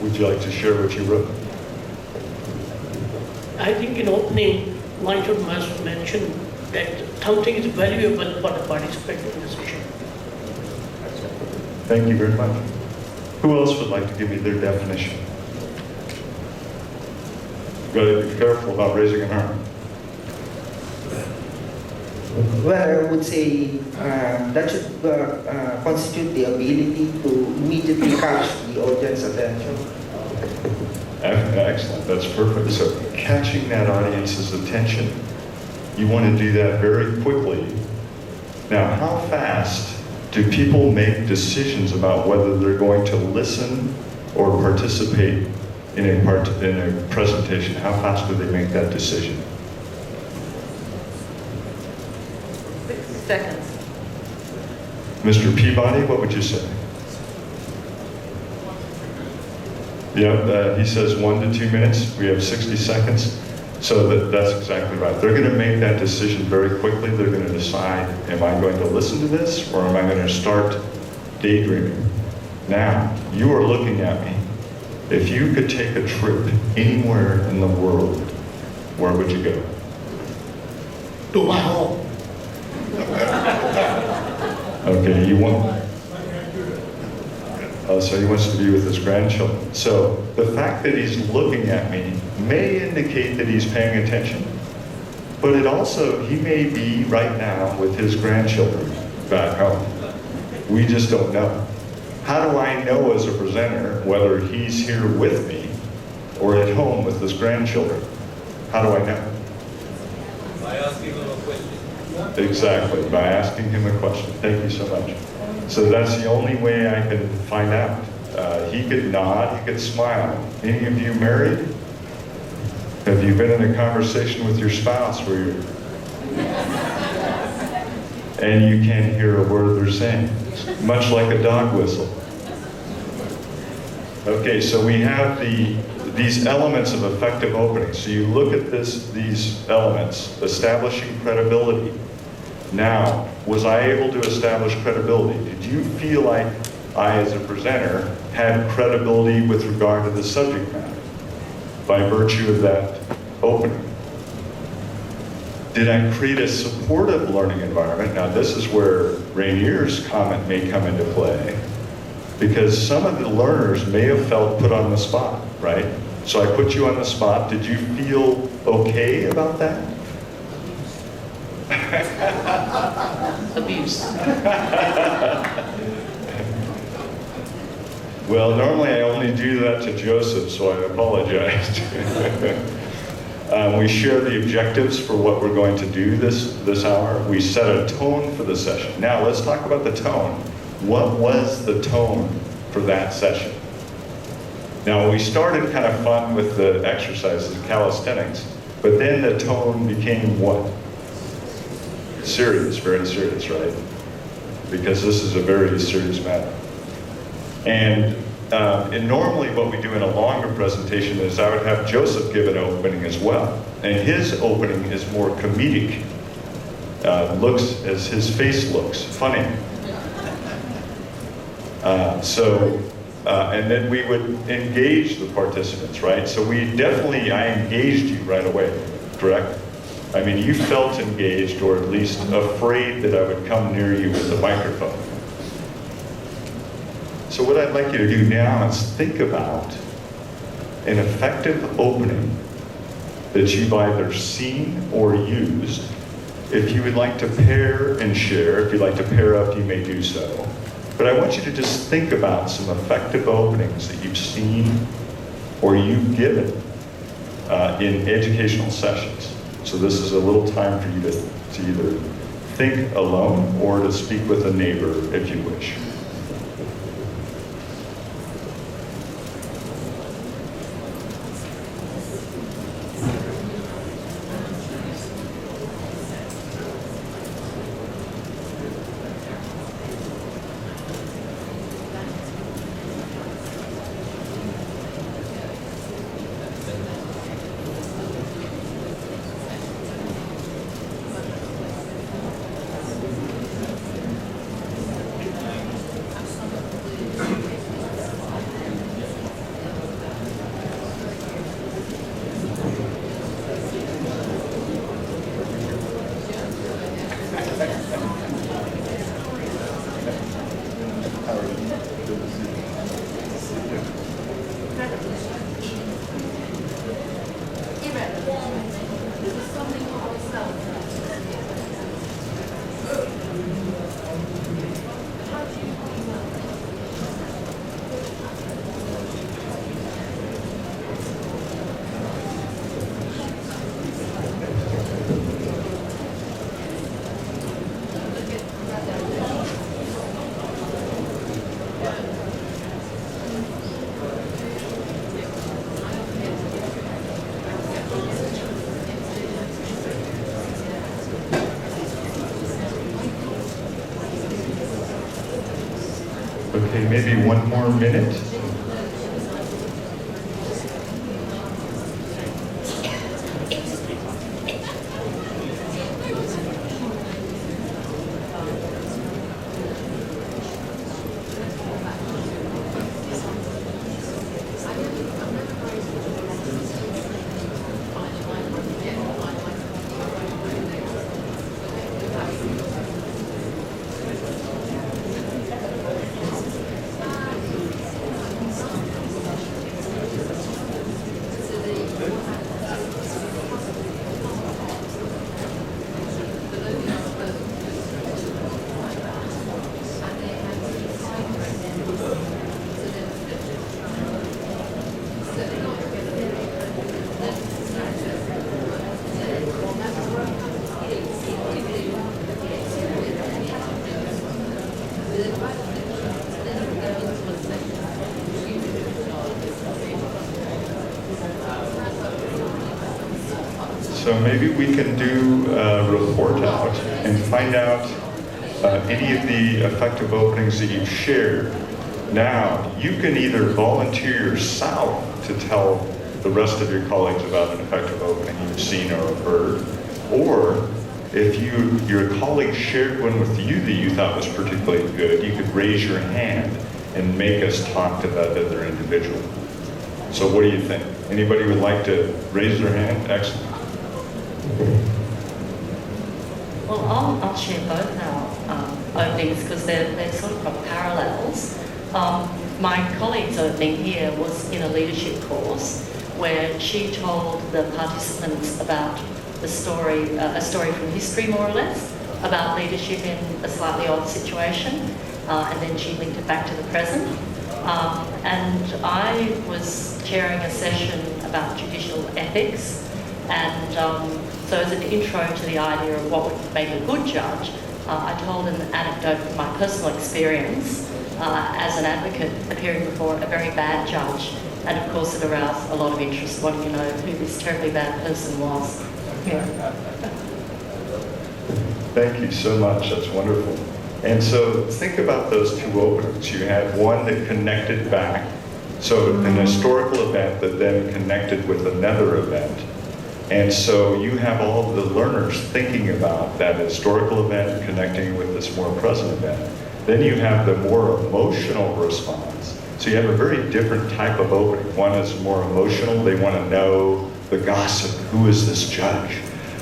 Would you like to share what you wrote? I think in opening, one must mention that something is valuable for the participant in the session. Thank you very much. Who else would like to give me their definition? You've got to be careful about raising an arm. Well, I would say that should constitute the ability to immediately catch the audience attention. Excellent, that's perfect. So catching that audience's attention, you want to do that very quickly. Now, how fast do people make decisions about whether they're going to listen or participate in a presentation? How fast do they make that decision? 60 seconds. Mr. Peabody, what would you say? Yep, he says 1 to 2 minutes. We have 60 seconds. So that's exactly right. They're going to make that decision very quickly. They're going to decide, am I going to listen to this or am I going to start daydreaming? Now, you are looking at me. If you could take a trip anywhere in the world, where would you go? To my home. Okay, you want... so he wants to be with his grandchildren. So the fact that he's looking at me may indicate that he's paying attention, but it also, he may be right now with his grandchildren back home. We just don't know. How do I know as a presenter whether he's here with me or at home with his grandchildren? How do I know? By asking him a question. Exactly, by asking him a question. Thank you so much. So that's the only way I can find out. He could nod, he could smile. Any of you married? Have you been in a conversation with your spouse where you're... and you can't hear a word they're saying? Much like a dog whistle. Okay, so we have these elements of effective opening. So you look at these elements, establishing credibility. Now, was I able to establish credibility? Did you feel like I, as a presenter, had credibility with regard to the subject matter by virtue of that opening? Did I create a supportive learning environment? Now, this is where Rainier's comment may come into play, because some of the learners may have felt put on the spot, right? So I put you on the spot. Did you feel okay about that? Abuse. Well, normally I only do that to Joseph, so I apologize. We share the objectives for what we're going to do this hour. We set a tone for the session. Now let's talk about the tone. What was the tone for that session? Now we started kind of fun with the exercises, calisthenics, but then the tone became what? Serious, very serious, right? Because this is a very serious matter. And normally what we do in a longer presentation is I would have Joseph give an opening as well. And his opening is more comedic. Looks as his face looks, funny. And then we would engage the participants, right? So I engaged you right away, correct? I mean, you felt engaged, or at least afraid that I would come near you with a microphone. So what I'd like you to do now is think about an effective opening that you've either seen or used. If you would like to pair and share, if you'd like to pair up, you may do so. But I want you to just think about some effective openings that you've seen or you've given in educational sessions. So this is a little time for you to either think alone or to speak with a neighbor if you wish. Okay, maybe one more minute. So maybe we can do a report out and find out any of the effective openings that you've shared. Now, you can either volunteer yourself to tell the rest of your colleagues about an effective opening you've seen or heard, or if your colleague shared one with you that you thought was particularly good, you could raise your hand and make us talk to that other individual. So what do you think? Anybody would like to raise their hand? Excellent. Well, I'll share both our openings because they're sort of parallels. My colleague's opening here was in a leadership course where she told the participants about the story, a story from history more or less, about leadership in a slightly odd situation, and then she linked it back to the present. And I was chairing a session about judicial ethics, and so as an intro to the idea of what would make a good judge, I told an anecdote from my personal experience as an advocate appearing before a very bad judge. And of course it aroused a lot of interest wanting to know who this terribly bad person was. Thank you so much, that's wonderful. And so think about those two openings. You had one that connected back, so an historical event that then connected with another event. And so you have all of the learners thinking about that historical event connecting with this more present event. Then you have the more emotional response. So you have a very different type of opening. One is more emotional. They want to know the gossip. Who is this judge?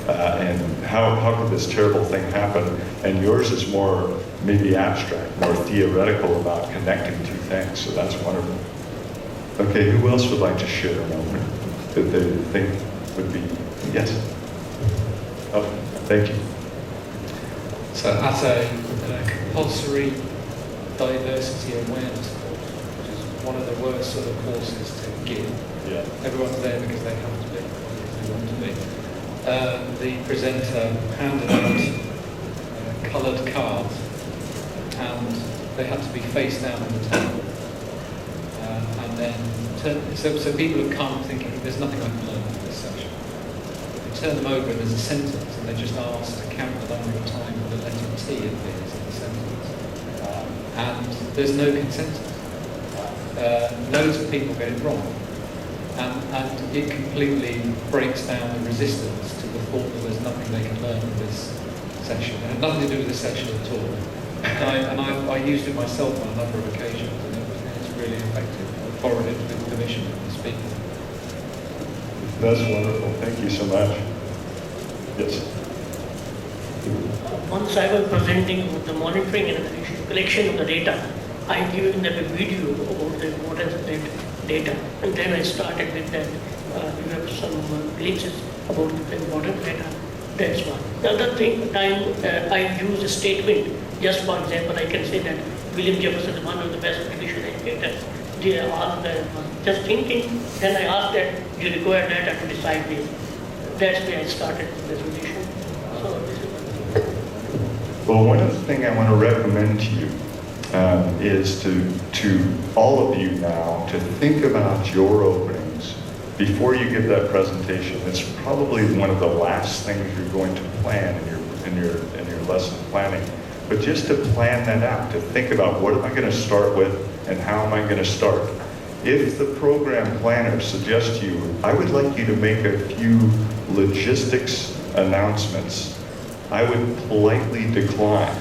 And how could this terrible thing happen? And yours is more maybe abstract, more theoretical about connecting two things. So that's wonderful. Okay, who else would like to share an opening that they think would be? Yes? Oh, thank you. So at a compulsory diversity awareness course, which is one of the worst sort of courses to give. Yeah. Everyone's there because they have to be, because they want to be. The presenter handed out coloured cards, and they had to be face down on the table. And then, so people have come thinking, there's nothing I can learn from this section. They turn them over and there's a sentence, and they just ask to count the number of times the letter T appears in the sentence. And there's no consensus. Loads of people get it wrong. And it completely breaks down the resistance to the thought that there's nothing they can learn from this session. It had nothing to do with this session at all. And I used it myself on a number of occasions, and it's really effective. I borrowed it with permission from the speaker. That's wonderful. Thank you so much. Yes. Once I was presenting with the monitoring and collection of the data, I gave them a video about the importance of that data, and then I started with that. You have some glitches about the important data. That's one. The other thing, I use a statement. Just for example, I can say that William Jefferson is one of the best judicial educators. They are all just thinking. Then I asked that, do you require data to decide this? That's where I started the resolution. So this is well, one of the things I want to recommend to you is to all of you now to think about your openings before you give that presentation. It's probably one of the last things you're going to plan in your lesson planning. But just to plan that out, to think about what am I going to start with and how am I going to start. If the program planner suggests to you, I would like you to make a few logistics announcements, I would politely decline.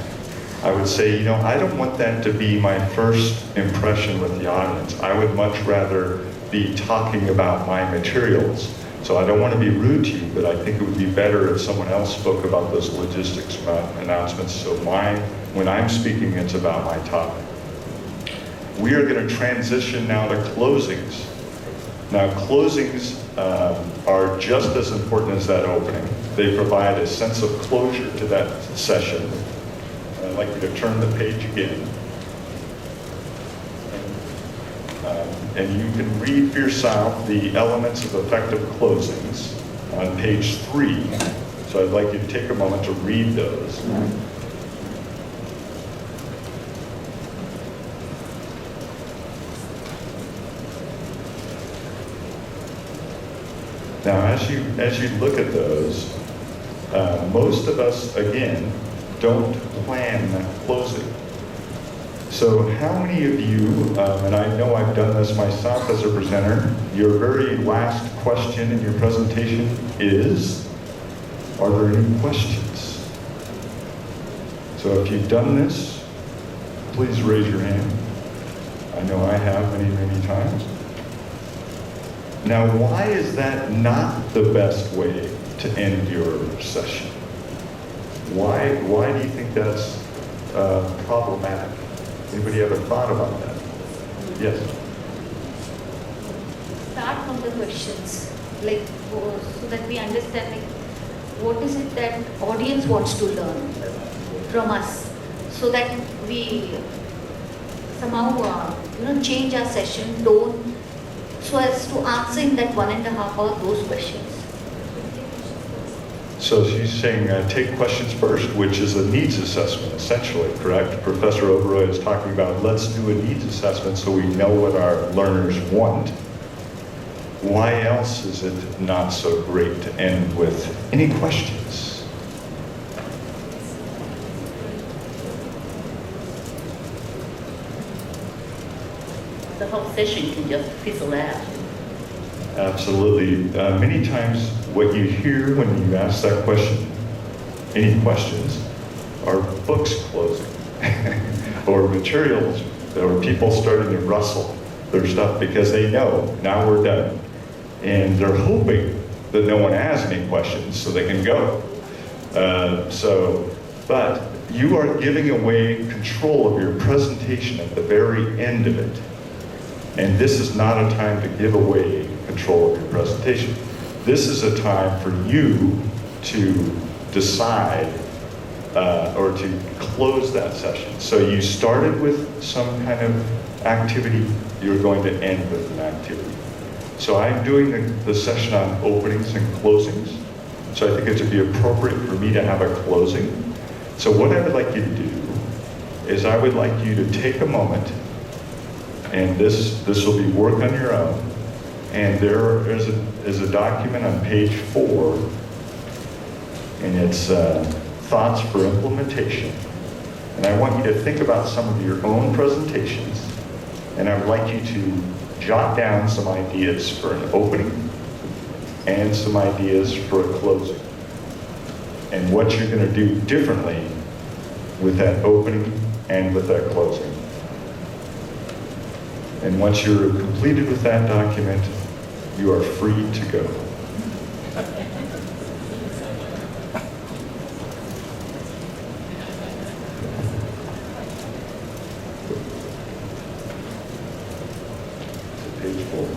I would say, you know, I don't want that to be my first impression with the audience. I would much rather be talking about my materials. So I don't want to be rude to you, but I think it would be better if someone else spoke about those logistics announcements. So when I'm speaking, it's about my topic. We are going to transition now to closings. Now, closings are just as important as that opening. They provide a sense of closure to that session. I'd like you to turn the page again. And you can read for yourself the elements of effective closings on page 3. So I'd like you to take a moment to read those. Now, as you look at those, most of us, again, don't plan closing. So how many of you, and I know I've done this myself as a presenter, your very last question in your presentation is, are there any questions? So if you've done this, please raise your hand. I know I have many times. Now, why is that not the best way to end your session? Why do you think that's problematic? Anybody ever thought about that? Yes. Start from the questions, like so that we understand like, what is it that audience wants to learn from us, so that we somehow change our session tone so as to answer in that 1.5 hours those questions. So she's saying take questions first, which is a needs assessment, essentially, correct? Professor Oberoi is talking about let's do a needs assessment so we know what our learners want. Why else is it not so great to end with any questions? The whole session can just fizzle out. Absolutely. Many times what you hear when you ask that question, any questions, are books closing or materials or people starting to rustle their stuff because they know now we're done. And they're hoping that no one has any questions so they can go. But you are giving away control of your presentation at the very end of it. And this is not a time to give away control of your presentation. This is a time for you to decide or to close that session. So you started with some kind of activity, you're going to end with an activity. So I'm doing the session on openings and closings. So I think it would be appropriate for me to have a closing. So what I would like you to do is I would like you to take a moment, and this will be work on your own. And there is a document on page 4, and it's thoughts for implementation. And I want you to think about some of your own presentations, and I would like you to jot down some ideas for an opening and some ideas for a closing, and what you're going to do differently with that opening and with that closing. And once you're completed with that document, you are free to go. Page 4.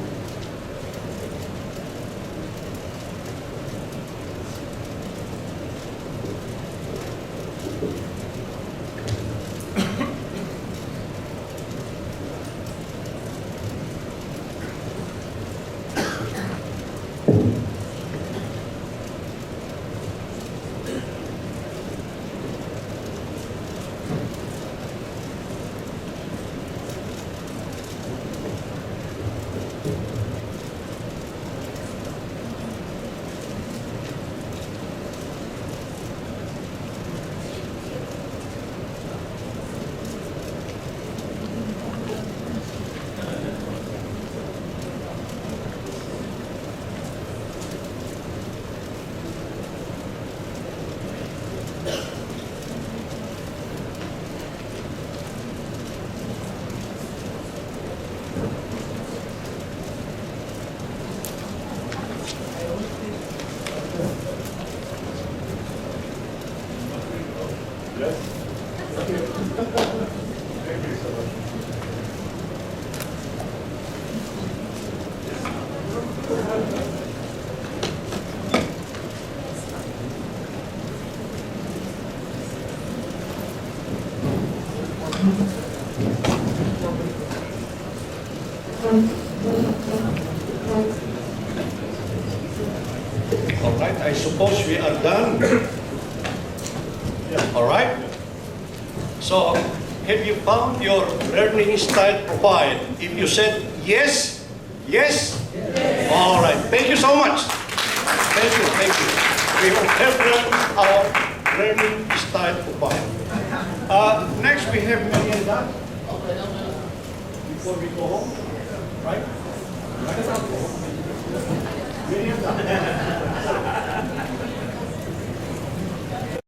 All right, I suppose we are done. All right. So, have you found your learning style profile? If you said yes, yes? All right, thank you so much. Thank you, thank you. We have learned our learning style profile. Next, we have Mariana. Before we go home, right? Mariana.